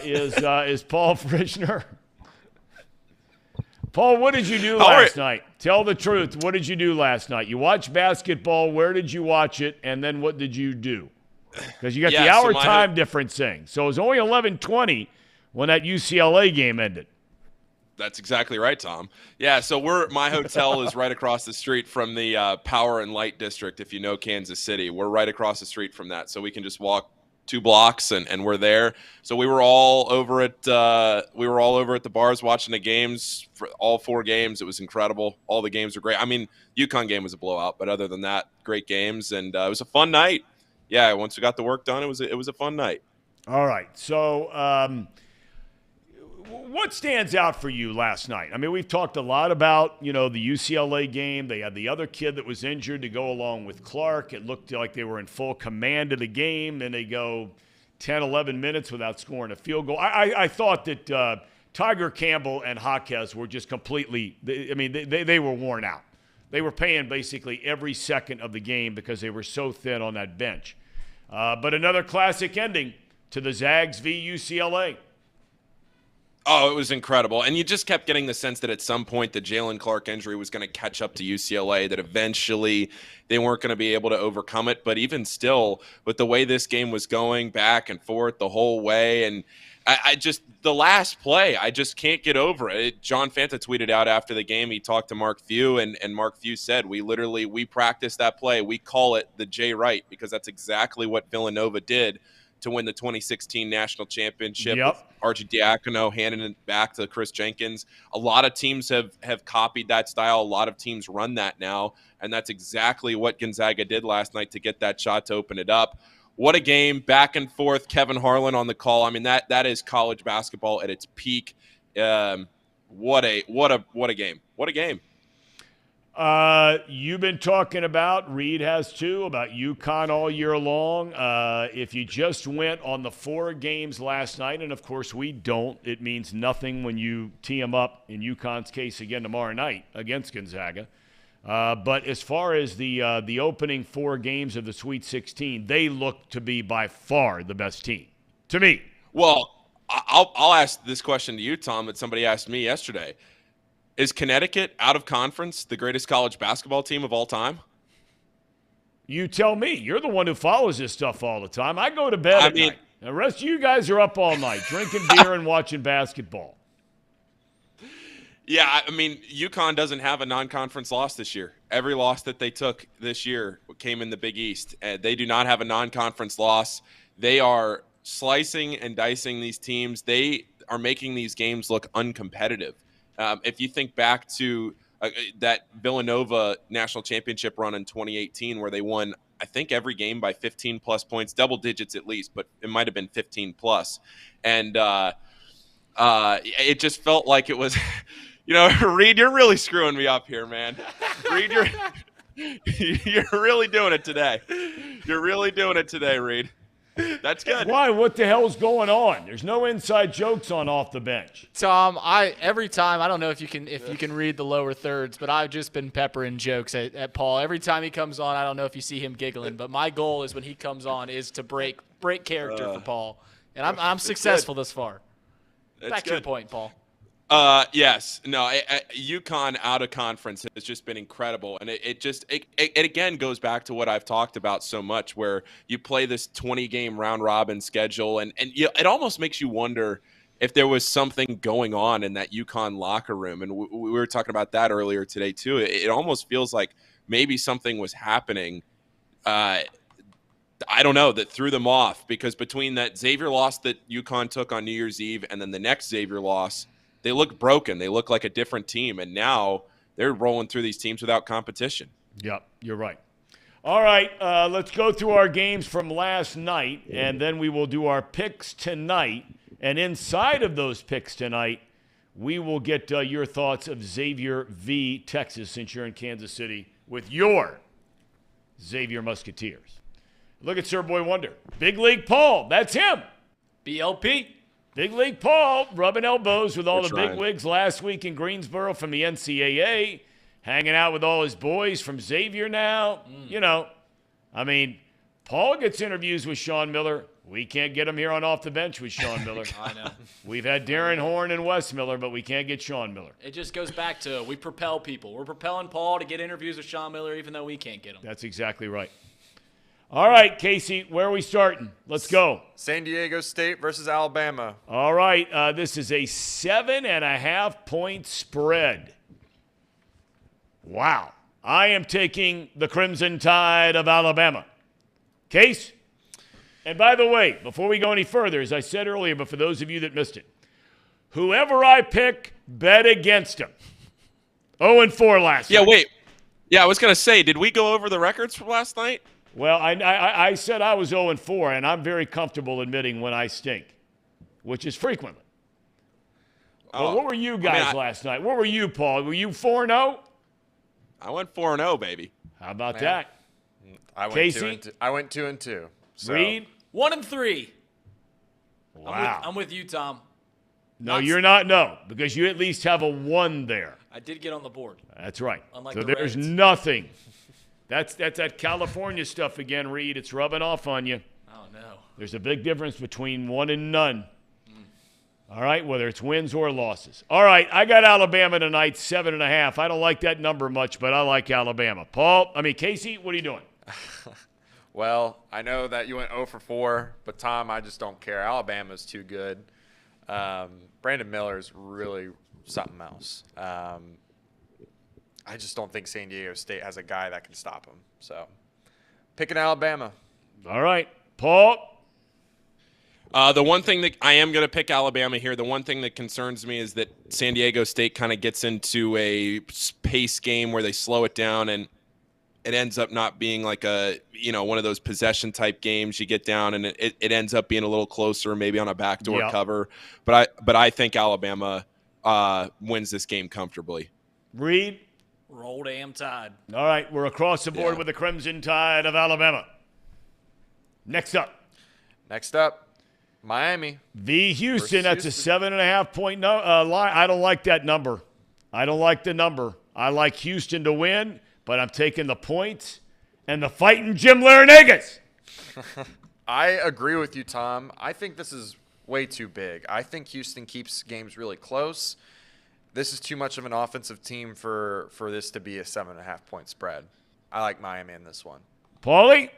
Is Paul Fritzner. Paul, what did you do last night? Tell the truth. What did you do last night? You watched basketball. Where did you watch it? And then what did you do? Because you got the hour time difference thing. So it was only 11:20 when that UCLA game ended. That's exactly right, Tom. Yeah, so my hotel is right across the street from the Power and Light District, if you know Kansas City. We're right across the street from that, so we can just walk 2 blocks and we're there. So we were all over at the bars watching the games for all 4 games. It was incredible. All the games were great. I mean, UConn game was a blowout, but other than that, great games, and it was a fun night. Yeah, once we got the work done, it was a fun night. All right, so what stands out for you last night? I mean, we've talked a lot about, the UCLA game. They had the other kid that was injured to go along with Clark. It looked like they were in full command of the game. Then they go 10, 11 minutes without scoring a field goal. I thought that Tiger Campbell and Jaquez were just completely – they were worn out. They were paying basically every second of the game because they were so thin on that bench. But another classic ending to the Zags v. UCLA. Oh, it was incredible. And you just kept getting the sense that at some point the Jalen Clark injury was going to catch up to UCLA, that eventually they weren't going to be able to overcome it. But even still, with the way this game was going back and forth the whole way, and the last play, I just can't get over it. John Fanta tweeted out after the game, he talked to Mark Few, and Mark Few said, we practiced that play. We call it the Jay Wright, because that's exactly what Villanova did to win the 2016 national championship. Yep. With Archie Diacono handing it back to Chris Jenkins. A lot of teams have copied that style. A lot of teams run that now, and that's exactly what Gonzaga did last night to get that shot to open it up. What a game, back and forth. Kevin Harlan on the call. I mean, that is college basketball at its peak. What a game. What a game. You've been talking about, Reed has too, about UConn all year long. If you just went on the 4 games last night, and of course we don't, it means nothing when you tee them up, in UConn's case again tomorrow night against Gonzaga. But as far as the opening 4 games of the Sweet 16, they look to be by far the best team, to me. Well, I'll ask this question to you, Tom, that somebody asked me yesterday. Is Connecticut, out of conference, the greatest college basketball team of all time? You tell me. You're the one who follows this stuff all the time. I go to bed at night. The rest of you guys are up all night drinking beer and watching basketball. Yeah, I mean, UConn doesn't have a non-conference loss this year. Every loss that they took this year came in the Big East. They do not have a non-conference loss. They are slicing and dicing these teams. They are making these games look uncompetitive. If you think back to that Villanova national championship run in 2018 where they won, I think, every game by 15-plus points, double digits at least, but it might have been 15-plus. And it just felt like it was – Reed, you're really screwing me up here, man. Reed, you're really doing it today. You're really doing it today, Reed. That's good. Why? What the hell's going on? There's no inside jokes on Off the Bench. Tom, every time, I don't know if you can read the lower thirds, but I've just been peppering jokes at Paul. Every time he comes on, I don't know if you see him giggling, but my goal is when he comes on is to break character for Paul. And I'm successful thus far. Back to your point, Paul. Yes. No, UConn out of conference has just been incredible. And it again goes back to what I've talked about so much, where you play this 20-game round-robin schedule, and it almost makes you wonder if there was something going on in that UConn locker room. And we were talking about that earlier today, too. It almost feels like maybe something was happening. I don't know, that threw them off, because between that Xavier loss that UConn took on New Year's Eve and then the next Xavier loss, they look broken. They look like a different team, and now they're rolling through these teams without competition. Yep, you're right. All right, let's go through our games from last night, and then we will do our picks tonight. And inside of those picks tonight, we will get your thoughts of Xavier v. Texas, since you're in Kansas City with your Xavier Musketeers. Look at Sir Boy Wonder. Big League Paul, that's him. BLP. Big League Paul rubbing elbows with all the big wigs last week in Greensboro from the NCAA, hanging out with all his boys from Xavier now. Paul gets interviews with Sean Miller. We can't get him here on Off the Bench with Sean Miller. I know. We've had Darren Horn and Wes Miller, but we can't get Sean Miller. It just goes back to we propel people. We're propelling Paul to get interviews with Sean Miller even though we can't get them. That's exactly right. All right, Casey, where are we starting? Let's go. San Diego State versus Alabama. All right, this is a 7.5-point spread. Wow. I am taking the Crimson Tide of Alabama. Case? And by the way, before we go any further, as I said earlier, but for those of you that missed it, whoever I pick, bet against him. 0-4 last night. Yeah, wait. Yeah, I was going to say, did we go over the records from last night? Well, I said I was 0-4, and I'm very comfortable admitting when I stink, which is frequently. Well, what were you guys last night? What were you, Paul? Were you 4-0? I went 4-0, baby. How about that? I went Casey? 2-2. I went 2-2. So. Reed? 1-3. Wow. I'm with you, Tom. No, you're not. No, because you at least have a 1 there. I did get on the board. That's right. Unlike so the there's Reds. nothing. That's that California stuff again, Reed. It's rubbing off on you. Oh, no. There's a big difference between 1 and none. All right, whether it's wins or losses. All right, I got Alabama tonight, 7.5. I don't like that number much, but I like Alabama. Casey, what are you doing? Well, I know that you went 0-4, but Tom, I just don't care. Alabama's too good. Brandon Miller's really something else. I just don't think San Diego State has a guy that can stop him. So, picking Alabama. All right, Paul. The one thing that I am going to pick Alabama here, the one thing that concerns me is that San Diego State kind of gets into a pace game where they slow it down and it ends up not being like one of those possession type games. You get down and it ends up being a little closer, maybe on a backdoor cover. But I think Alabama wins this game comfortably. Reed? Roll damn Tide. All right, we're across the board with the Crimson Tide of Alabama. Next up, Miami v. Houston. That's Houston. a 7.5-point line. I don't like that number. I don't like the number. I like Houston to win, but I'm taking the points and the fighting Jim Larinagas. I agree with you, Tom. I think this is way too big. I think Houston keeps games really close. This is too much of an offensive team for this to be a 7.5-point spread. I like Miami in this one. Paulie?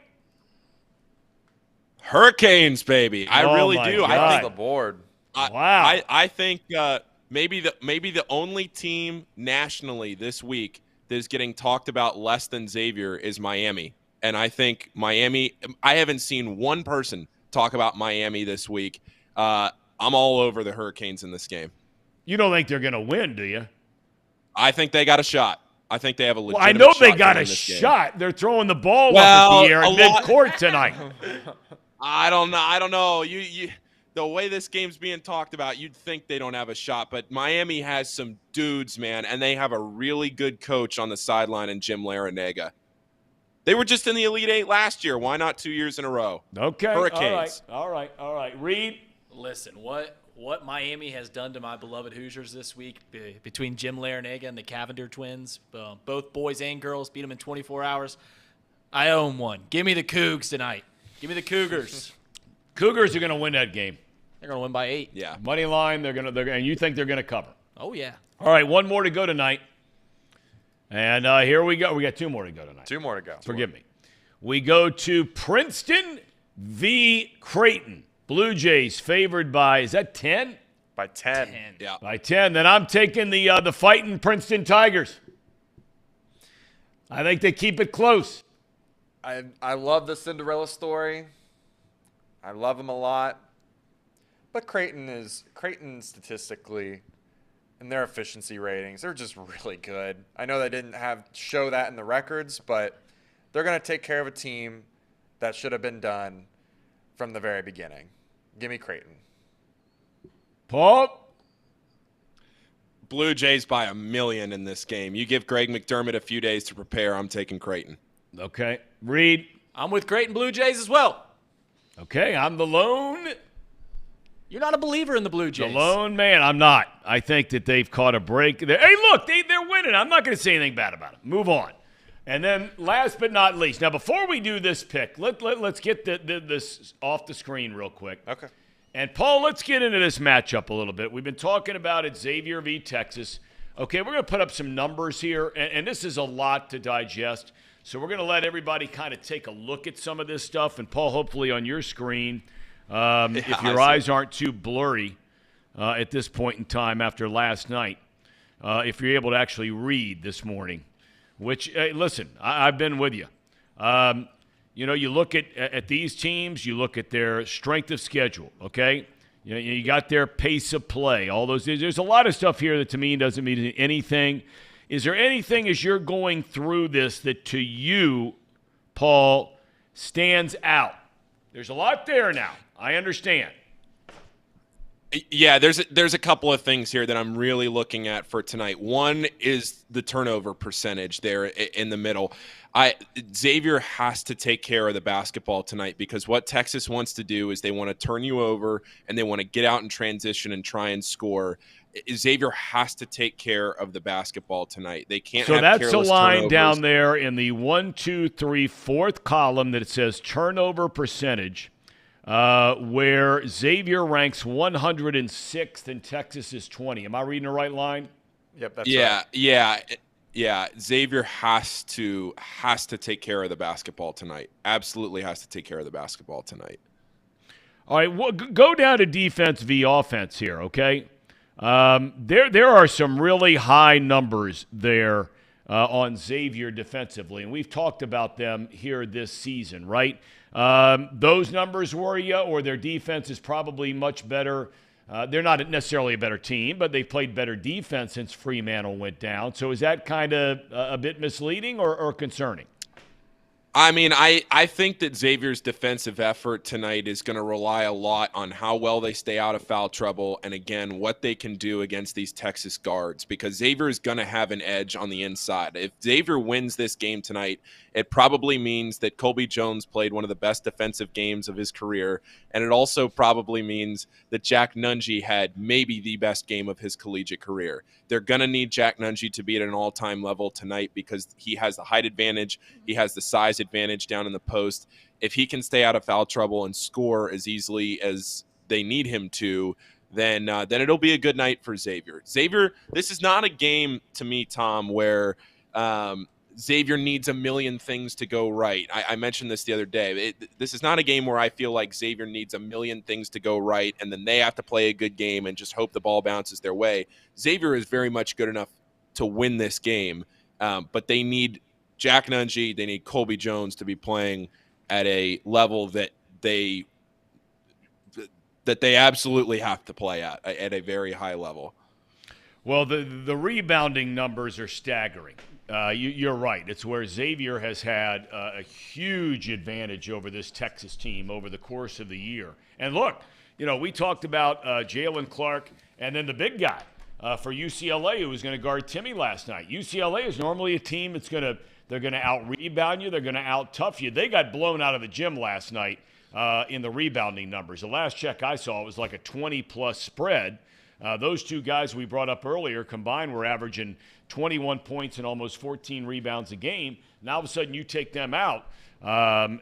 Hurricanes, baby. I really do. God. I Across think the board. Wow. I think maybe the only team nationally this week that is getting talked about less than Xavier is Miami. And I think Miami – I haven't seen one person talk about Miami this week. I'm all over the Hurricanes in this game. You don't think they're going to win, do you? I think they got a shot. I think they have a legitimate I know shot they to got win a this game. shot. They're throwing the ball up in the air in mid-court tonight. I don't know. You the way this game's being talked about, you'd think they don't have a shot, but Miami has some dudes, man, and they have a really good coach on the sideline in Jim Larinaga. They were just in the Elite Eight last year. Why not 2 years in a row? Okay. Hurricanes. All right. Reed? Listen, what Miami has done to my beloved Hoosiers this week between Jim Larinaga and the Cavender twins, both boys and girls, beat them in 24 hours. I own one. Give me the Cougs tonight. Give me the Cougars. Cougars are going to win that game. They're going to win by 8. Yeah. Money line, and you think they're going to cover. Oh, yeah. All right, one more to go tonight. And here we go. We got 2 more to go tonight. 2 more to go. Forgive me. We go to Princeton v. Creighton. Blue Jays favored by, is that 10? By 10. Yeah. By 10. Then I'm taking the fighting Princeton Tigers. I think they keep it close. I love the Cinderella story. I love them a lot. But Creighton statistically, in their efficiency ratings, they're just really good. I know they didn't show that in the records, but they're going to take care of a team that should have been done from the very beginning. Give me Creighton. Paul? Blue Jays by 1,000,000 in this game. You give Greg McDermott a few days to prepare. I'm taking Creighton. Okay. Reed? I'm with Creighton Blue Jays as well. Okay, I'm the lone. You're not a believer in the Blue Jays. The lone man. I'm not. I think that they've caught a break. Hey, look, they're winning. I'm not going to say anything bad about it. Move on. And then last but not least, now before we do this pick, let's get this off the screen real quick. Okay. And, Paul, let's get into this matchup a little bit. We've been talking about it, Xavier v. Texas. Okay, we're going to put up some numbers here, and this is a lot to digest. So we're going to let everybody kind of take a look at some of this stuff. And, Paul, hopefully on your screen, if your eyes aren't too blurry at this point in time after last night, if you're able to actually read this morning, which, listen, I've been with you. You look at these teams, you look at their strength of schedule, okay? You got their pace of play, all those. There's a lot of stuff here that to me doesn't mean anything. Is there anything as you're going through this that to you, Paul, stands out? There's a lot there now. I understand. Yeah, there's a couple of things here that I'm really looking at for tonight. One is the turnover percentage there in the middle. Xavier has to take care of the basketball tonight because what Texas wants to do is they want to turn you over and they want to get out in transition and try and score. Xavier has to take care of the basketball tonight. They can't. So have that's a line turnovers down there in the 1, 2, 3, fourth column that says turnover percentage. Where Xavier ranks 106th and Texas is 20. Am I reading the right line? Yep, that's right. Yeah. Xavier has to take care of the basketball tonight. Absolutely has to take care of the basketball tonight. All right, well, go down to defense v. offense here, okay? There are some really high numbers there on Xavier defensively, and we've talked about them here this season, right? Those numbers worry you, or their defense is probably much better. They're not necessarily a better team, but they've played better defense since Fremantle went down. So is that kind of a bit misleading or concerning? I mean, I think that Xavier's defensive effort tonight is going to rely a lot on how well they stay out of foul trouble and, again, what they can do against these Texas guards because Xavier is going to have an edge on the inside. If Xavier wins this game tonight, it probably means that Colby Jones played one of the best defensive games of his career, and it also probably means that Jack Nunge had maybe the best game of his collegiate career. They're going to need Jack Nunge to be at an all-time level tonight because he has the height advantage, he has the size advantage down in the post. If he can stay out of foul trouble and score as easily as they need him to, then it'll be a good night for Xavier. Xavier, this is not a game to me, Tom, where Xavier needs a million things to go right. I mentioned this the other day. This is not a game where I feel like Xavier needs a million things to go right, and then they have to play a good game and just hope the ball bounces their way. Xavier is very much good enough to win this game, but they need Jack Nunge, they need Colby Jones to be playing at a level that they absolutely have to play at a very high level. Well, the rebounding numbers are staggering. You're right. It's where Xavier has had a huge advantage over this Texas team over the course of the year. And look, we talked about Jalen Clark and then the big guy for UCLA who was going to guard Timmy last night. UCLA is normally a team that's they're going to out-rebound you. They're going to out-tough you. They got blown out of the gym last night in the rebounding numbers. The last check I saw, it was like a 20-plus spread. Those two guys we brought up earlier combined were averaging 21 points and almost 14 rebounds a game. Now all of a sudden you take them out, and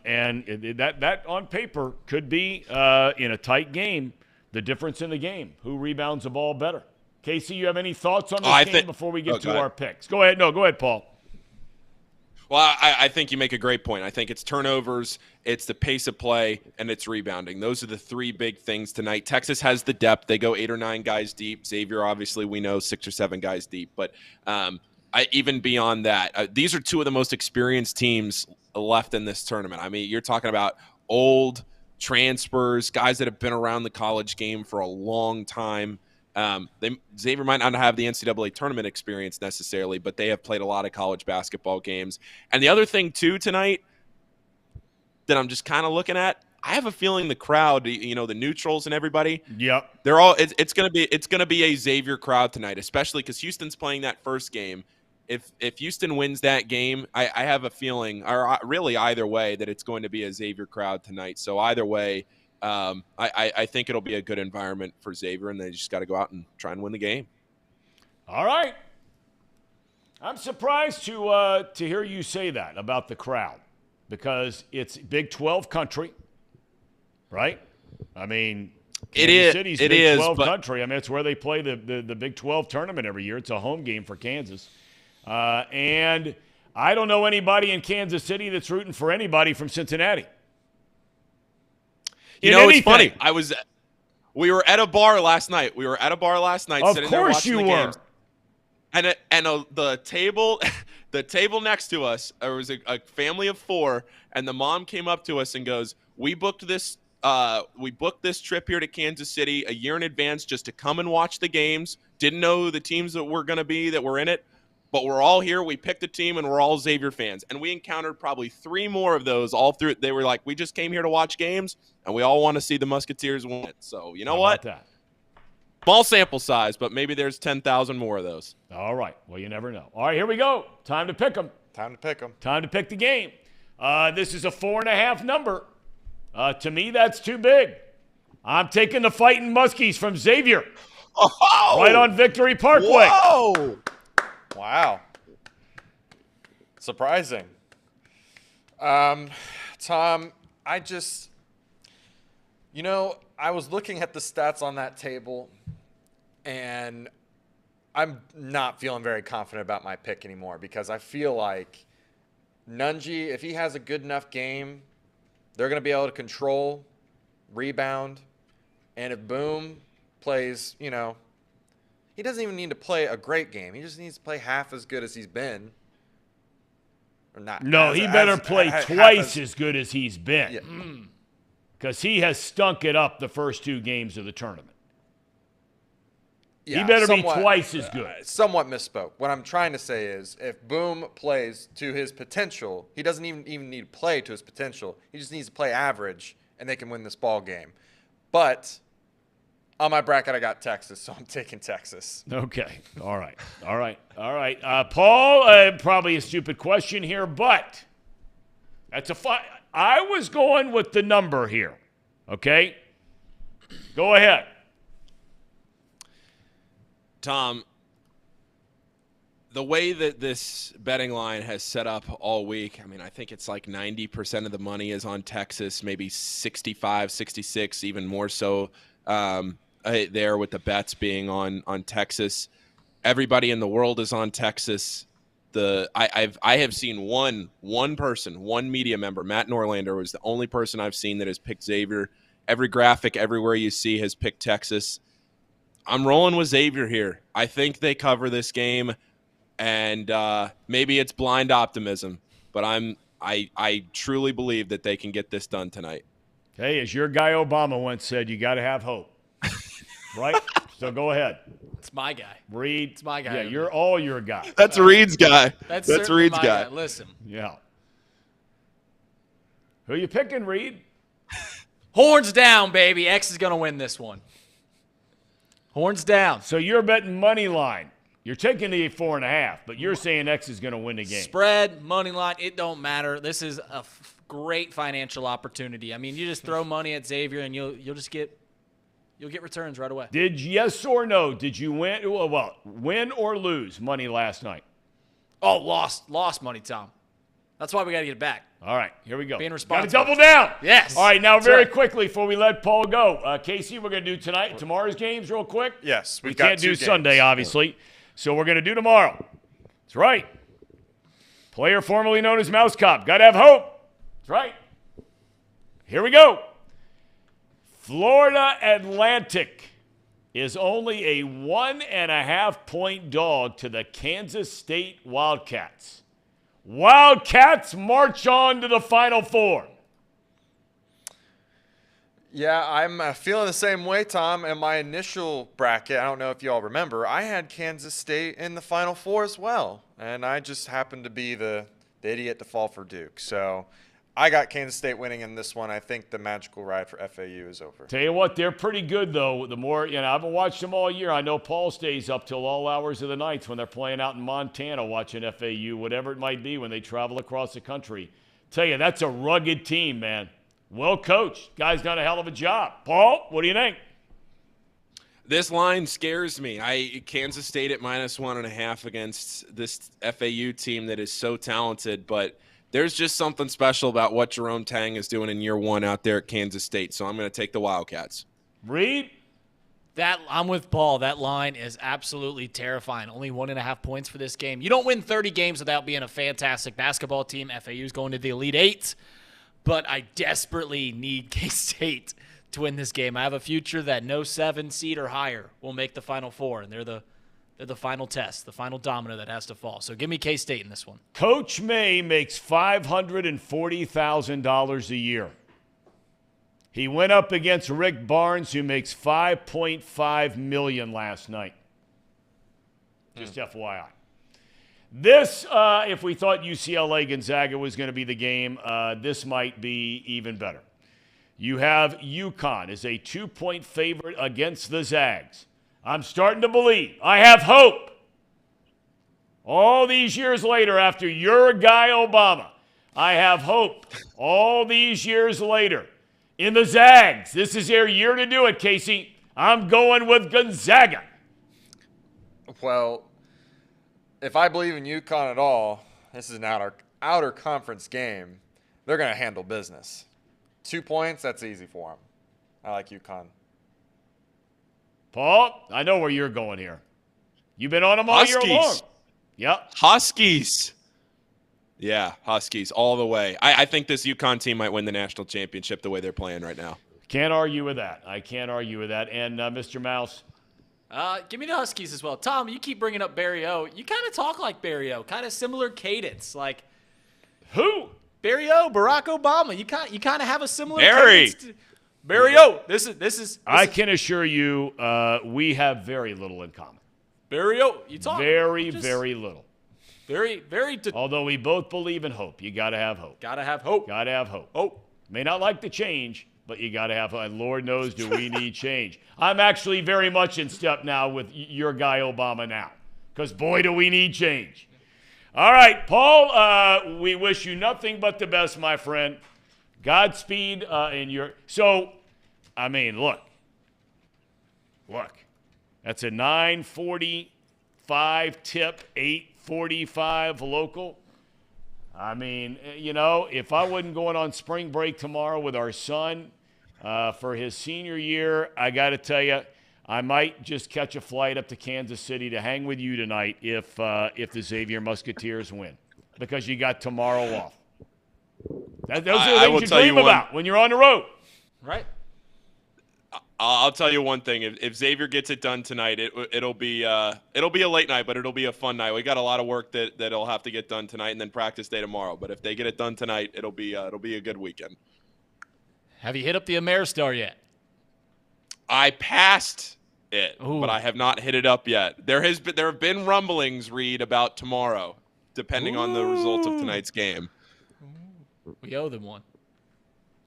that on paper could be, in a tight game, the difference in the game. Who rebounds the ball better? Casey, you have any thoughts on this game before we get to our picks? Go ahead. No, go ahead, Paul. Well, I think you make a great point. I think it's turnovers, it's the pace of play, and it's rebounding. Those are the three big things tonight. Texas has the depth. They go 8 or 9 guys deep. Xavier, obviously, we know 6 or 7 guys deep. But even beyond that, these are two of the most experienced teams left in this tournament. I mean, you're talking about old transfers, guys that have been around the college game for a long time. Xavier might not have the NCAA tournament experience necessarily, but they have played a lot of college basketball games. And the other thing, too, tonight that I'm just kind of looking at, I have a feeling the crowd, the neutrals and everybody, yep, they're all. It's gonna be a Xavier crowd tonight, especially because Houston's playing that first game. If Houston wins that game, I have a feeling, or really either way, that it's going to be a Xavier crowd tonight. So either way. I think it'll be a good environment for Xavier, and they just got to go out and try and win the game. All right. I'm surprised to hear you say that about the crowd because it's Big 12 country, right? I mean, Kansas City's Big 12 country. I mean, it's where they play the Big 12 tournament every year. It's a home game for Kansas. And I don't know anybody in Kansas City that's rooting for anybody from Cincinnati. It's funny. We were at a bar last night. Of sitting there course watching you the were. games. And the table, the table next to us, there was a family of 4, and the mom came up to us and goes, "We booked this trip here to Kansas City a year in advance just to come and watch the games. Didn't know who the teams that were going to be that were in it, but we're all here. We picked a team, and we're all Xavier fans." And we encountered probably 3 more of those all through. They were like, "We just came here to watch games, and we all want to see the Musketeers win it." So you know what? How about that? Small sample size, but maybe there's 10,000 more of those. All right. Well, you never know. All right, here we go. Time to pick them. Time Time to pick the game. This is a 4.5 number. To me, that's too big. I'm taking the Fighting Muskies from Xavier. Oh! Right on Victory Parkway. Whoa! Wow. Surprising. Tom, I was looking at the stats on that table, and I'm not feeling very confident about my pick anymore because I feel like Nunji, if he has a good enough game, they're going to be able to control, rebound, and if Boom plays, he doesn't even need to play a great game. He just needs to play half as good as he's been. Or not. No, he better play twice as good as he's been. Because he has stunk it up the first 2 games of the tournament. Yeah, he better be twice as good. Somewhat misspoke. What I'm trying to say is if Boom plays to his potential, he doesn't even need to play to his potential. He just needs to play average, and they can win this ball game. But on my bracket, I got Texas, so I'm taking Texas. Okay. All right. Paul, probably a stupid question here, but that's I was going with the number here. Okay? Go ahead. Tom, the way that this betting line has set up all week, I think it's like 90% of the money is on Texas, maybe 65, 66, even more so there with the bets being on Texas. Everybody in the world is on Texas. I have seen one person, one media member, Matt Norlander was the only person I've seen that has picked Xavier. Every graphic everywhere you see has picked Texas. I'm rolling with Xavier here. I think they cover this game, and maybe it's blind optimism, but I truly believe that they can get this done tonight. Hey, as your guy Obama once said, you got to have hope. Right? So go ahead. It's my guy. Reed. It's my guy. Yeah, you're all your guy. That's Reed's guy. That's Reed's my guy. Listen. Yeah. Who you picking, Reed? Horns down, baby. X is going to win this one. Horns down. So you're betting money line. You're taking the 4.5, but you're saying X is going to win the game. Spread, money line, it don't matter. This is a great financial opportunity. You just throw money at Xavier and you'll get returns right away. Yes or no, did you win? Well, win or lose money last night? Oh, lost money, Tom. That's why we got to get it back. All right, here we go. Being Got to responsible. double down. Yes. All right, now That's very right. quickly before we let Paul go, Casey, we're going to do tomorrow's games real quick. Yes, we we've got can't 2 do games. Sunday, obviously, so we're going to do tomorrow. That's right. Player formerly known as Mouse Cop. Got to have hope. That's right. Here we go. Florida Atlantic is only a 1.5-point dog to the Kansas State Wildcats. Wildcats march on to the Final Four. Yeah, I'm feeling the same way, Tom. In my initial bracket, I don't know if you all remember, I had Kansas State in the Final Four as well. And I just happened to be the idiot to fall for Duke. So I got Kansas State winning in this one. I think the magical ride for FAU is over. Tell you what, they're pretty good, though. The more, I haven't watched them all year. I know Paul stays up till all hours of the nights when they're playing out in Montana watching FAU, whatever it might be, when they travel across the country. Tell you, that's a rugged team, man. Well coached. Guy's done a hell of a job. Paul, what do you think? This line scares me. Kansas State at -1.5 against this FAU team that is so talented, but there's just something special about what Jerome Tang is doing in year 1 out there at Kansas State, so I'm going to take the Wildcats. Reed? I'm with Paul. That line is absolutely terrifying. Only 1.5 points for this game. You don't win 30 games without being a fantastic basketball team. FAU's going to the Elite Eight, but I desperately need K-State to win this game. I have a future that no 7 seed or higher will make the Final Four, and they're the final test, the final domino that has to fall. So give me K-State in this one. Coach May makes $540,000 a year. He went up against Rick Barnes, who makes $5.5 million last night. Just FYI. This, if we thought UCLA Gonzaga was going to be the game, this might be even better. You have UConn as a 2-point favorite against the Zags. I'm starting to believe. I have hope. All these years later, after your guy Obama, I have hope. All these years later. In the Zags. This is their year to do it, Casey. I'm going with Gonzaga. Well, if I believe in UConn at all, this is an outer conference game. They're going to handle business. 2 points, that's easy for them. I like UConn. Paul, I know where you're going here. You've been on them all year long. Yep. Huskies. Yeah, Huskies all the way. I think this UConn team might win the national championship the way they're playing right now. Can't argue with that. I can't argue with that. And Mr. Mouse? Give me the Huskies as well. Tom, you keep bringing up Barry O. You kind of talk like Barry O. Kind of similar cadence. Like who? Barry O. Barack Obama. You kind of have a similar Barry. cadence. Barry O. This is. I can assure you, we have very little in common. Barry O. You talk very little. Very. Although we both believe in hope. You got to have hope. Gotta have hope. Got to have hope. Hope. May not like the change, but you got to have hope. And Lord knows, do we need change. I'm actually very much in step now with your guy Obama now. Because, boy, do we need change. All right, Paul, we wish you nothing but the best, my friend. Godspeed in your – so, I mean, look. That's a 9:45 tip, 8:45 local. I mean, you know, if I wasn't going on spring break tomorrow with our son for his senior year, I got to tell you, I might just catch a flight up to Kansas City to hang with you tonight if the Xavier Musketeers win, because you got tomorrow off. Those are the things you dream about when you're on the road. Right. I'll tell you one thing. If Xavier gets it done tonight, it'll be a late night, but it'll be a fun night. We got a lot of work that'll have to get done tonight, and then practice day tomorrow. But if they get it done tonight, it'll be a good weekend. Have you hit up the Ameristar yet? I passed it, Ooh. but I have not hit it up yet. There have been rumblings, Reed, about tomorrow, depending on the result of tonight's game. We owe them one.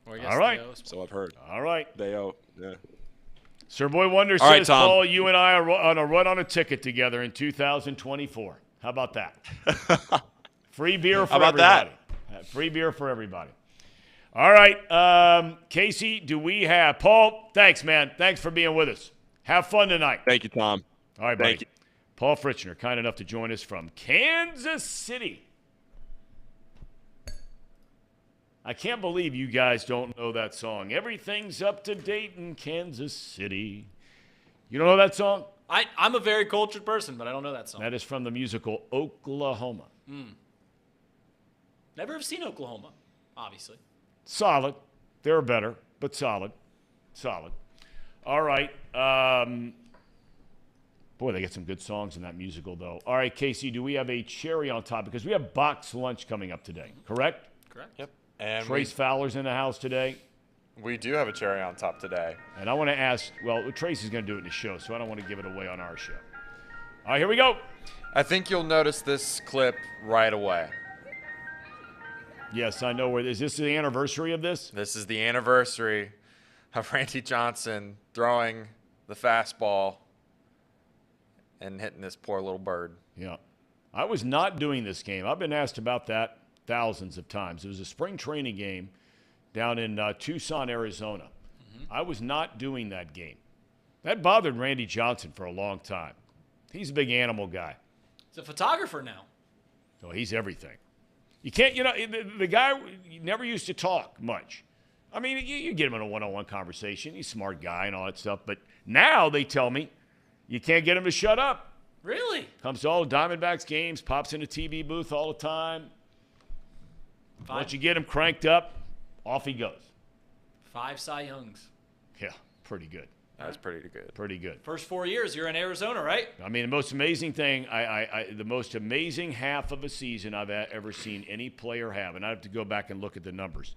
Or I guess All right. they owe us one. So I've heard. All right. They owe. Yeah. Sir Boy Wonder All right, says, Tom. Paul, you and I are on a ticket together in 2024. How about that? Free beer for How about everybody. that? Free beer for everybody. All right. Casey, do we have – Paul, thanks, man. Thanks for being with us. Have fun tonight. Thank you, Tom. All right, buddy. Thank you. Paul Fritzner, kind enough to join us from Kansas City. I can't believe you guys don't know that song. Everything's up to date in Kansas City. You don't know that song? I'm a very cultured person, but I don't know that song. That is from the musical Oklahoma. Never have seen Oklahoma, obviously. Solid. They're better, but solid. Solid. All right. Boy, they get some good songs in that musical, though. All right, Casey, do we have a cherry on top? Because we have box lunch coming up today, correct? Correct. Yep. And Trace Fowler's in the house today. we do have a cherry on top today. And I want to ask, well, Trace is going to do it in the show, so I don't want to give it away on our show. All right, here we go. I think you'll notice this clip right away. Yes, I know where. Is this the anniversary of this? This is the anniversary of Randy Johnson throwing the fastball and hitting this poor little bird. Yeah. I was not doing this game. I've been asked about that thousands of times. It was a spring training game down in Tucson, Arizona. I was not doing that game. That bothered Randy Johnson for a long time. He's a big animal guy. He's a photographer now. So he's everything. You can't, the guy never used to talk much. I mean, you get him in a one-on-one conversation. He's a smart guy and all that stuff. But now they tell me you can't get him to shut up. Really? Comes to all the Diamondbacks games, pops in a TV booth all the time. Once you get him cranked up, off he goes. 5 Cy Youngs. Yeah, pretty good. That's pretty good. Pretty good. First 4 years, you're in Arizona, right? I mean, the most amazing thing, the most amazing half of a season I've ever seen any player have, and I have to go back and look at the numbers.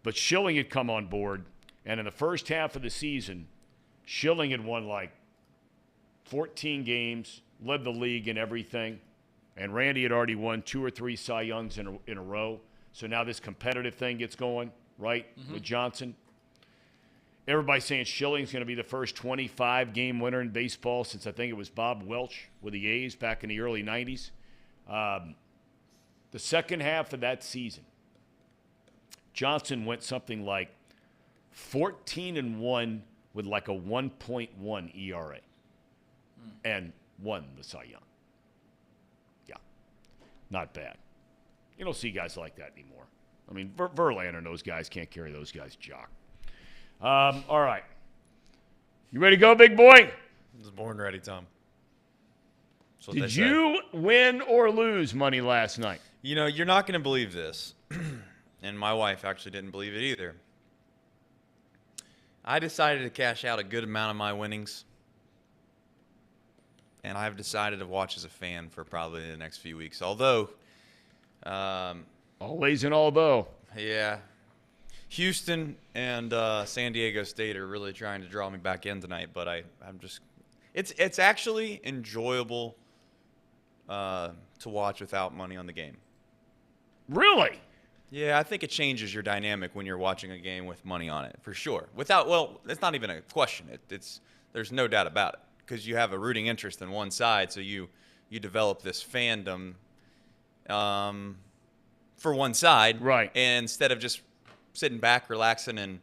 But Schilling had come on board, and in the first half of the season, Schilling had won like 14 games, led the league in everything, and Randy had already won 2 or 3 Cy Youngs in a row. So now this competitive thing gets going, right, with Johnson. Everybody's saying Schilling's going to be the first 25-game winner in baseball since I think it was Bob Welch with the A's back in the early 90s. The second half of that season, Johnson went something like 14-1 with like a 1.1 ERA and won the Cy Young. Yeah, not bad. You don't see guys like that anymore. I mean, Verlander and those guys can't carry those guys' jock. All right. You ready to go, big boy? I was born ready, Tom. Did you win or lose money last night? You know, you're not going to believe this. And my wife actually didn't believe it either. I decided to cash out a good amount of my winnings. And I've decided to watch as a fan for probably the next few weeks. Although, always and although. Yeah. Houston and San Diego State are really trying to draw me back in tonight, but I'm just it's actually enjoyable to watch without money on the game. Really? Yeah, I think it changes your dynamic when you're watching a game with money on it, for sure. Well, it's not even a question. There's no doubt about it because you have a rooting interest in one side, so you develop this fandom for one side, right? And instead of just sitting back, relaxing, and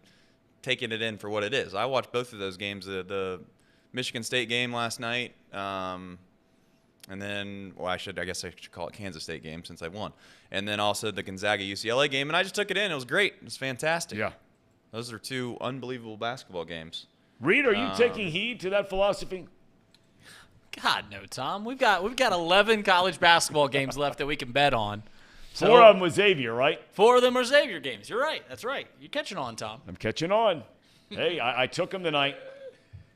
taking it in for what it is. I watched both of those games, the Michigan State game last night, and then, I guess I should call it Kansas State game since I won, and then also the Gonzaga-UCLA game, and I just took it in. It was great. It was fantastic. Yeah. Those are 2 unbelievable basketball games. Reed, are you taking heed to that philosophy? God, no, Tom. We've got 11 college basketball games left that we can bet on. So, 4 of them was Xavier, right? 4 of them are Xavier games. You're right. That's right. You're catching on, Tom. I'm catching on. Hey, I took him tonight.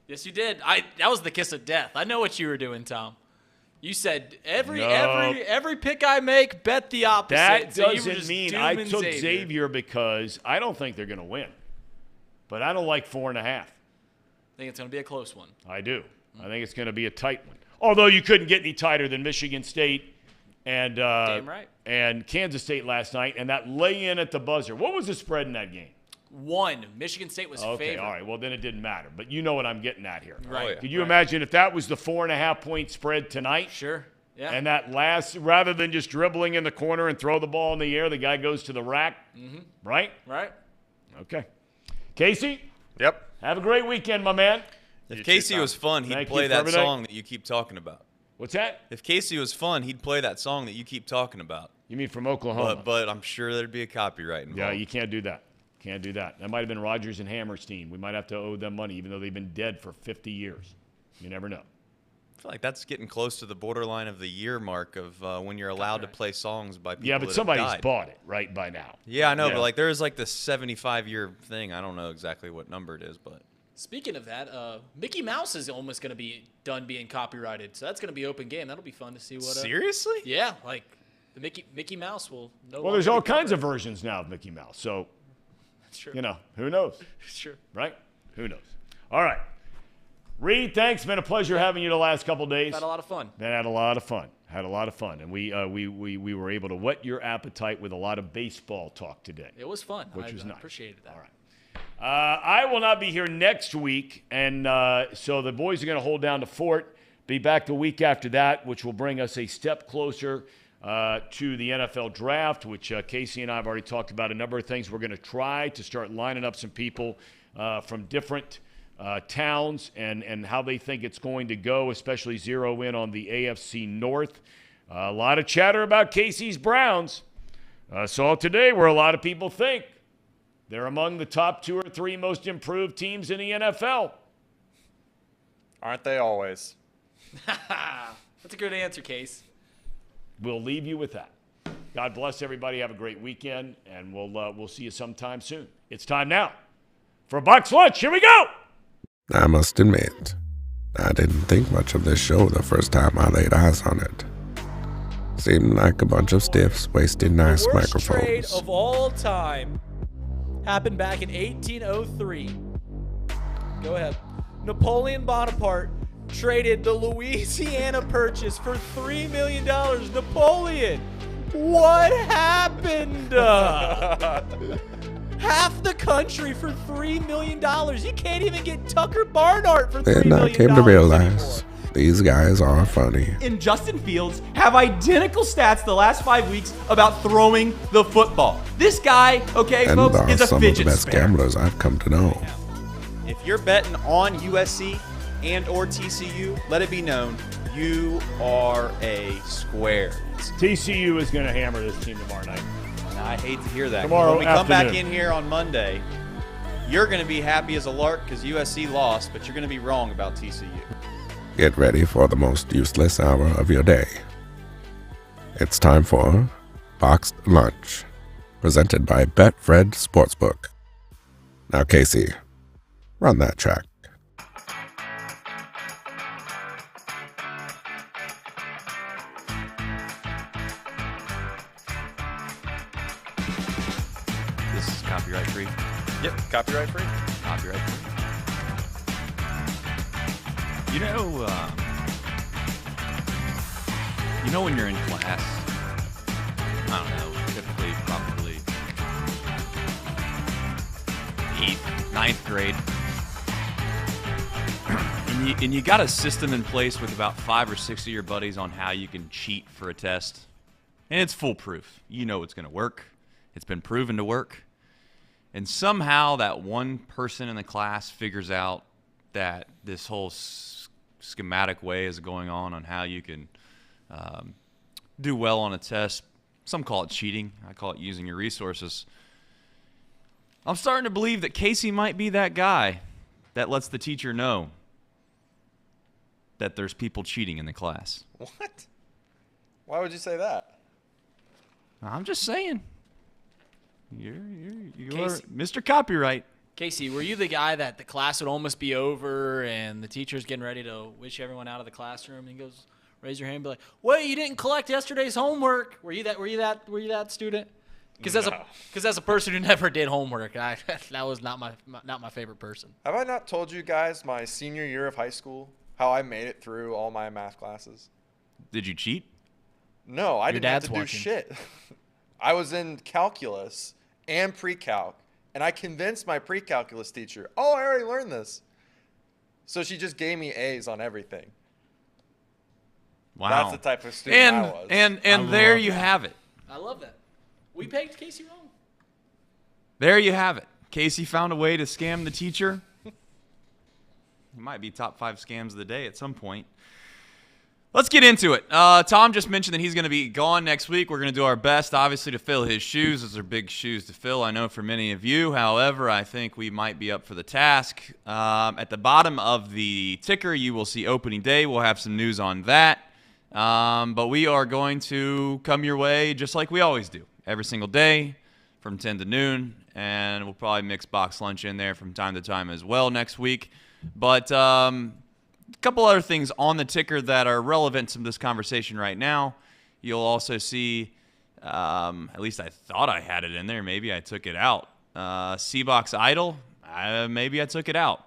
Yes, you did. That was the kiss of death. I know what you were doing, Tom. You said every pick I make, bet the opposite. That so doesn't mean I took Xavier because I don't think they're going to win. But I don't like 4.5. I think it's going to be a close one. I do. I think it's going to be a tight one. Although you couldn't get any tighter than Michigan State and Damn right. and Kansas State last night, and that lay-in at the buzzer. What was the spread in that game? 1. Michigan State was okay, favored. all right. Well, then it didn't matter. But you know what I'm getting at here. Right. Oh, yeah. Could you imagine if that was the 4.5-point spread tonight? Sure. Yeah. And that last, rather than just dribbling in the corner and throw the ball in the air, the guy goes to the rack. Mm-hmm. Right? Right. Okay. Casey? Yep. Have a great weekend, my man. If Casey was fun, he'd play that song that you keep talking about. What's that? If Casey was fun, he'd play that song that you keep talking about. You mean from Oklahoma? But I'm sure there'd be a copyright involved. Yeah, you can't do that. Can't do that. That might have been Rodgers and Hammerstein. We might have to owe them money, even though they've been dead for 50 years. You never know. I feel like that's getting close to the borderline of the year mark of when you're allowed to play songs by people. Yeah, but that somebody's have died. bought it right by now. Yeah, I know, but like there's like this 75-year thing. I don't know exactly what number it is, but. Speaking of that, Mickey Mouse is almost going to be done being copyrighted, so that's going to be open game. That'll be fun to see what. Seriously? Yeah, like the Mickey Mouse will. Well, there's all kinds of versions now of Mickey Mouse, so. That's true. You know, who knows? Sure. Right? Who knows? All right. Reed, thanks. Been a pleasure having you the last couple of days. Had a lot of fun. Had a lot of fun. Had a lot of fun, and we were able to whet your appetite with a lot of baseball talk today. It was fun. Which was nice. Appreciated that. All right. I will not be here next week, and so the boys are going to hold down the fort. Be back the week after that, which will bring us a step closer to the NFL draft, which Casey and I have already talked about a number of things. We're going to try to start lining up some people from different towns and how they think it's going to go, especially zero in on the AFC North. A lot of chatter about Casey's Browns. Saw today where a lot of people think They're among the top 2 or 3 most improved teams in the NFL. Aren't they always? That's a good answer, Case. We'll leave you with that. God bless everybody. Have a great weekend, and we'll see you sometime soon. It's time now for Bucks Lunch. Here we go. I must admit, I didn't think much of this show the first time I laid eyes on it. Seemed like a bunch of stiffs wasting nice the worst microphones. trade of all time happened back in 1803. Go ahead. Napoleon Bonaparte traded the Louisiana Purchase for $3 million. Napoleon, what happened? Half the country for $3 million. You can't even get Tucker Barnhart for $3 million. Then I came to realize anymore. these guys are funny. And Justin Fields have identical stats the last 5 weeks about throwing the football. This guy, okay, And folks, are is a some of the fidget best spinner. gamblers I've come to know. If you're betting on USC and or TCU, let it be known you are a square. TCU is going to hammer this team tomorrow night. And I hate to hear that. Tomorrow When we come back afternoon. in here on Monday, you're going to be happy as a lark because USC lost, but you're going to be wrong about TCU. Get ready for the most useless hour of your day. It's time for Boxed Lunch, presented by Betfred Sportsbook. Now, Casey, run that track. This is copyright free. Yep, copyright free. Copyright free. You know when you're in class, I don't know, typically probably 8th, 9th grade, and you got a system in place with about 5 or 6 of your buddies on how you can cheat for a test, and it's foolproof. You know it's going to work. It's been proven to work. And somehow that one person in the class figures out that this whole schematic way is going on how you can do well on a test. Some call it cheating. I call it using your resources. I'm starting to believe that Casey might be that guy that lets the teacher know that there's people cheating in the class. What? Why would you say that? I'm just saying. You are Casey. Mr. Copyright. Casey, were you the guy that the class would almost be over and the teacher's getting ready to wish everyone out of the classroom and he goes, raise your hand and be like, "Wait, you didn't collect yesterday's homework." Were you that student? Because as a person who never did homework, that was not my favorite person. Have I not told you guys my senior year of high school how I made it through all my math classes? Did you cheat? No, I Your didn't have dad's to do watching. shit. I was in calculus and pre-calc, and I convinced my pre-calculus teacher, "Oh, I already learned this." So she just gave me A's on everything. Wow. That's the type of student I was. And there you have it. I love that. We pegged Casey wrong. There you have it. Casey found a way to scam the teacher. It might be top 5 scams of the day at some point. Let's get into it. Thom just mentioned that he's going to be gone next week. We're going to do our best, obviously, to fill his shoes. Those are big shoes to fill, I know, for many of you. However, I think we might be up for the task. At the bottom of the ticker, you will see opening day. We'll have some news on that. But we are going to come your way just like we always do, every single day from 10 to noon. And we'll probably mix box lunch in there from time to time as well next week. But a couple other things on the ticker that are relevant to this conversation right now. You'll also see, at least I thought I had it in there. Maybe I took it out. C-Box Idol, maybe I took it out.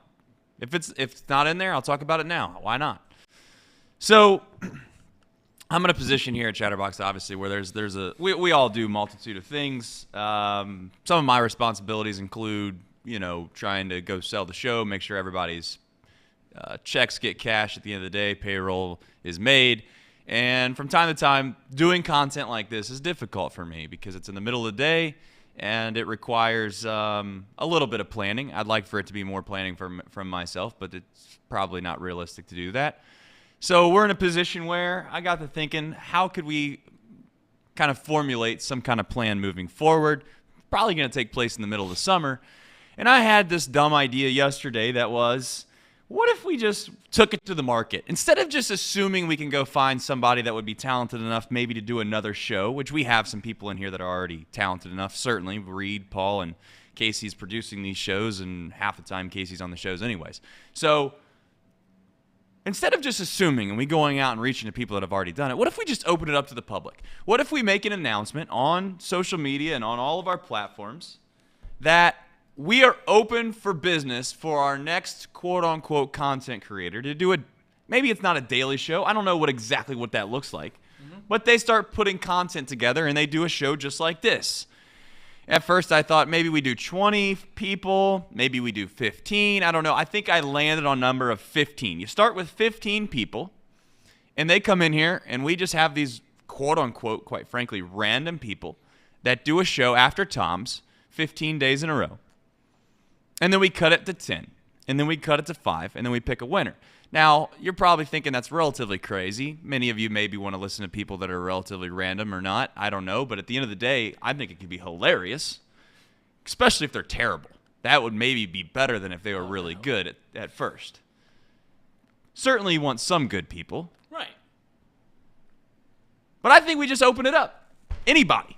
If it's not in there, I'll talk about it now. Why not? So I'm in a position here at Chatterbox, obviously, where we all do multitude of things. Some of my responsibilities include, trying to go sell the show, make sure everybody's checks get cashed at the end of the day, payroll is made. And from time to time, doing content like this is difficult for me because it's in the middle of the day and it requires a little bit of planning. I'd like for it to be more planning from myself, but it's probably not realistic to do that. So we're in a position where I got to thinking, how could we kind of formulate some kind of plan moving forward? probably going to take place in the middle of the summer. And I had this dumb idea yesterday that was, what if we just took it to the market? Instead of just assuming we can go find somebody that would be talented enough maybe to do another show, which we have some people in here that are already talented enough, certainly. Reed, Paul, and Casey's producing these shows, and half the time Casey's on the shows anyways. So instead of just assuming and we going out and reaching to people that have already done it, what if we just open it up to the public? What if we make an announcement on social media and on all of our platforms that we are open for business for our next quote-unquote content creator to do maybe it's not a daily show. I don't know exactly what that looks like. But they start putting content together and they do a show just like this. At first I thought maybe we do 20 people, maybe we do 15. I don't know. I think I landed on a number of 15. You start with 15 people and they come in here and we just have these quote-unquote, quite frankly, random people that do a show after Thom's 15 days in a row. And then we cut it to 10. And then we cut it to 5. And then we pick a winner. Now, you're probably thinking that's relatively crazy. Many of you maybe want to listen to people that are relatively random or not. I don't know. But at the end of the day, I think it could be hilarious, especially if they're terrible. That would maybe be better than if they were really good at first. Certainly you want some good people. Right. But I think we just open it up. Anybody.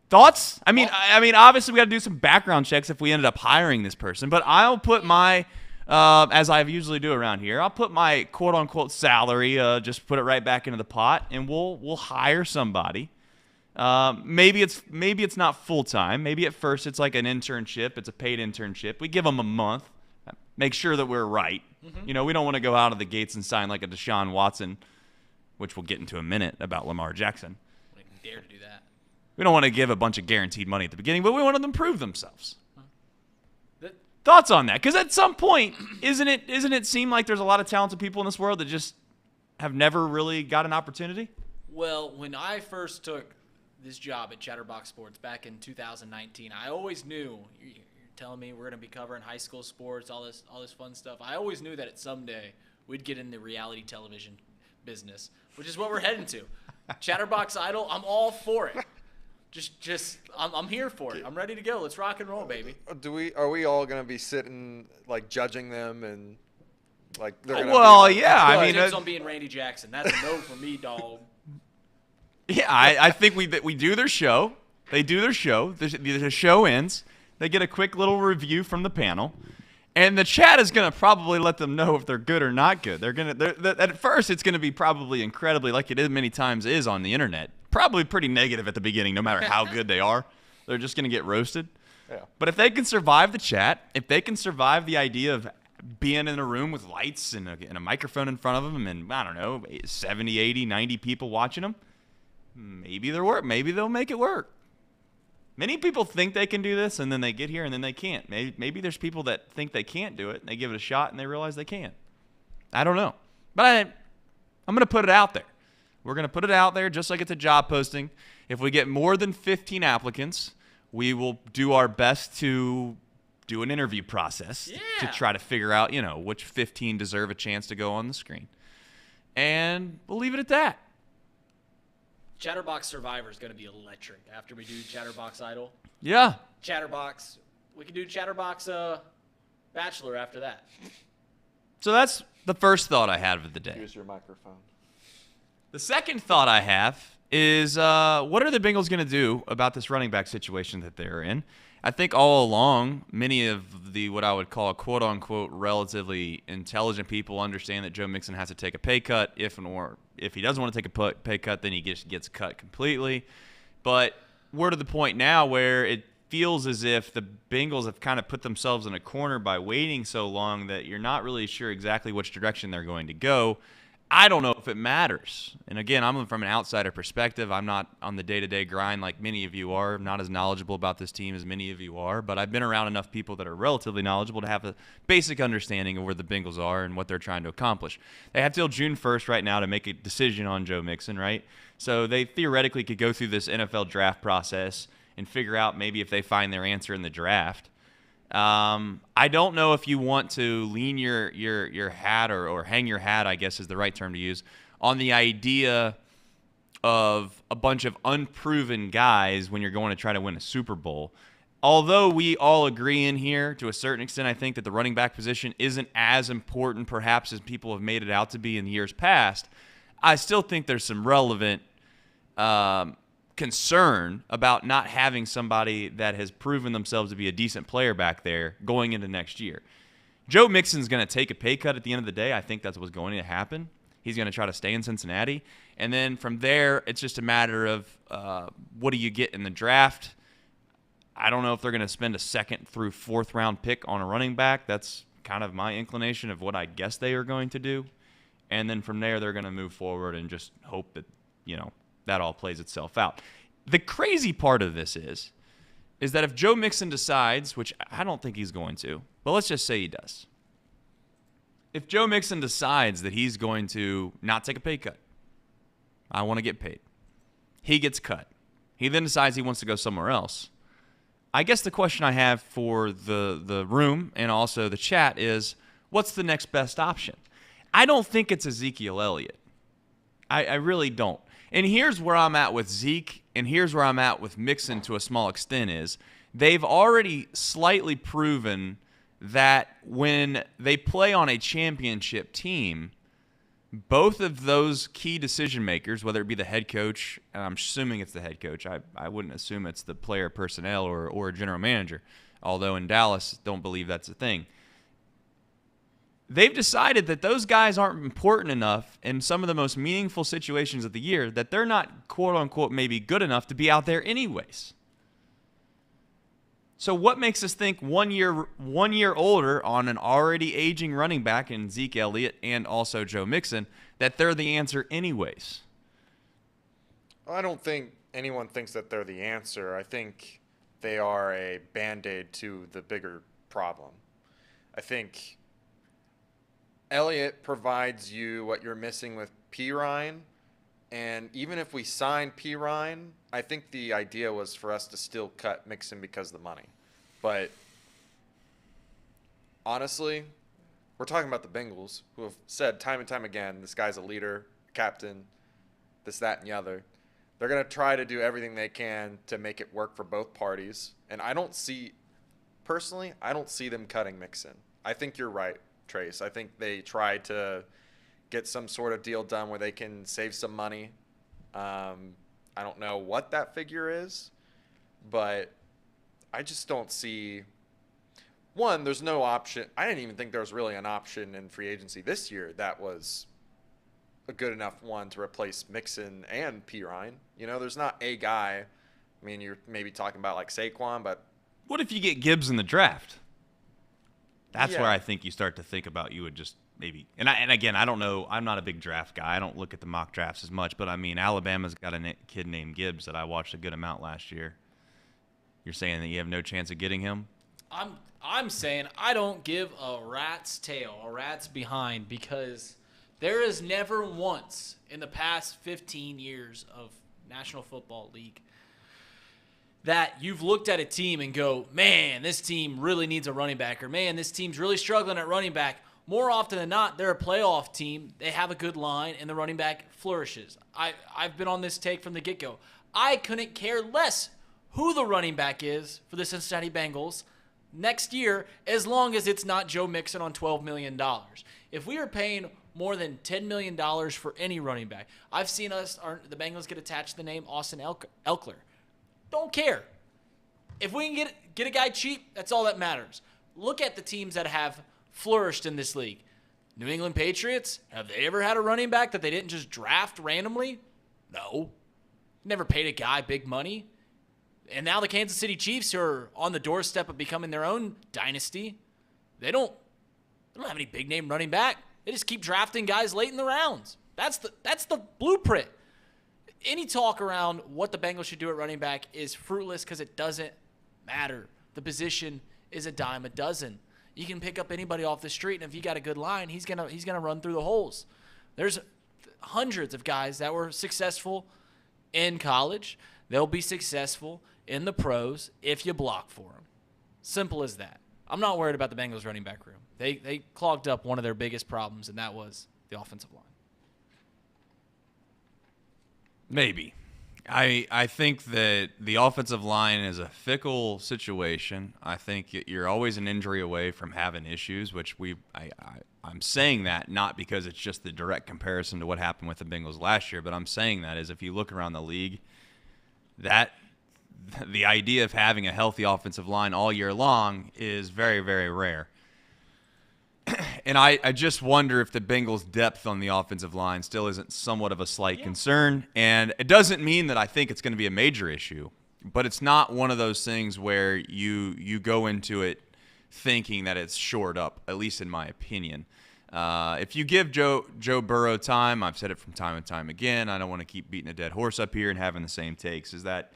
Thoughts? I mean, obviously we got to do some background checks if we ended up hiring this person. But I'll put my, as I usually do around here, I'll put my quote unquote salary, just put it right back into the pot, and we'll hire somebody. Maybe it's not full time. Maybe at first it's like an internship. It's a paid internship. We give them a month, make sure that we're right. Mm-hmm. You know, we don't want to go out of the gates and sign like a Deshaun Watson, which we'll get into a minute about Lamar Jackson. I wouldn't dare to do that. We don't want to give a bunch of guaranteed money at the beginning, but we want them to prove themselves. Thoughts on that? Because at some point, isn't it seem like there's a lot of talented people in this world that just have never really got an opportunity? Well, when I first took this job at Chatterbox Sports back in 2019, I always knew, you're telling me we're going to be covering high school sports, all this fun stuff. I always knew that someday we'd get in the reality television business, which is what we're heading to. Chatterbox Idol, I'm all for it. I'm here for it. I'm ready to go. Let's rock and roll, baby. Are we all gonna be sitting like judging them and like? They're gonna I mean, on being Randy Jackson. That's a no for me, dog. Yeah, I think we do their show. They do their show. The show ends. They get a quick little review from the panel, and the chat is gonna probably let them know if they're good or not good. At first, it's gonna be probably incredibly, like it is many times is on the internet. Probably pretty negative at the beginning, no matter how good they are. They're just going to get roasted. Yeah. But if they can survive the chat, if they can survive the idea of being in a room with lights and a microphone in front of them and, I don't know, 70, 80, 90 people watching them, maybe they'll make it work. Many people think they can do this, and then they get here, and then they can't. Maybe there's people that think they can't do it, and they give it a shot, and they realize they can. I don't know. But I'm going to put it out there. We're going to put it out there just like it's a job posting. If we get more than 15 applicants, we will do our best to do an interview process to try to figure out, which 15 deserve a chance to go on the screen. And we'll leave it at that. Chatterbox Survivor is going to be electric after we do Chatterbox Idol. Yeah. Chatterbox. We can do Chatterbox Bachelor after that. So that's the first thought I had of the day. Use your microphone. The second thought I have is what are the Bengals going to do about this running back situation that they're in? I think all along, many of the what I would call quote-unquote relatively intelligent people understand that Joe Mixon has to take a pay cut. If he doesn't want to take a pay cut, then he gets cut completely. But we're to the point now where it feels as if the Bengals have kind of put themselves in a corner by waiting so long that you're not really sure exactly which direction they're going to go. I don't know if it matters. And again, I'm from an outsider perspective. I'm not on the day-to-day grind like many of you are. I'm not as knowledgeable about this team as many of you are. But I've been around enough people that are relatively knowledgeable to have a basic understanding of where the Bengals are and what they're trying to accomplish. They have till June 1st right now to make a decision on Joe Mixon, right? So they theoretically could go through this NFL draft process and figure out maybe if they find their answer in the draft. I don't know if you want to lean your hat or hang your hat, I guess is the right term to use, on the idea of a bunch of unproven guys when you're going to try to win a Super Bowl. Although we all agree in here, to a certain extent, I think that the running back position isn't as important perhaps as people have made it out to be in years past, I still think there's some relevant concern about not having somebody that has proven themselves to be a decent player back there going into next year. Joe Mixon's going to take a pay cut at the end of the day. I think that's what's going to happen. He's going to try to stay in Cincinnati. And then from there, it's just a matter of what do you get in the draft. I don't know if they're going to spend a 2nd through 4th round pick on a running back. That's kind of my inclination of what I guess they are going to do. And then from there, they're going to move forward and just hope that, that all plays itself out. The crazy part of this is that if Joe Mixon decides, which I don't think he's going to, but let's just say he does. If Joe Mixon decides that he's going to not take a pay cut, I want to get paid. He gets cut. He then decides he wants to go somewhere else. I guess the question I have for the room and also the chat is, what's the next best option? I don't think it's Ezekiel Elliott. I really don't. And here's where I'm at with Zeke, and here's where I'm at with Mixon to a small extent is, they've already slightly proven that when they play on a championship team, both of those key decision makers, whether it be the head coach, and I'm assuming it's the head coach. I wouldn't assume it's the player personnel or a general manager, although in Dallas, don't believe that's a thing. They've decided that those guys aren't important enough in some of the most meaningful situations of the year that they're not, quote-unquote, maybe good enough to be out there anyways. So what makes us think 1 year older on an already aging running back in Zeke Elliott and also Joe Mixon that they're the answer anyways? I don't think anyone thinks that they're the answer. I think they are a Band-Aid to the bigger problem. I think Elliott provides you what you're missing with Pirine. And even if we sign Pirine, I think the idea was for us to still cut Mixon because of the money. But honestly, we're talking about the Bengals, who have said time and time again, this guy's a leader, captain, this, that, and the other. They're going to try to do everything they can to make it work for both parties. And I don't see them cutting Mixon. I think you're right, Trace. I think they try to get some sort of deal done where they can save some money. I don't know what that figure is, but I just don't see – one, there's no option. I didn't even think there was really an option in free agency this year that was a good enough one to replace Mixon and Pirine. There's not a guy. I mean, you're maybe talking about like Saquon, but – what if you get Gibbs in the draft? That's where I think you start to think about you would just maybe – and again, I don't know. I'm not a big draft guy. I don't look at the mock drafts as much. But, I mean, Alabama's got a kid named Gibbs that I watched a good amount last year. You're saying that you have no chance of getting him? I'm saying I don't give a rat's tail, a rat's behind, because there is never once in the past 15 years of National Football League that you've looked at a team and go, man, this team really needs a running back, or man, this team's really struggling at running back. More often than not, they're a playoff team. They have a good line, and the running back flourishes. I've been on this take from the get-go. I couldn't care less who the running back is for the Cincinnati Bengals next year, as long as it's not Joe Mixon on $12 million. If we are paying more than $10 million for any running back, I've seen the Bengals get attached to the name Austin Eckler. Don't care. If we can get a guy cheap, that's all that matters. Look at the teams that have flourished in this league. New England Patriots, have they ever had a running back that they didn't just draft randomly? No. Never paid a guy big money. And now the Kansas City Chiefs, who are on the doorstep of becoming their own dynasty, they don't have any big-name running back. They just keep drafting guys late in the rounds. That's the blueprint. Any talk around what the Bengals should do at running back is fruitless because it doesn't matter. The position is a dime a dozen. You can pick up anybody off the street, and if you got a good line, he's gonna run through the holes. There's hundreds of guys that were successful in college. They'll be successful in the pros if you block for them. Simple as that. I'm not worried about the Bengals running back room. They clogged up one of their biggest problems, and that was the offensive line. Maybe. I think that the offensive line is a fickle situation. I think you're always an injury away from having issues, which I'm saying that not because it's just the direct comparison to what happened with the Bengals last year, but I'm saying that is if you look around the league, that the idea of having a healthy offensive line all year long is very, very rare. And I just wonder if the Bengals' depth on the offensive line still isn't somewhat of a slight concern. And it doesn't mean that I think it's going to be a major issue, but it's not one of those things where you go into it thinking that it's shored up, at least in my opinion. If you give Joe Burrow time, I've said it from time and time again, I don't want to keep beating a dead horse up here and having the same takes, is that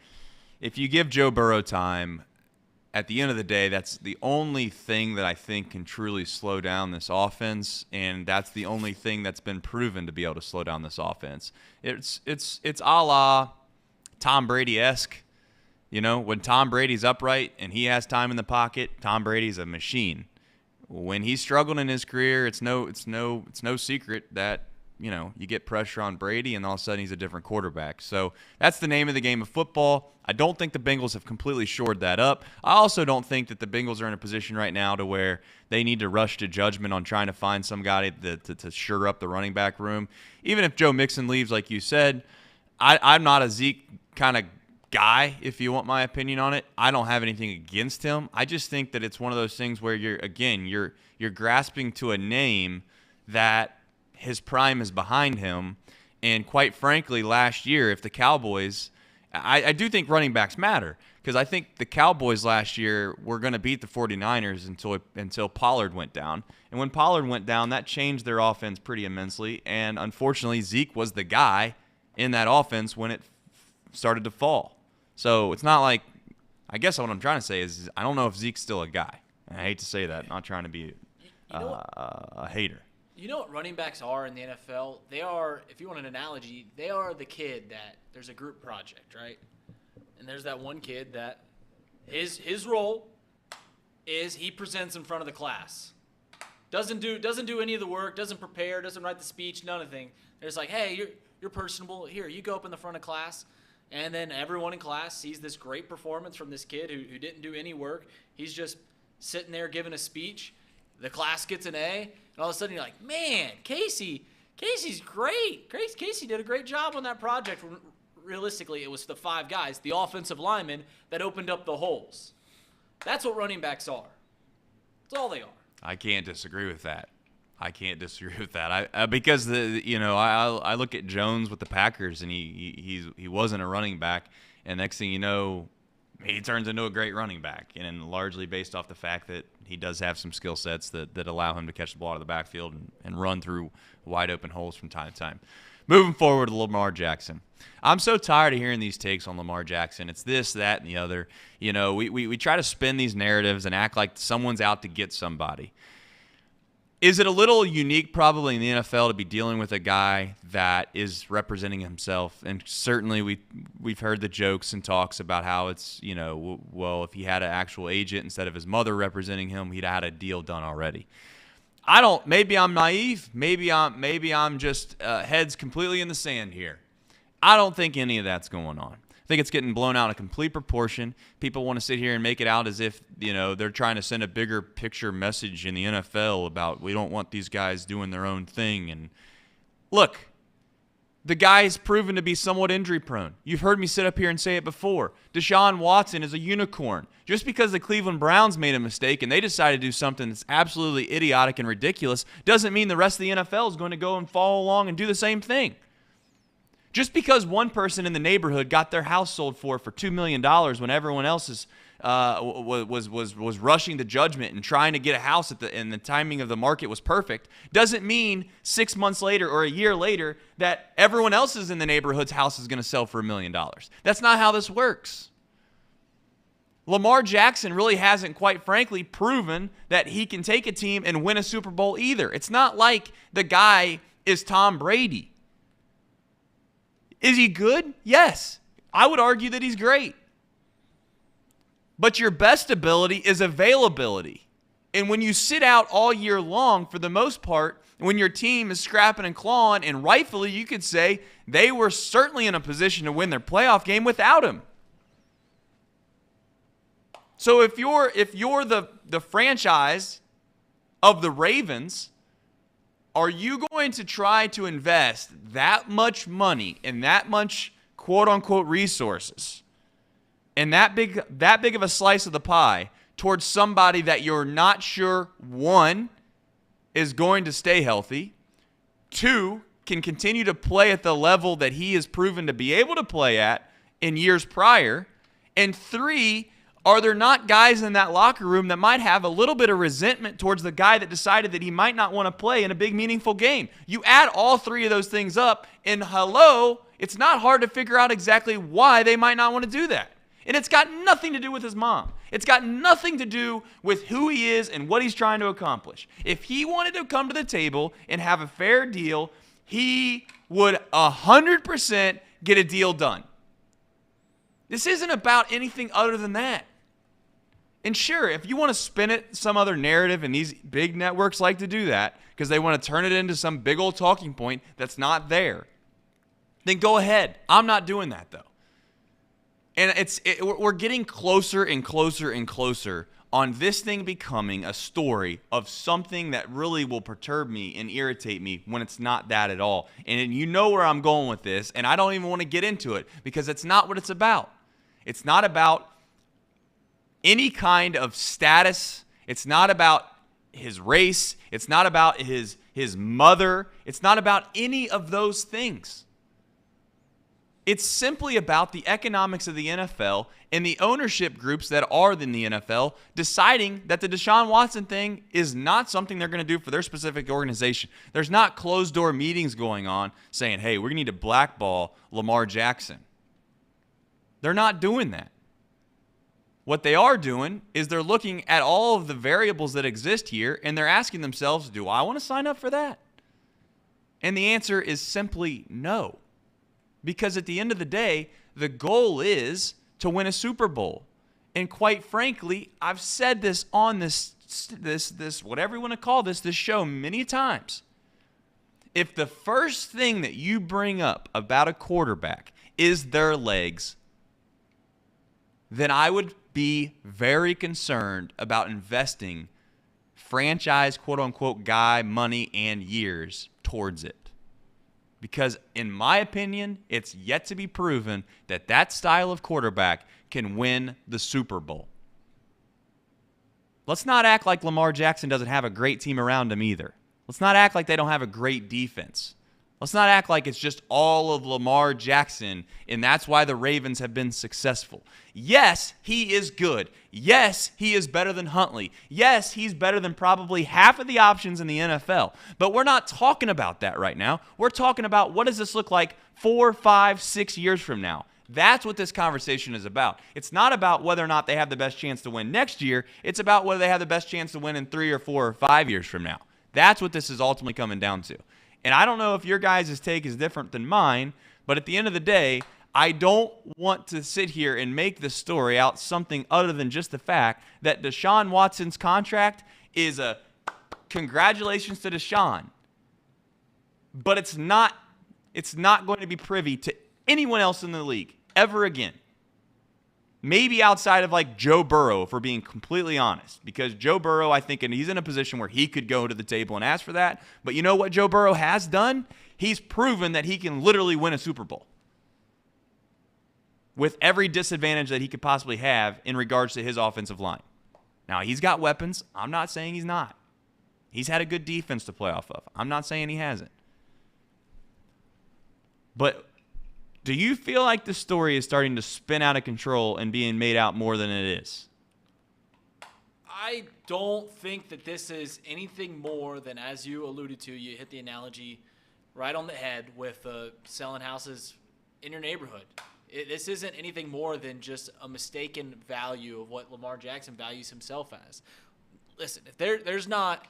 if you give Joe Burrow time, at the end of the day, that's the only thing that I think can truly slow down this offense, and that's the only thing that's been proven to be able to slow down this offense. It's a la Tom Brady-esque. You know, when Tom Brady's upright and he has time in the pocket, Tom Brady's a machine. When he struggled in his career, it's no secret that, you know, you get pressure on Brady and all of a sudden he's a different quarterback. So that's the name of the game of football. I don't think the Bengals have completely shored that up. I also don't think that the Bengals are in a position right now to where they need to rush to judgment on trying to find some guy to shore up the running back room. Even if Joe Mixon leaves, like you said, I'm not a Zeke kind of guy, if you want my opinion on it. I don't have anything against him. I just think that it's one of those things where you're grasping to a name that his prime is behind him. And quite frankly, last year, if the Cowboys, I do think running backs matter, because I think the Cowboys last year were going to beat the 49ers until Pollard went down. And when Pollard went down, that changed their offense pretty immensely. And unfortunately, Zeke was the guy in that offense when it started to fall. So it's not like, I guess what I'm trying to say is I don't know if Zeke's still a guy. And I hate to say that, I'm not trying to be a hater. You know what running backs are in the NFL? They are, if you want an analogy, they are the kid that there's a group project, right? And there's that one kid that his role is he presents in front of the class. Doesn't do any of the work, doesn't prepare, doesn't write the speech, none of the thing. They're just like, hey, you're personable. Here, you go up in the front of class. And then everyone in class sees this great performance from this kid who didn't do any work. He's just sitting there giving a speech. The class gets an A. And all of a sudden you're like, man, Casey's great. Casey did a great job on that project. Realistically, it was the five guys, the offensive linemen, that opened up the holes. That's what running backs are. That's all they are. I can't disagree with that. Because I look at Jones with the Packers, and he wasn't a running back, and next thing you know, he turns into a great running back, and largely based off the fact that he does have some skill sets that allow him to catch the ball out of the backfield and run through wide open holes from time to time. Moving forward to Lamar Jackson. I'm so tired of hearing these takes on Lamar Jackson. It's this, that, and the other. You know, we try to spin these narratives and act like someone's out to get somebody. Is it a little unique probably in the NFL to be dealing with a guy that is representing himself? And certainly we've heard the jokes and talks about how it's, you know, well, if he had an actual agent instead of his mother representing him, he'd had a deal done already. Maybe I'm naive. Maybe I'm just heads completely in the sand here. I don't think any of that's going on. I think it's getting blown out of complete proportion. People want to sit here and make it out as if, you know, they're trying to send a bigger picture message in the NFL about we don't want these guys doing their own thing. And look, the guy's proven to be somewhat injury prone. You've heard me sit up here and say it before. Deshaun Watson is a unicorn. Just because the Cleveland Browns made a mistake and they decided to do something that's absolutely idiotic and ridiculous doesn't mean the rest of the NFL is going to go and follow along and do the same thing. Just because one person in the neighborhood got their house sold for $2 million when everyone else was rushing to judgment and trying to get a house and the timing of the market was perfect, doesn't mean 6 months later or a year later that everyone else's in the neighborhood's house is going to sell for $1 million. That's not how this works. Lamar Jackson really hasn't, quite frankly, proven that he can take a team and win a Super Bowl either. It's not like the guy is Tom Brady. Is he good? Yes. I would argue that he's great. But your best ability is availability. And when you sit out all year long, for the most part, when your team is scrapping and clawing, and rightfully you could say they were certainly in a position to win their playoff game without him. So if you're the franchise of the Ravens, are you going to try to invest that much money and that much quote-unquote resources and that big of a slice of the pie towards somebody that you're not sure, one, is going to stay healthy, two, can continue to play at the level that he has proven to be able to play at in years prior, and three, are there not guys in that locker room that might have a little bit of resentment towards the guy that decided that he might not want to play in a big, meaningful game? You add all three of those things up, and hello, it's not hard to figure out exactly why they might not want to do that. And it's got nothing to do with his mom. It's got nothing to do with who he is and what he's trying to accomplish. If he wanted to come to the table and have a fair deal, he would 100% get a deal done. This isn't about anything other than that. And sure, if you want to spin it some other narrative, and these big networks like to do that because they want to turn it into some big old talking point that's not there, then go ahead. I'm not doing that, though. And we're getting closer and closer and closer on this thing becoming a story of something that really will perturb me and irritate me when it's not that at all. And you know where I'm going with this, and I don't even want to get into it because it's not what it's about. It's not about any kind of status. It's not about his race. It's not about his mother. It's not about any of those things. It's simply about the economics of the NFL and the ownership groups that are in the NFL deciding that the Deshaun Watson thing is not something they're going to do for their specific organization. There's not closed-door meetings going on saying, hey, we're going to need to blackball Lamar Jackson. They're not doing that. What they are doing is they're looking at all of the variables that exist here, and they're asking themselves, do I want to sign up for that? And the answer is simply no. Because at the end of the day, the goal is to win a Super Bowl. And quite frankly, I've said this on this whatever you want to call this show many times. If the first thing that you bring up about a quarterback is their legs, then I would be very concerned about investing franchise, quote-unquote, guy money and years towards it. Because in my opinion, it's yet to be proven that that style of quarterback can win the Super Bowl. Let's not act like Lamar Jackson doesn't have a great team around him either. Let's not act like they don't have a great defense. Let's not act like it's just all of Lamar Jackson, and that's why the Ravens have been successful. Yes, he is good. Yes, he is better than Huntley. Yes, he's better than probably half of the options in the NFL. But we're not talking about that right now. We're talking about what does this look like 4, 5, 6 years from now. That's what this conversation is about. It's not about whether or not they have the best chance to win next year. It's about whether they have the best chance to win in 3 or 4 or 5 years from now. That's what this is ultimately coming down to. And I don't know if your guys' take is different than mine, but at the end of the day, I don't want to sit here and make the story out something other than just the fact that Deshaun Watson's contract is a congratulations to Deshaun. But it's not going to be privy to anyone else in the league ever again. Maybe outside of like Joe Burrow, if we're being completely honest. Because Joe Burrow, I think, and he's in a position where he could go to the table and ask for that. But you know what Joe Burrow has done? He's proven that he can literally win a Super Bowl. With every disadvantage that he could possibly have in regards to his offensive line. Now, he's got weapons. I'm not saying he's not. He's had a good defense to play off of. I'm not saying he hasn't. But do you feel like the story is starting to spin out of control and being made out more than it is? I don't think that this is anything more than, as you alluded to, you hit the analogy right on the head with selling houses in your neighborhood. This isn't anything more than just a mistaken value of what Lamar Jackson values himself as. Listen, if there's not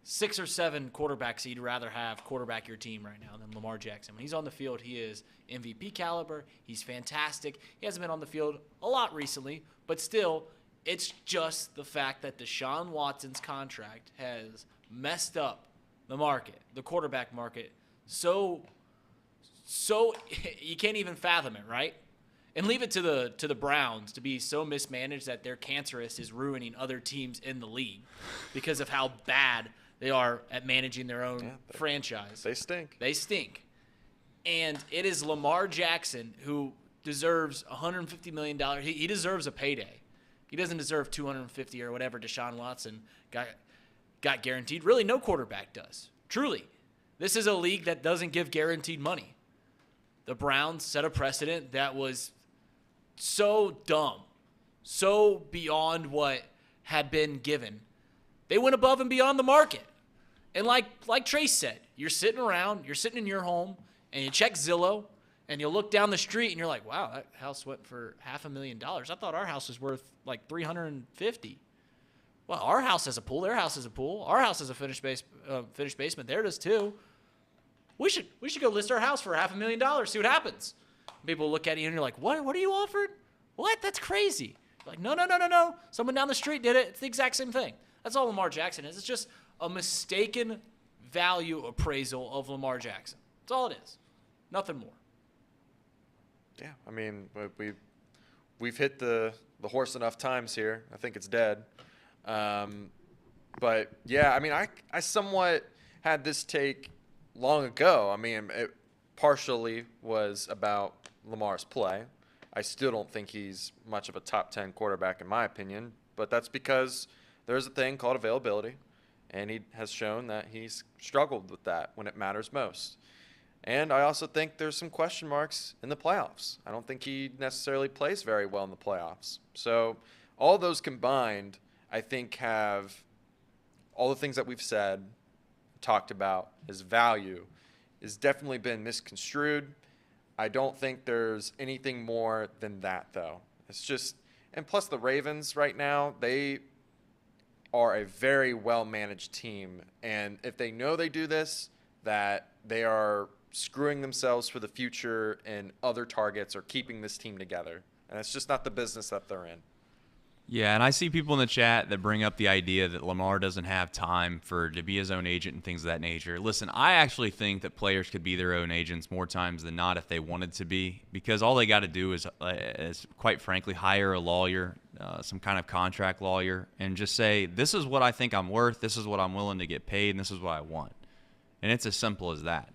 6 or 7 quarterbacks you'd rather have quarterback your team right now than Lamar Jackson. When he's on the field, he is MVP caliber. He's fantastic. He hasn't been on the field a lot recently, but still, It's just the fact that Deshaun Watson's contract has messed up the market, the quarterback market, so you can't even fathom it, right? And leave it to the Browns to be so mismanaged that their cancerous is ruining other teams in the league because of how bad they are at managing their own franchise. They stink. They stink. And it is Lamar Jackson who deserves $150 million. He deserves a payday. He doesn't deserve $250 or whatever Deshaun Watson got guaranteed. Really, no quarterback does. Truly. This is a league that doesn't give guaranteed money. The Browns set a precedent that was so dumb, so beyond what had been given. They went above and beyond the market. And like Trace said, you're sitting in your home, and you check Zillow, and you look down the street, and you're like, wow, that house went for $500,000. I thought our house was worth like $350,000. Well, our house has a pool. Their house has a pool. Our house has a finished basement. There it is too. We should go list our house for $500,000. See what happens. People look at you and you're like, what? What are you offered? What? That's crazy. You're like, no. Someone down the street did it. It's the exact same thing. That's all Lamar Jackson is. It's just a mistaken value appraisal of Lamar Jackson. That's all it is. Nothing more. Yeah, I mean, we've hit the horse enough times here. I think it's dead. But yeah, I mean, I somewhat had this take long ago. I mean, it partially was about Lamar's play. I still don't think he's much of a top 10 quarterback in my opinion, but that's because there's a thing called availability, and he has shown that he's struggled with that when it matters most. And I also think there's some question marks in the playoffs. I don't think he necessarily plays very well in the playoffs. So all those combined, I think, have all the things that we've said, talked about, his value, has definitely been misconstrued. I don't think there's anything more than that, though. It's just, and plus the Ravens right now, they are a very well-managed team. And if they know they do this, that they are screwing themselves for the future and other targets or keeping this team together. And it's just not the business that they're in. Yeah, and I see people in the chat that bring up the idea that Lamar doesn't have time to be his own agent and things of that nature. Listen, I actually think that players could be their own agents more times than not if they wanted to be, because all they got to do is quite frankly, hire a lawyer, some kind of contract lawyer, and just say, this is what I think I'm worth, this is what I'm willing to get paid, and this is what I want. And it's as simple as that.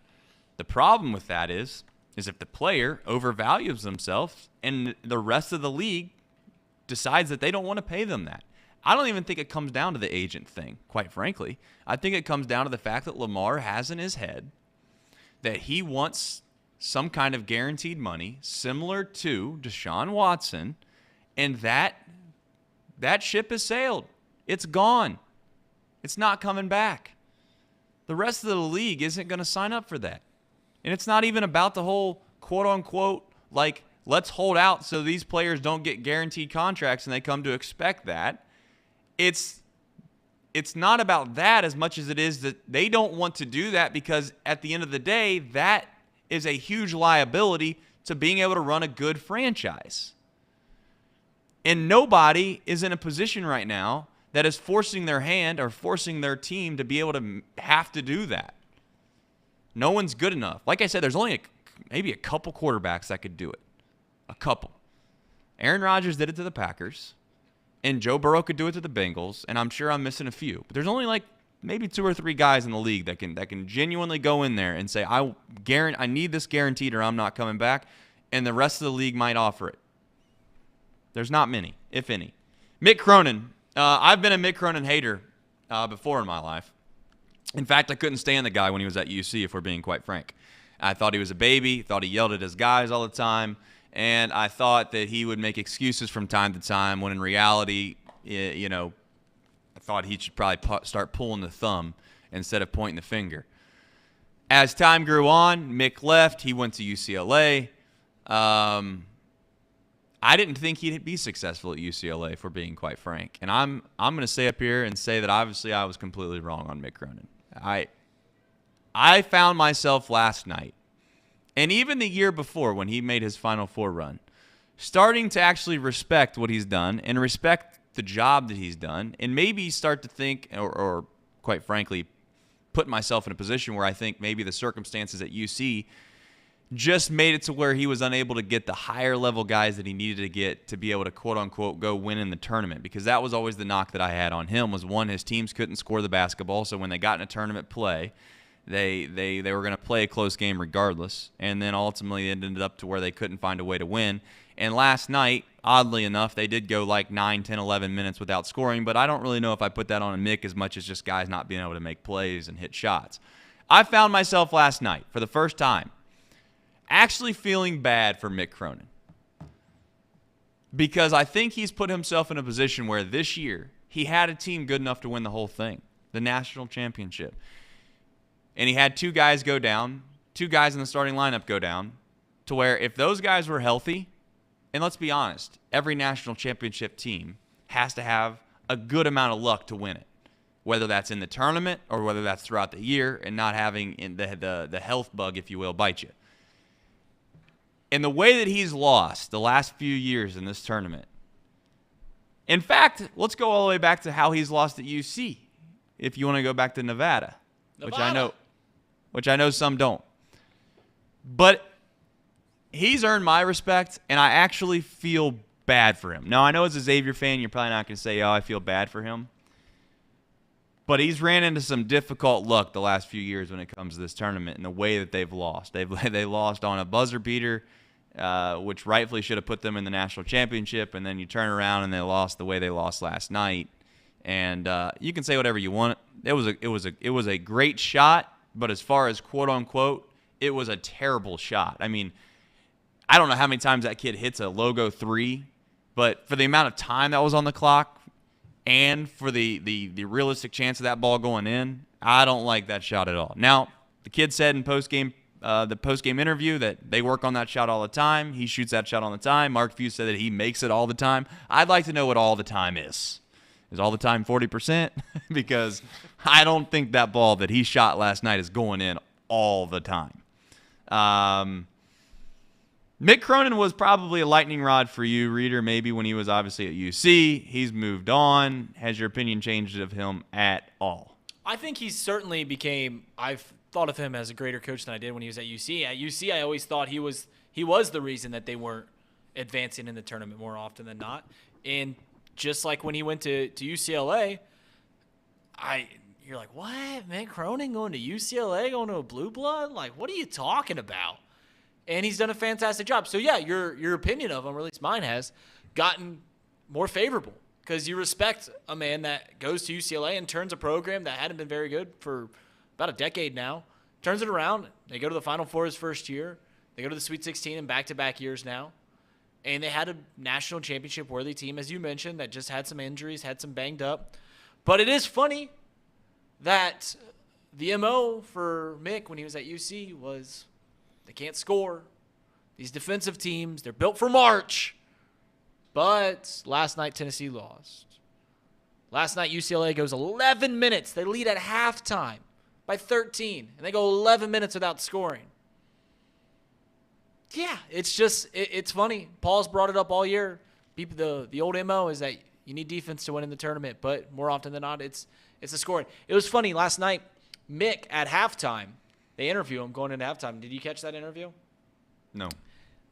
The problem with that is if the player overvalues themselves and the rest of the league decides that they don't want to pay them that. I don't even think it comes down to the agent thing, quite frankly. I think it comes down to the fact that Lamar has in his head that he wants some kind of guaranteed money similar to Deshaun Watson, and that ship has sailed. It's gone. It's not coming back. The rest of the league isn't going to sign up for that. And it's not even about the whole quote-unquote, like, let's hold out so these players don't get guaranteed contracts and they come to expect that. It's not about that as much as it is that they don't want to do that because at the end of the day, that is a huge liability to being able to run a good franchise. And nobody is in a position right now that is forcing their hand or forcing their team to be able to have to do that. No one's good enough. Like I said, there's only maybe a couple quarterbacks that could do it. A couple. Aaron Rodgers did it to the Packers, and Joe Burrow could do it to the Bengals, and I'm sure I'm missing a few. But there's only like maybe 2 or 3 guys in the league that can genuinely go in there and say, I need this guaranteed or I'm not coming back, and the rest of the league might offer it. There's not many, if any. Mick Cronin. I've been a Mick Cronin hater before in my life. In fact, I couldn't stand the guy when he was at UC, if we're being quite frank. I thought he was a baby, thought he yelled at his guys all the time, and I thought that he would make excuses from time to time when in reality, I thought he should probably start pulling the thumb instead of pointing the finger. As time grew on, Mick left. He went to UCLA. I didn't think he'd be successful at UCLA, if we're being quite frank. And I'm going to stay up here and say that obviously I was completely wrong on Mick Cronin. I found myself last night, and even the year before when he made his Final Four run, starting to actually respect what he's done and respect the job that he's done and maybe start to think, or quite frankly, put myself in a position where I think maybe the circumstances at UC just made it to where he was unable to get the higher level guys that he needed to get to be able to quote unquote go win in the tournament, because that was always the knock that I had on him was, one, his teams couldn't score the basketball, so when they got in a tournament play, they were going to play a close game regardless, and then ultimately it ended up to where they couldn't find a way to win. And last night, oddly enough, they did go like 9, 10, 11 minutes without scoring, but I don't really know if I put that on a Mick as much as just guys not being able to make plays and hit shots. I found myself last night, for the first time, actually feeling bad for Mick Cronin, because I think he's put himself in a position where this year he had a team good enough to win the whole thing, the national championship. And he had 2 guys go down, 2 guys in the starting lineup go down, to where if those guys were healthy, and let's be honest, every national championship team has to have a good amount of luck to win it, whether that's in the tournament or whether that's throughout the year and not having the health bug, if you will, bite you. And the way that he's lost the last few years in this tournament, in fact, let's go all the way back to how he's lost at UC, if you want to go back to Nevada. which I know some don't. But he's earned my respect, and I actually feel bad for him. Now, I know as a Xavier fan, you're probably not going to say, oh, I feel bad for him. But he's ran into some difficult luck the last few years when it comes to this tournament and the way that they've lost. They lost on a buzzer beater, which rightfully should have put them in the national championship, and then you turn around and they lost the way they lost last night. And you can say whatever you want. It was a great shot, but as far as quote unquote, it was a terrible shot. I mean, I don't know how many times that kid hits a logo 3, but for the amount of time that was on the clock and for the realistic chance of that ball going in, I don't like that shot at all. Now, the kid said in the post-game interview that they work on that shot all the time. He shoots that shot all the time. Mark Few said that he makes it all the time. I'd like to know what all the time is. Is all the time 40%? Because I don't think that ball that he shot last night is going in all the time. Mick Cronin was probably a lightning rod for you, Reader, maybe when he was obviously at UC. He's moved on. Has your opinion changed of him at all? I think he certainly became – I've thought of him as a greater coach than I did when he was at UC. At UC, I always thought he was the reason that they weren't advancing in the tournament more often than not. And just like when he went to UCLA, you're like, what? Mick Cronin going to UCLA, going to a blue blood? Like, what are you talking about? And he's done a fantastic job. So, yeah, your opinion of him, or at least mine, has gotten more favorable because you respect a man that goes to UCLA and turns a program that hadn't been very good for about a decade now, turns it around. They go to the Final Four his first year. They go to the Sweet 16 in back-to-back years now. And they had a national championship-worthy team, as you mentioned, that just had some injuries, had some banged up. But it is funny that the MO for Mick when he was at UC was – they can't score. These defensive teams, they're built for March. But last night, Tennessee lost. Last night, UCLA goes 11 minutes. They lead at halftime by 13. And they go 11 minutes without scoring. Yeah, it's just, it's funny. Paul's brought it up all year. The old MO is that you need defense to win in the tournament. But more often than not, it's the scoring. It was funny. Last night, Mick at halftime, they interview him going into halftime. Did you catch that interview? No.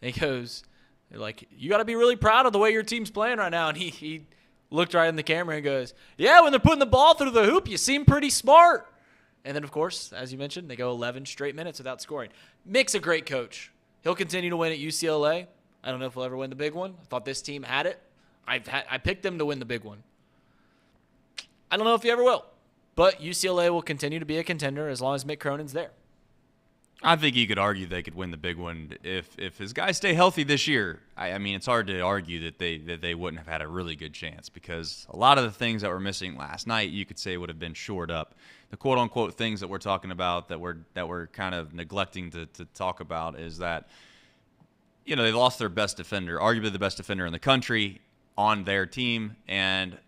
He goes, they're like, you got to be really proud of the way your team's playing right now. And he looked right in the camera and goes, yeah, when they're putting the ball through the hoop, you seem pretty smart. And then, of course, as you mentioned, they go 11 straight minutes without scoring. Mick's a great coach. He'll continue to win at UCLA. I don't know if he'll ever win the big one. I thought this team had it. I picked them to win the big one. I don't know if he ever will. But UCLA will continue to be a contender as long as Mick Cronin's there. I think you could argue they could win the big one if his guys stay healthy this year. I mean, it's hard to argue that they wouldn't have had a really good chance because a lot of the things that were missing last night you could say would have been shored up. The quote unquote things that we're talking about that we're kind of neglecting to talk about is that they lost their best defender, arguably the best defender in the country, on their team, and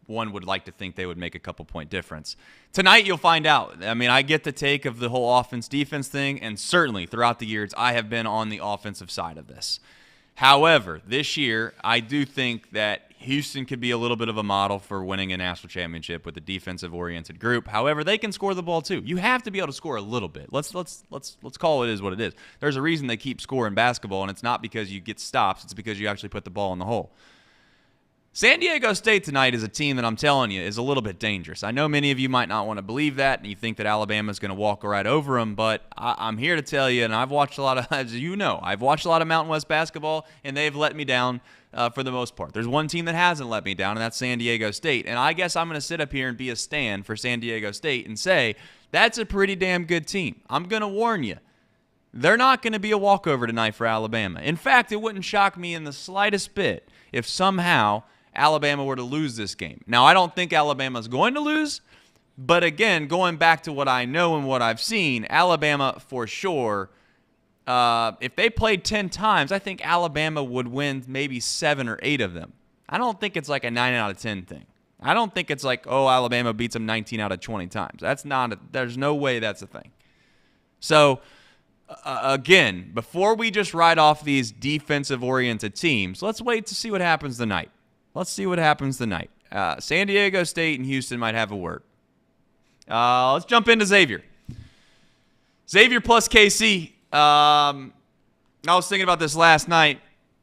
one would like to think they would make a couple-point difference. Tonight, you'll find out. I mean, I get the take of the whole offense-defense thing, and certainly throughout the years, I have been on the offensive side of this. However, this year, I do think that Houston could be a little bit of a model for winning a national championship with a defensive-oriented group. However, they can score the ball too. You have to be able to score a little bit. Let's call it is what it is. There's a reason they keep scoring basketball, and it's not because you get stops. It's because you actually put the ball in the hole. San Diego State tonight is a team that I'm telling you is a little bit dangerous. I know many of you might not want to believe that, and you think that Alabama's going to walk right over them, but I'm here to tell you, and I've watched a lot of, as you know, I've watched a lot of Mountain West basketball, and they've let me down for the most part. There's one team that hasn't let me down, and that's San Diego State. And I guess I'm going to sit up here and be a stan for San Diego State and say, that's a pretty damn good team. I'm going to warn you. They're not going to be a walkover tonight for Alabama. In fact, it wouldn't shock me in the slightest bit if somehow Alabama were to lose this game. Now, I don't think Alabama's going to lose, but again, going back to what I know and what I've seen, Alabama for sure, if they played 10 times, I think Alabama would win maybe 7 or 8 of them. I don't think it's like a 9 out of 10 thing. I don't think it's like, oh, Alabama beats them 19 out of 20 times. There's no way that's a thing. So, again, before we just write off these defensive-oriented teams, let's wait to see what happens tonight. Let's see what happens tonight. San Diego State and Houston might have a word. Let's jump into Xavier. Xavier plus KC. I was thinking about this last night,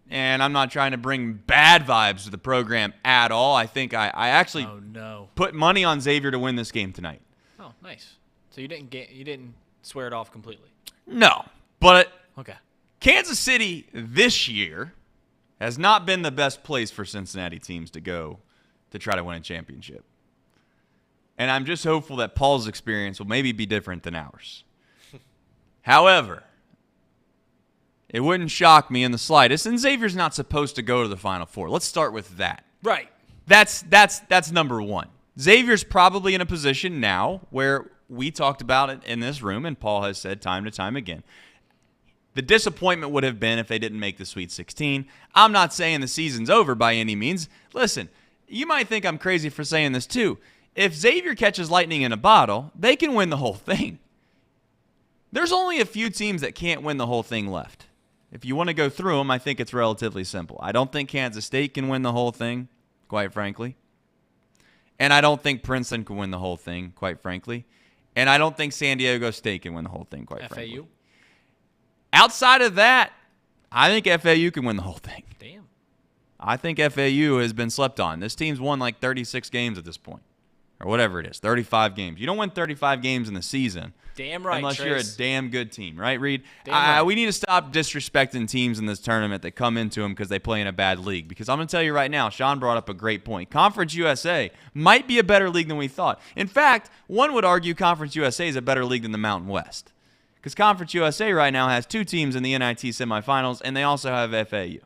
and I'm not trying to bring bad vibes to the program at all. I think I actually put money on Xavier to win this game tonight. Oh, nice. So you didn't swear it off completely. No, but okay. Kansas City this year has not been the best place for Cincinnati teams to go to try to win a championship. And I'm just hopeful that Paul's experience will maybe be different than ours. However, it wouldn't shock me in the slightest, and Xavier's not supposed to go to the Final Four. Let's start with that. Right. That's number one. Xavier's probably in a position now where we talked about it in this room, and Paul has said time to time again. The disappointment would have been if they didn't make the Sweet 16. I'm not saying the season's over by any means. Listen, you might think I'm crazy for saying this too. If Xavier catches lightning in a bottle, they can win the whole thing. There's only a few teams that can't win the whole thing left. If you want to go through them, I think it's relatively simple. I don't think Kansas State can win the whole thing, quite frankly. And I don't think Princeton can win the whole thing, quite frankly. And I don't think San Diego State can win the whole thing, quite frankly. FAU? Outside of that, I think FAU can win the whole thing. Damn. I think FAU has been slept on. This team's won like 36 games at this point, or whatever it is, 35 games. You don't win 35 games in the season. Damn right, unless Trace. you're a damn good team, right, Reed? Right. We need to stop disrespecting teams in this tournament that come into them because they play in a bad league. Because I'm going to tell you right now, Sean brought up a great point. Conference USA might be a better league than we thought. In fact, one would argue Conference USA is a better league than the Mountain West. Because Conference USA right now has 2 teams in the NIT semifinals, and they also have FAU.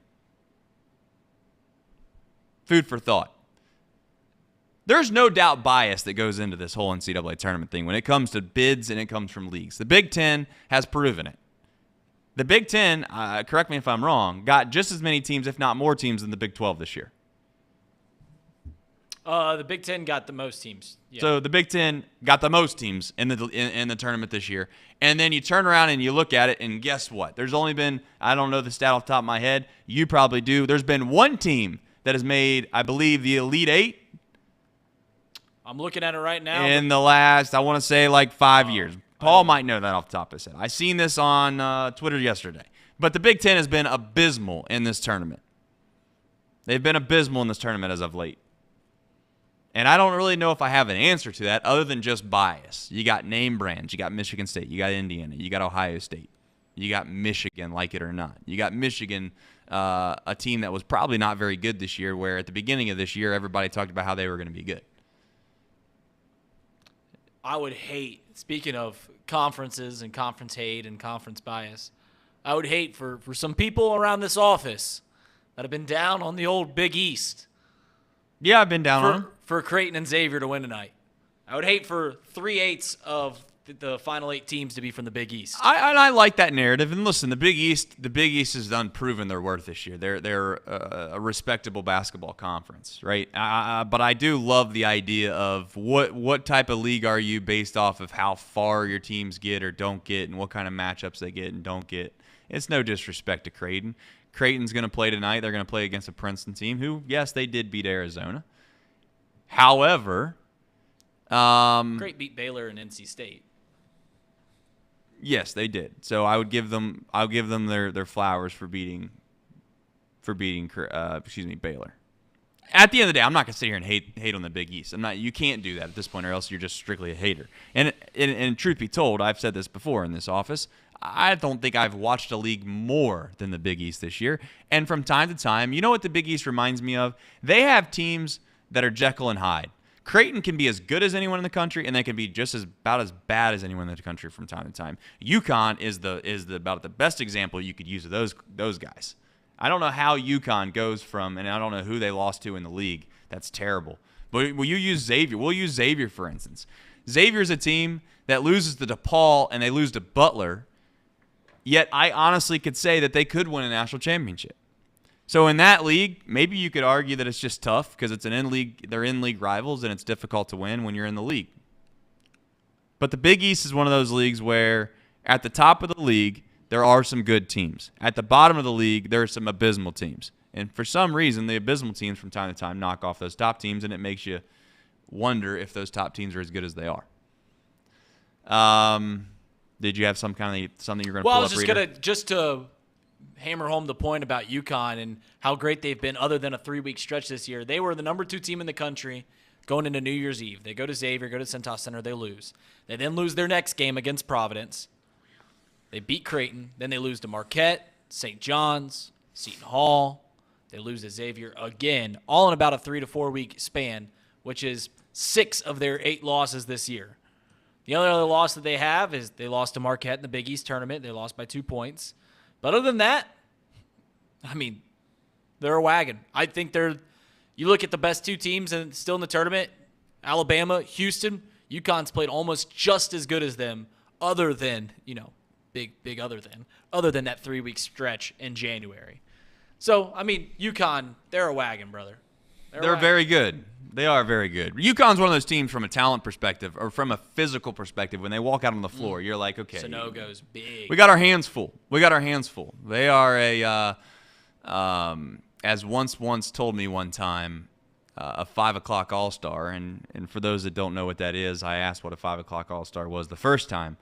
Food for thought. There's no doubt bias that goes into this whole NCAA tournament thing when it comes to bids and it comes from leagues. The Big Ten has proven it. The Big Ten, correct me if I'm wrong, got just as many teams, if not more teams, than the Big 12 this year. The Big Ten got the most teams. Yeah. So the Big Ten got the most teams in the tournament this year. And then you turn around and you look at it, and guess what? There's only been, I don't know the stat off the top of my head. You probably do. There's been one team that has made, I believe, the Elite Eight. I'm looking at it right now. In the last, I want to say, like 5 years. Paul might know that off the top of his head. I seen this on Twitter yesterday. But the Big Ten has been abysmal in this tournament. They've been abysmal in this tournament as of late. And I don't really know if I have an answer to that other than just bias. You got name brands. You got Michigan State. You got Indiana. You got Ohio State. You got Michigan, like it or not. You got Michigan, a team that was probably not very good this year, where at the beginning of this year, everybody talked about how they were going to be good. I would hate, speaking of conferences and conference hate and conference bias, I would hate for some people around this office that have been down on the old Big East. Yeah, I've been down on them. For Creighton and Xavier to win tonight. I would hate for 3/8 of the final 8 teams to be from the Big East. I like that narrative. And listen, the Big East has unproven their worth this year. They're a respectable basketball conference, right? But I do love the idea of what type of league are you based off of how far your teams get or don't get, and what kind of matchups they get and don't get. It's no disrespect to Creighton. Creighton's going to play tonight. They're going to play against a Princeton team who, yes, they did beat Arizona. However, Great beat Baylor and NC State. Yes, they did. So I'll give them their flowers for beating Baylor. At the end of the day, I'm not gonna sit here and hate on the Big East. You can't do that at this point, or else you're just strictly a hater. And truth be told, I've said this before in this office. I don't think I've watched a league more than the Big East this year. And from time to time, you know what the Big East reminds me of? They have teams that are Jekyll and Hyde. Creighton can be as good as anyone in the country, and they can be just about as bad as anyone in the country from time to time. UConn is about the best example you could use of those guys. I don't know how UConn goes from, and I don't know who they lost to in the league. That's terrible. But will you use Xavier? We'll use Xavier, for instance. Xavier's a team that loses to DePaul and they lose to Butler, yet I honestly could say that they could win a national championship. So in that league, maybe you could argue that it's just tough because it's they're in-league rivals and it's difficult to win when you're in the league. But the Big East is one of those leagues where at the top of the league, there are some good teams. At the bottom of the league, there are some abysmal teams. And for some reason, the abysmal teams from time to time knock off those top teams, and it makes you wonder if those top teams are as good as they are. Did you have something you're going to pull up? Well, I was just to hammer home the point about UConn and how great they've been other than a 3-week stretch this year. They were the number 2 team in the country going into New Year's Eve. They go to Xavier, go to Centos Center, they lose. They then lose their next game against Providence. They beat Creighton. Then they lose to Marquette, St. John's, Seton Hall. They lose to Xavier again, all in about a 3 to 4 week span, which is 6 of their 8 losses this year. The only other loss that they have is they lost to Marquette in the Big East tournament. They lost by 2 points. But other than that, I mean, they're a wagon. I think you look at the best 2 teams and still in the tournament, Alabama, Houston, UConn's played almost just as good as them other than, other than that 3-week stretch in January. So, I mean, UConn, they're a wagon, brother. They're very good. They are very good. UConn's one of those teams from a talent perspective or from a physical perspective. When they walk out on the floor, you're like, okay. Sanogo's big. We got our hands full. They are as once told me one time, a 5 o'clock All-Star. And for those that don't know what that is, I asked what a 5 o'clock All-Star was the first time.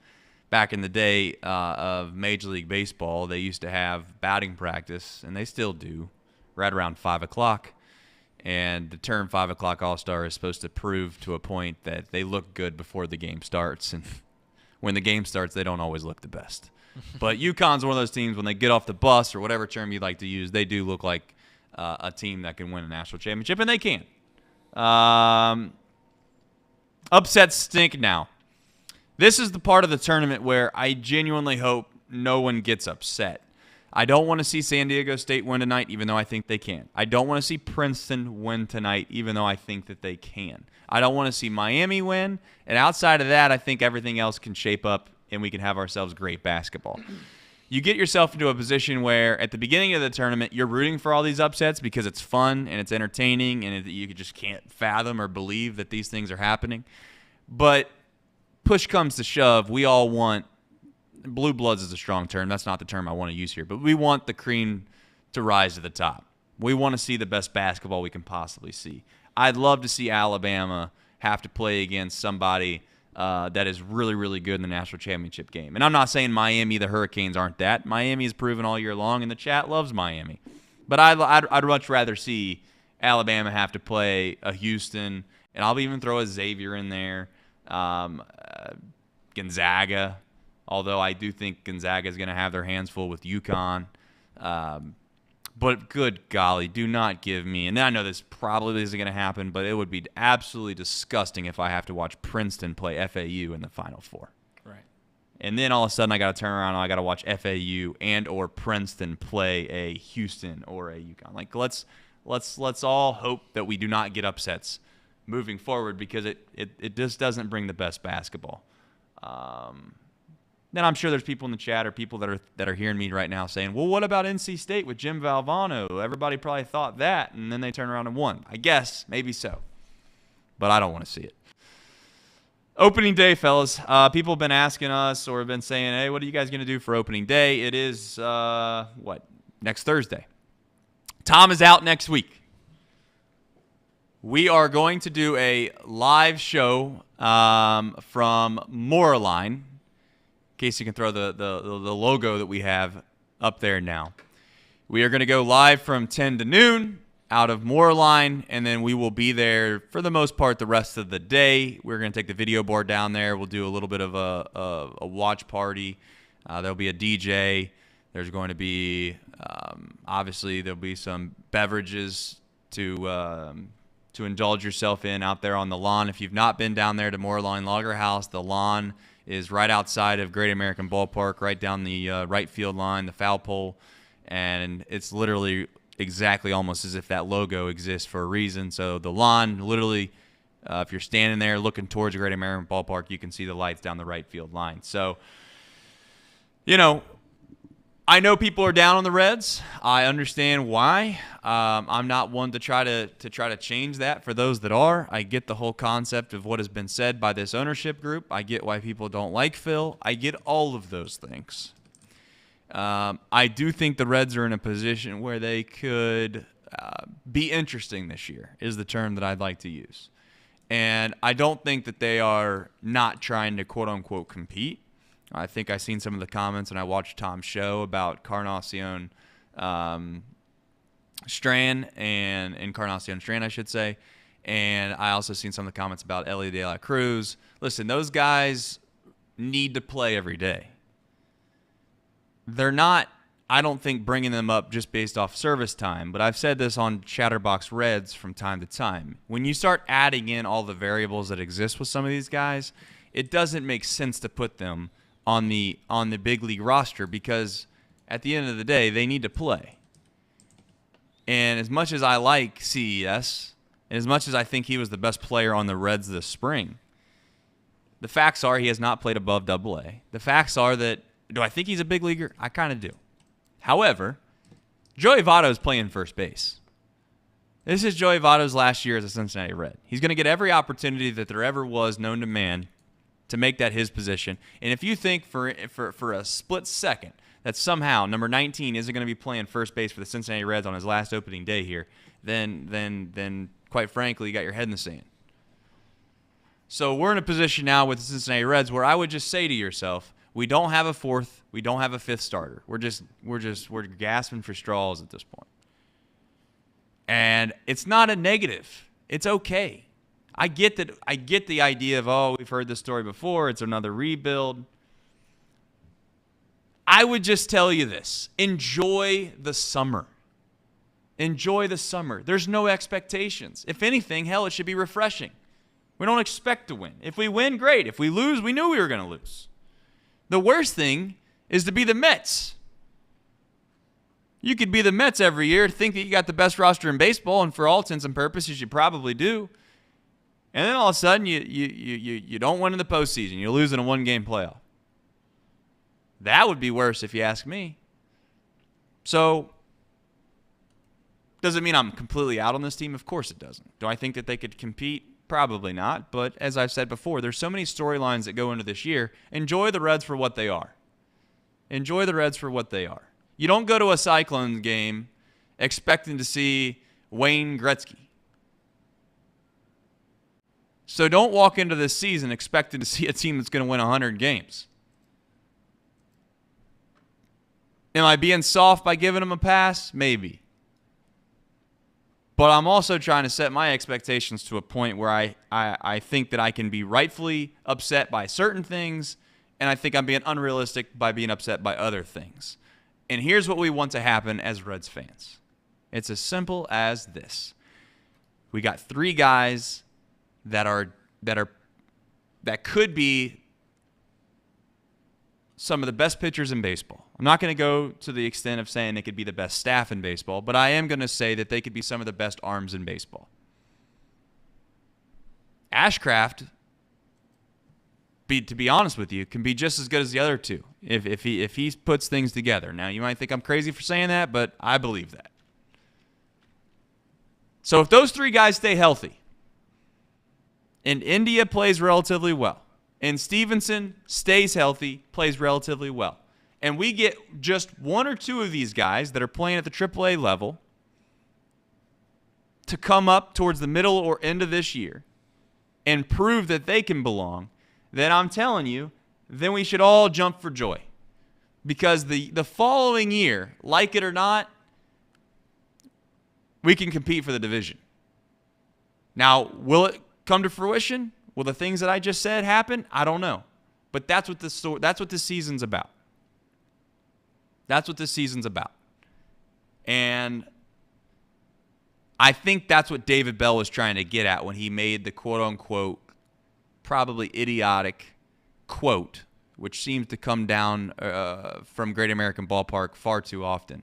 Back in the day of Major League Baseball, they used to have batting practice, and they still do, right around 5 o'clock. And the term 5 o'clock All-Star is supposed to prove to a point that they look good before the game starts. And when the game starts, they don't always look the best. But UConn's one of those teams, when they get off the bus, or whatever term you'd like to use, they do look like a team that can win a national championship, and they can. Upsets stink now. This is the part of the tournament where I genuinely hope no one gets upset. I don't want to see San Diego State win tonight, even though I think they can. I don't want to see Princeton win tonight, even though I think that they can. I don't want to see Miami win. And outside of that, I think everything else can shape up and we can have ourselves great basketball. You get yourself into a position where at the beginning of the tournament, you're rooting for all these upsets because it's fun and it's entertaining and you just can't fathom or believe that these things are happening. But push comes to shove, we all want – blue bloods is a strong term. That's not the term I want to use here. But we want the cream to rise to the top. We want to see the best basketball we can possibly see. I'd love to see Alabama have to play against somebody that is really, really good in the national championship game. And I'm not saying Miami, the Hurricanes aren't that. Miami has proven all year long, and the chat loves Miami. But I'd much rather see Alabama have to play a Houston, and I'll even throw a Xavier in there. Gonzaga, although I do think Gonzaga is going to have their hands full with UConn. But good golly, do not give me, and I know this probably isn't going to happen, but it would be absolutely disgusting if I have to watch Princeton play FAU in the Final Four. Right. And then all of a sudden I got to turn around and I got to watch FAU and or Princeton play a Houston or a UConn. Like let's all hope that we do not get upsets moving forward because it just doesn't bring the best basketball. Then I'm sure there's people in the chat or people that are hearing me right now saying, well, what about NC State with Jim Valvano? Everybody probably thought that, and then they turn around and won. I guess, maybe so. But I don't want to see it. Opening day, fellas. People have been asking us or have been saying, hey, what are you guys going to do for opening day? It is, next Thursday. Thom is out next week. We are going to do a live show from Moraline, in case you can throw the logo that we have up there now. We are going to go live from 10 to noon out of Moraline, and then we will be there for the most part the rest of the day. We're going to take the video board down there. We'll do a little bit of a watch party. There'll be a DJ. There's going to be, obviously, there'll be some beverages to indulge yourself in out there on the lawn. If you've not been down there to Moraline Lager House, the lawn is right outside of Great American Ballpark, right down the right field line, the foul pole, and it's literally exactly almost as if that logo exists for a reason. So the lawn, literally, if you're standing there looking towards Great American Ballpark, you can see the lights down the right field line. So, I know people are down on the Reds. I understand why. I'm not one to try to change that for those that are. I get the whole concept of what has been said by this ownership group. I get why people don't like Phil. I get all of those things. I do think the Reds are in a position where they could be interesting this year, is the term that I'd like to use. And I don't think that they are not trying to quote-unquote compete. I think I've seen some of the comments, and I watched Thom's show about Encarnacion Strand, I should say. And I also seen some of the comments about Ellie De La Cruz. Listen, those guys need to play every day. They're not, I don't think, bringing them up just based off service time, but I've said this on Chatterbox Reds from time to time. When you start adding in all the variables that exist with some of these guys, it doesn't make sense to put them on the big league roster, because at the end of the day, they need to play. And as much as I like CES, and as much as I think he was the best player on the Reds this spring, the facts are he has not played above AA. The facts are that, do I think he's a big leaguer? I kind of do. However, Joey Votto is playing first base. This is Joey Votto's last year as a Cincinnati Red. He's going to get every opportunity that there ever was known to man to make that his position. And if you think for a split second that somehow number 19 isn't going to be playing first base for the Cincinnati Reds on his last opening day here, then quite frankly, you got your head in the sand. So we're in a position now with the Cincinnati Reds where I would just say to yourself, we don't have a fourth, we don't have a fifth starter. We're gasping for straws at this point. And it's not a negative. It's okay. I get the idea of, we've heard this story before, it's another rebuild. I would just tell you this. Enjoy the summer. Enjoy the summer. There's no expectations. If anything, hell, it should be refreshing. We don't expect to win. If we win, great. If we lose, we knew we were going to lose. The worst thing is to be the Mets. You could be the Mets every year, think that you got the best roster in baseball, and for all intents and purposes, you probably do. And then all of a sudden, you don't win in the postseason. You lose in a one-game playoff. That would be worse if you ask me. So, does it mean I'm completely out on this team? Of course it doesn't. Do I think that they could compete? Probably not. But as I've said before, there's so many storylines that go into this year. Enjoy the Reds for what they are. Enjoy the Reds for what they are. You don't go to a Cyclones game expecting to see Wayne Gretzky. So don't walk into this season expecting to see a team that's going to win 100 games. Am I being soft by giving them a pass? Maybe. But I'm also trying to set my expectations to a point where I think that I can be rightfully upset by certain things, and I think I'm being unrealistic by being upset by other things. And here's what we want to happen as Reds fans. It's as simple as this. We got three guys that could be some of the best pitchers in baseball. I'm not going to go to the extent of saying they could be the best staff in baseball, but I am going to say that they could be some of the best arms in baseball. Ashcraft, to be honest with you, can be just as good as the other two if he puts things together. Now, you might think I'm crazy for saying that, but I believe that. So if those three guys stay healthy, and India plays relatively well, and Stevenson stays healthy, plays relatively well, and we get just one or two of these guys that are playing at the AAA level to come up towards the middle or end of this year and prove that they can belong, then I'm telling you, then we should all jump for joy. Because the following year, like it or not, we can compete for the division. Now, will it come to fruition? Will the things that I just said happen? I don't know. But that's what this season's about. That's what this season's about. And I think that's what David Bell was trying to get at when he made the quote-unquote probably idiotic quote, which seems to come down from Great American Ballpark far too often,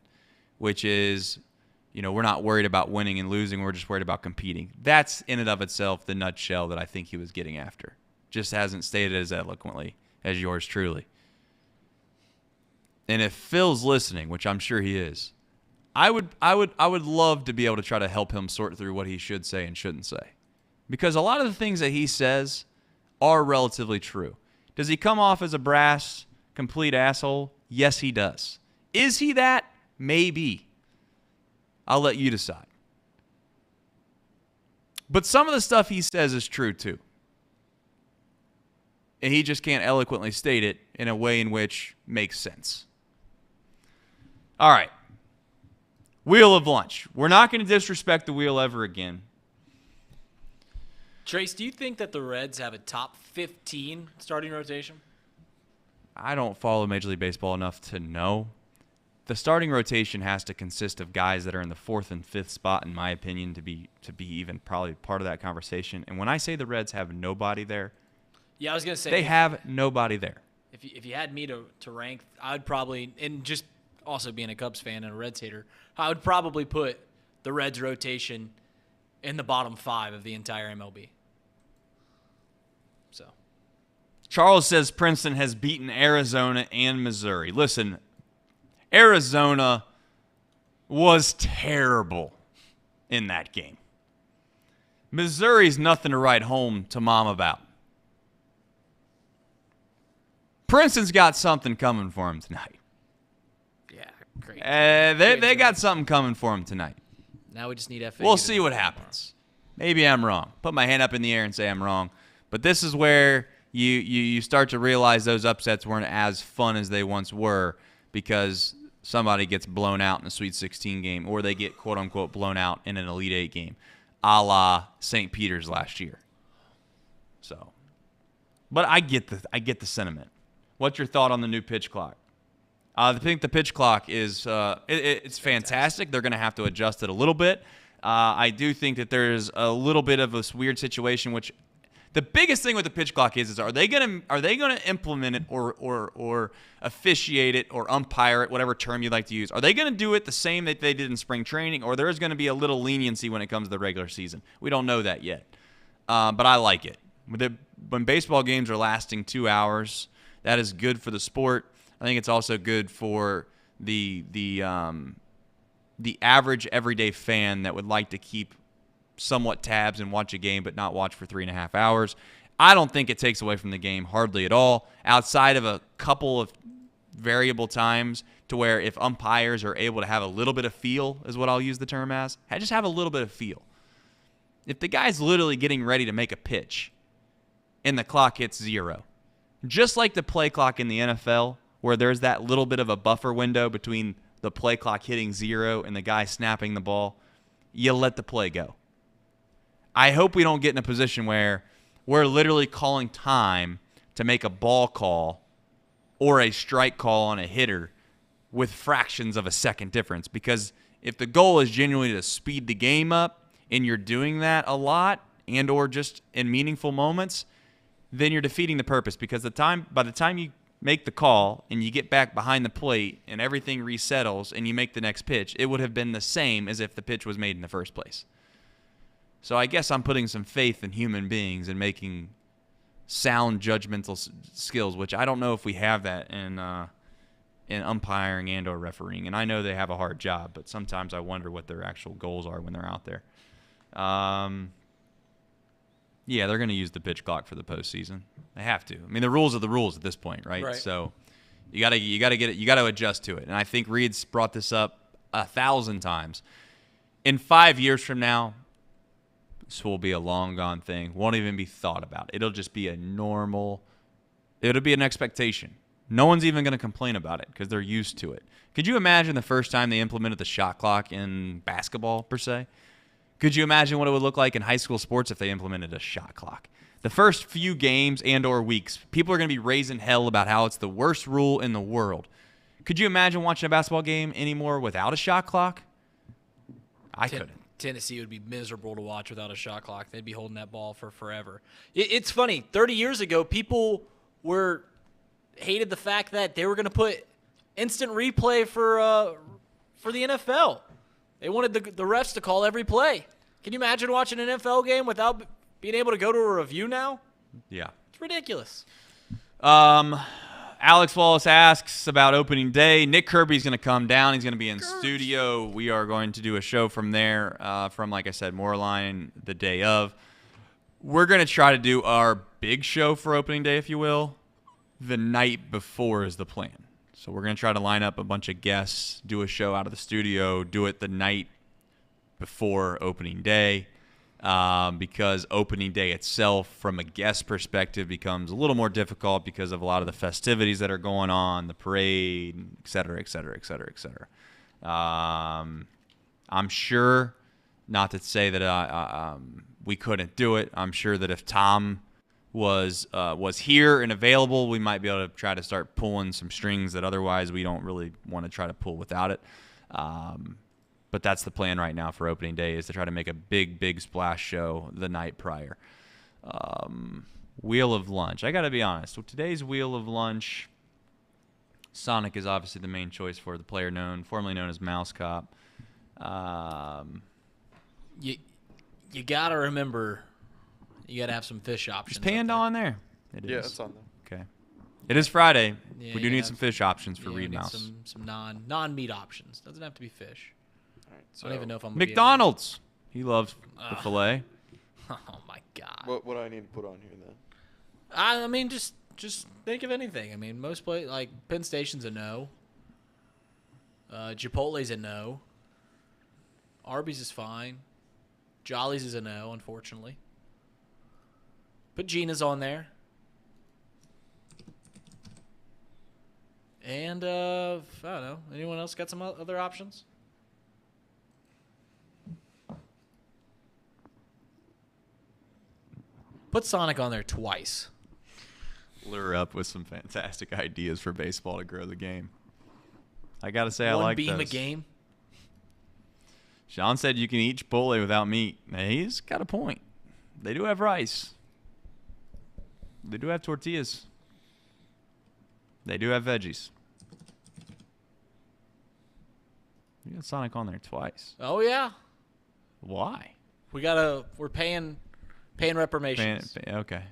which is, we're not worried about winning and losing. We're just worried about competing. That's in and of itself the nutshell that I think he was getting after. Just hasn't stated as eloquently as yours truly. And if Phil's listening, which I'm sure he is, I would love to be able to try to help him sort through what he should say and shouldn't say. Because a lot of the things that he says are relatively true. Does he come off as a brass, complete asshole? Yes, he does. Is he that? Maybe. I'll let you decide. But some of the stuff he says is true too. And he just can't eloquently state it in a way in which makes sense. All right. Wheel of lunch. We're not going to disrespect the wheel ever again. Trace, do you think that the Reds have a top 15 starting rotation? I don't follow Major League Baseball enough to know. The starting rotation has to consist of guys that are in the 4th and 5th spot, in my opinion, to be even probably part of that conversation. And when I say the Reds have nobody there, yeah, I was going to say they have nobody there. If you had me to rank, I would probably, and just also being a Cubs fan and a Reds hater, I would probably put the Reds rotation in the bottom 5 of the entire MLB. So, Charles says Princeton has beaten Arizona and Missouri. Listen, Arizona was terrible in that game. Missouri's nothing to write home to mom about. Princeton's got something coming for him tonight. Yeah, great. They got something coming for him tonight. Now we just need FA. We'll see what happens. Maybe I'm wrong. Put my hand up in the air and say I'm wrong. But this is where you start to realize those upsets weren't as fun as they once were because somebody gets blown out in a Sweet 16 game or they get quote-unquote blown out in an Elite 8 game, a la St. Peter's last year. So, but I get the sentiment. What's your thought on the new pitch clock? I think the pitch clock is it's fantastic. They're going to have to adjust it a little bit. I do think that there's a little bit of this weird situation, which the biggest thing with the pitch clock is are they going to implement it or officiate it or umpire it, whatever term you like to use? Are they going to do it the same that they did in spring training, or there's going to be a little leniency when it comes to the regular season? We don't know that yet, but I like it. When baseball games are lasting 2 hours, that is good for the sport. I think it's also good for the average everyday fan that would like to keep somewhat tabs and watch a game but not watch for 3.5 hours. I don't think it takes away from the game hardly at all, outside of a couple of variable times to where if umpires are able to have a little bit of feel, is what I'll use the term as, just have a little bit of feel. If the guy's literally getting ready to make a pitch and the clock hits 0, just like the play clock in the NFL, where there's that little bit of a buffer window between the play clock hitting 0 and the guy snapping the ball, you let the play go. I hope we don't get in a position where we're literally calling time to make a ball call or a strike call on a hitter with fractions of a second difference. Because if the goal is genuinely to speed the game up and you're doing that a lot and or just in meaningful moments, then you're defeating the purpose, because by the time you make the call and you get back behind the plate and everything resettles and you make the next pitch, it would have been the same as if the pitch was made in the first place. So I guess I'm putting some faith in human beings and making sound judgmental skills, which I don't know if we have that in umpiring and or refereeing. And I know they have a hard job, but sometimes I wonder what their actual goals are when they're out there. Yeah, they're going to use the pitch clock for the postseason. They have to. I mean, the rules are the rules at this point, right? So You gotta get it. You gotta adjust to it. And I think Reed's brought this up 1,000 times. In 5 years from now, this will be a long gone thing. Won't even be thought about. It'll just be a normal. It'll be an expectation. No one's even gonna complain about it because they're used to it. Could you imagine the first time they implemented the shot clock in basketball per se? Could you imagine what it would look like in high school sports if they implemented a shot clock? The first few games and or weeks, people are going to be raising hell about how it's the worst rule in the world. Could you imagine watching a basketball game anymore without a shot clock? I couldn't. Tennessee would be miserable to watch without a shot clock. They'd be holding that ball for forever. It's funny. 30 years ago, people hated the fact that they were going to put instant replay for the NFL. They wanted the refs to call every play. Can you imagine watching an NFL game without being able to go to a review now? Yeah. It's ridiculous. Alex Wallace asks about opening day. Nick Kirby's going to come down. He's going to be in studio. We are going to do a show from there, from, like I said, Moorline the day of. We're going to try to do our big show for opening day, if you will, the night before is the plan. So we're going to try to line up a bunch of guests, do a show out of the studio, do it the night before opening day. Because opening day itself, from a guest perspective, becomes a little more difficult because of a lot of the festivities that are going on, the parade, et cetera, et cetera, et cetera, et cetera. I'm sure, not to say that we couldn't do it, I'm sure that if Thom was here and available, we might be able to try to start pulling some strings that otherwise we don't really want to try to pull without it. But that's the plan right now for opening day, is to try to make a big splash show the night prior. Wheel of lunch. I got to be honest. With today's wheel of lunch, Sonic is obviously the main choice for the player formerly known as Mouse Cop. You got to remember, you got to have some fish options. Is Panda on there? It is. Yeah, it's on there. Okay. It is Friday. Yeah, we do need some fish options for Reed need Mouse. Some non-meat options. Doesn't have to be fish. So I don't even know if I'm McDonald's. He loves the filet. Oh my God. What do I need to put on here then? I mean, just think of anything. I mean, most places, like Penn Station's a no. Chipotle's a no. Arby's is fine. Jolly's is a no, unfortunately. Put Gina's on there. And I don't know. Anyone else got some other options? Put Sonic on there twice. Lure up with some fantastic ideas for baseball to grow the game. I got to say, I One like beam those. a game. Sean said you can eat Chipotle without meat. Now, he's got a point. They do have rice. They do have tortillas. They do have veggies. You got Sonic on there twice. Oh yeah. Why? We're paying reparations. Okay.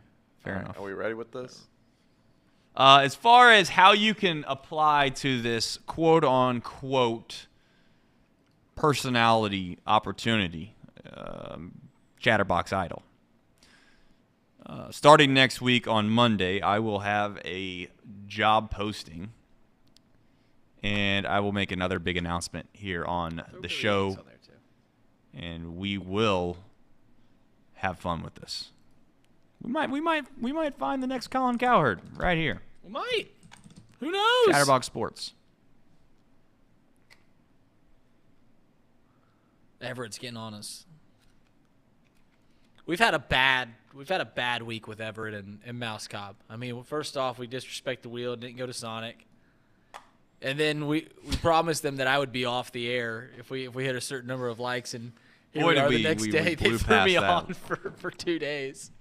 Fair enough. Are we ready with this? As far as how you can apply to this quote-unquote personality opportunity, Chatterbox Idol. Starting next week on Monday, I will have a job posting, and I will make another big announcement here on the show, and we will have fun with this. We might find the next Colin Cowherd right here. We might. Who knows? Chatterbox Sports. Everett's getting on us. We've had a bad week with Everett and Mouse Cobb. I mean, first off, we disrespect the wheel, didn't go to Sonic. And then we promised them that I would be off the air if we hit a certain number of likes, and here we are the next day. They threw me on for 2 days.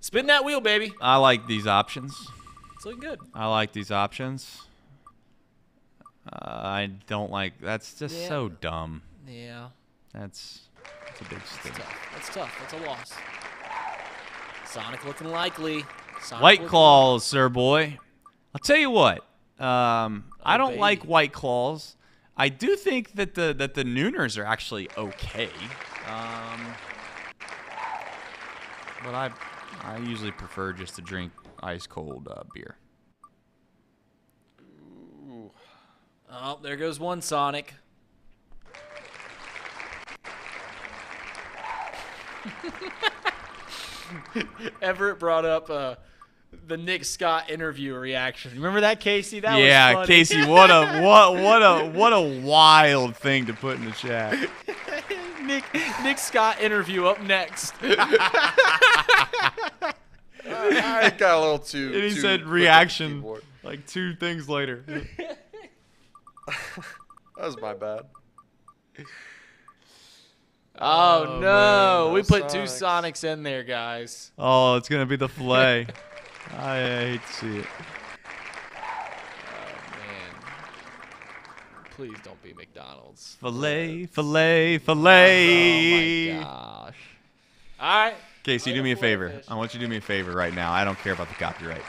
Spin that wheel, baby. I like these options. It's looking good. I like these options. I don't like. That's just so dumb. Yeah. That's a big stick. That's tough. That's a loss. Sonic looking likely. White Claws, sir boy. I'll tell you what. I don't like White Claws. I do think that the Nooners are actually okay. But I usually prefer just to drink ice cold beer. Oh, there goes one Sonic. Everett brought up the Nick Scott interview reaction. Remember that, Casey? That was funny. Casey, what a wild thing to put in the chat. Nick Scott interview up next. I got a little too. And he too said quick reaction with the like 2 things later. keyboard. That was my bad. Oh, no. man, We no put 2 Sonics. Sonics in there, guys. Oh, it's gonna be the filet. I hate to see it. Oh, man. Please don't be McDonald's. Filet. Oh, my gosh. All right. Casey, do me a favor. I want you to do me a favor right now. I don't care about the copyright.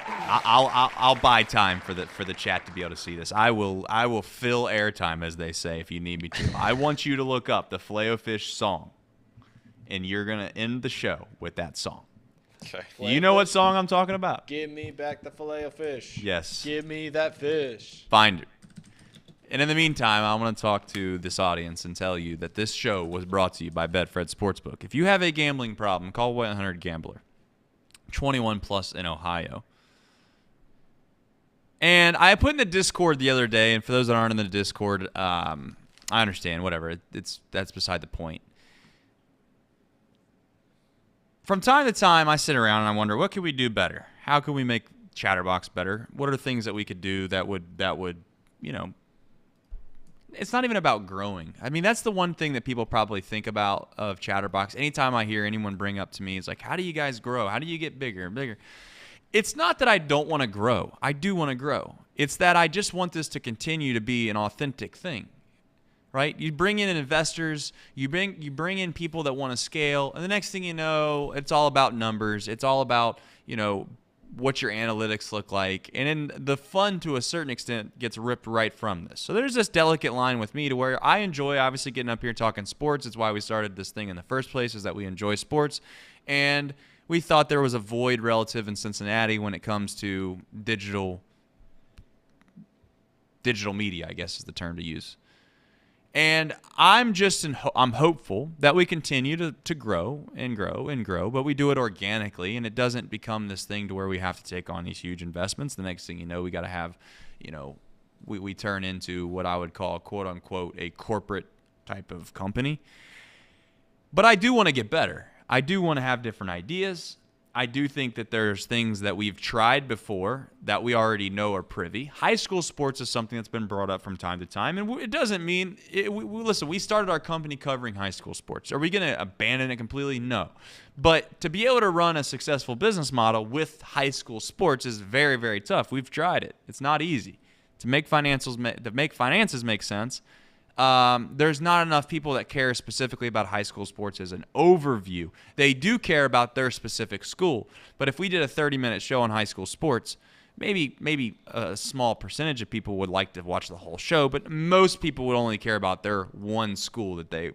I'll buy time for the chat to be able to see this. I will fill airtime, as they say, if you need me to. I want you to look up the Filet-O-Fish song, and you're gonna end the show with that song. Okay. You know what song I'm talking about? Give me back the Filet-O-Fish. Yes. Give me that fish. Find it. And in the meantime, I'm going to talk to this audience and tell you that this show was brought to you by Betfred Sportsbook. If you have a gambling problem, call 1-800-GAMBLER. 21 plus in Ohio. And I put in the Discord the other day, and for those that aren't in the Discord, I understand, whatever. That's beside the point. From time to time, I sit around and I wonder, what could we do better? How can we make Chatterbox better? What are things that we could do that would, you know, it's not even about growing. I mean, that's the one thing that people probably think about of Chatterbox. Anytime I hear anyone bring up to me, it's like, how do you guys grow? How do you get bigger and bigger? It's not that I don't want to grow. I do want to grow. It's that I just want this to continue to be an authentic thing, right? You bring in investors, you bring in people that want to scale, and the next thing you know, it's all about numbers. It's all about, you know, what your analytics look like. And then the fun, to a certain extent, gets ripped right from this. So there's this delicate line with me to where I enjoy, obviously, getting up here talking sports. It's why we started this thing in the first place, is that we enjoy sports. And we thought there was a void relative in Cincinnati when it comes to digital media, I guess is the term to use. And I'm hopeful that we continue to grow and grow and grow, but we do it organically, and it doesn't become this thing to where we have to take on these huge investments. The next thing you know, we got to have, you know, we turn into what I would call, quote unquote, a corporate type of company. But I do want to get better. I do want to have different ideas. I do think that there's things that we've tried before that we already know are privy. High school sports is something that's been brought up from time to time, and it doesn't mean listen, we started our company covering high school sports. Are we going to abandon it completely? No. But to be able to run a successful business model with high school sports is very, very tough. We've tried it. It's not easy. To make finances make sense, there's not enough people that care specifically about high school sports as an overview. They do care about their specific school. But if we did a 30-minute show on high school sports, maybe a small percentage of people would like to watch the whole show, but most people would only care about their one school that they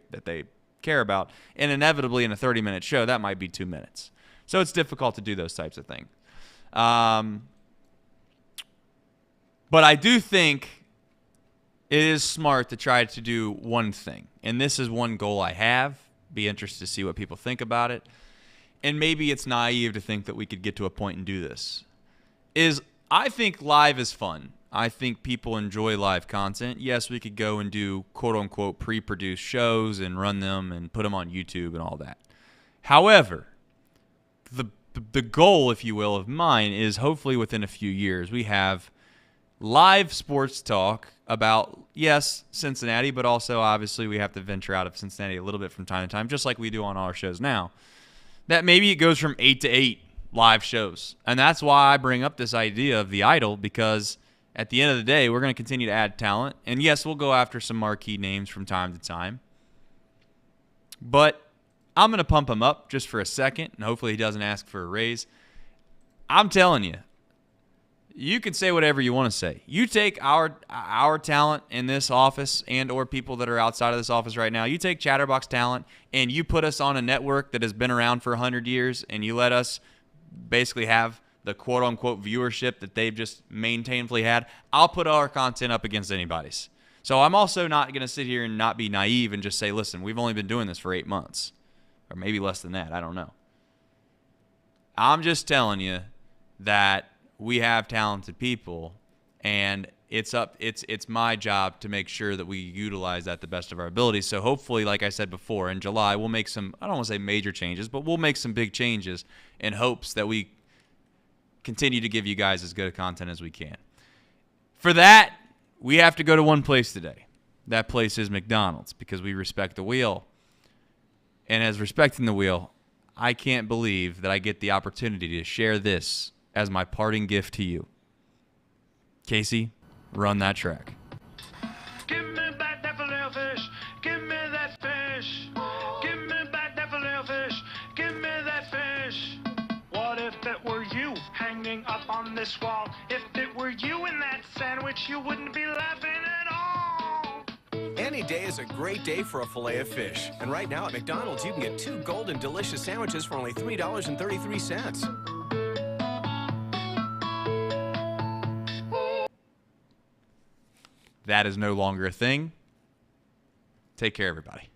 care about. And inevitably, in a 30-minute show, that might be 2 minutes. So it's difficult to do those types of things. But I do think it is smart to try to do one thing, and this is one goal I have. Be interested to see what people think about it. And maybe it's naive to think that we could get to a point and do this. I think live is fun. I think people enjoy live content. Yes, we could go and do quote-unquote pre-produced shows and run them and put them on YouTube and all that. However, the goal, if you will, of mine is hopefully within a few years we have live sports talk about, yes, Cincinnati, but also obviously we have to venture out of Cincinnati a little bit from time to time, just like we do on our shows now. That maybe it goes from 8 to 8 live shows. And that's why I bring up this idea of the Idol, because at the end of the day, we're going to continue to add talent. And yes, we'll go after some marquee names from time to time. But I'm going to pump him up just for a second, and hopefully he doesn't ask for a raise. I'm telling you, you can say whatever you want to say. You take our talent in this office and or people that are outside of this office right now, you take Chatterbox talent and you put us on a network that has been around for 100 years, and you let us basically have the quote-unquote viewership that they've just maintainedly had, I'll put our content up against anybody's. So I'm also not going to sit here and not be naive and just say, listen, we've only been doing this for 8 months. Or maybe less than that. I don't know. I'm just telling you that we have talented people, and it's my job to make sure that we utilize that the best of our abilities. So hopefully, like I said before, in July, we'll make some, I don't want to say major changes, but we'll make some big changes in hopes that we continue to give you guys as good a content as we can. For that, we have to go to one place today. That place is McDonald's, because we respect the wheel. And as respecting the wheel, I can't believe that I get the opportunity to share this as my parting gift to you. Casey, run that track. Give me back that filet-o-fish. Give me that fish. Give me back that filet-o-fish. Give me that fish. What if it were you hanging up on this wall? If it were you in that sandwich, you wouldn't be laughing at all. Any day is a great day for a filet of fish. And right now at McDonald's, you can get 2 golden delicious sandwiches for only $3.33. That is no longer a thing. Take care, everybody.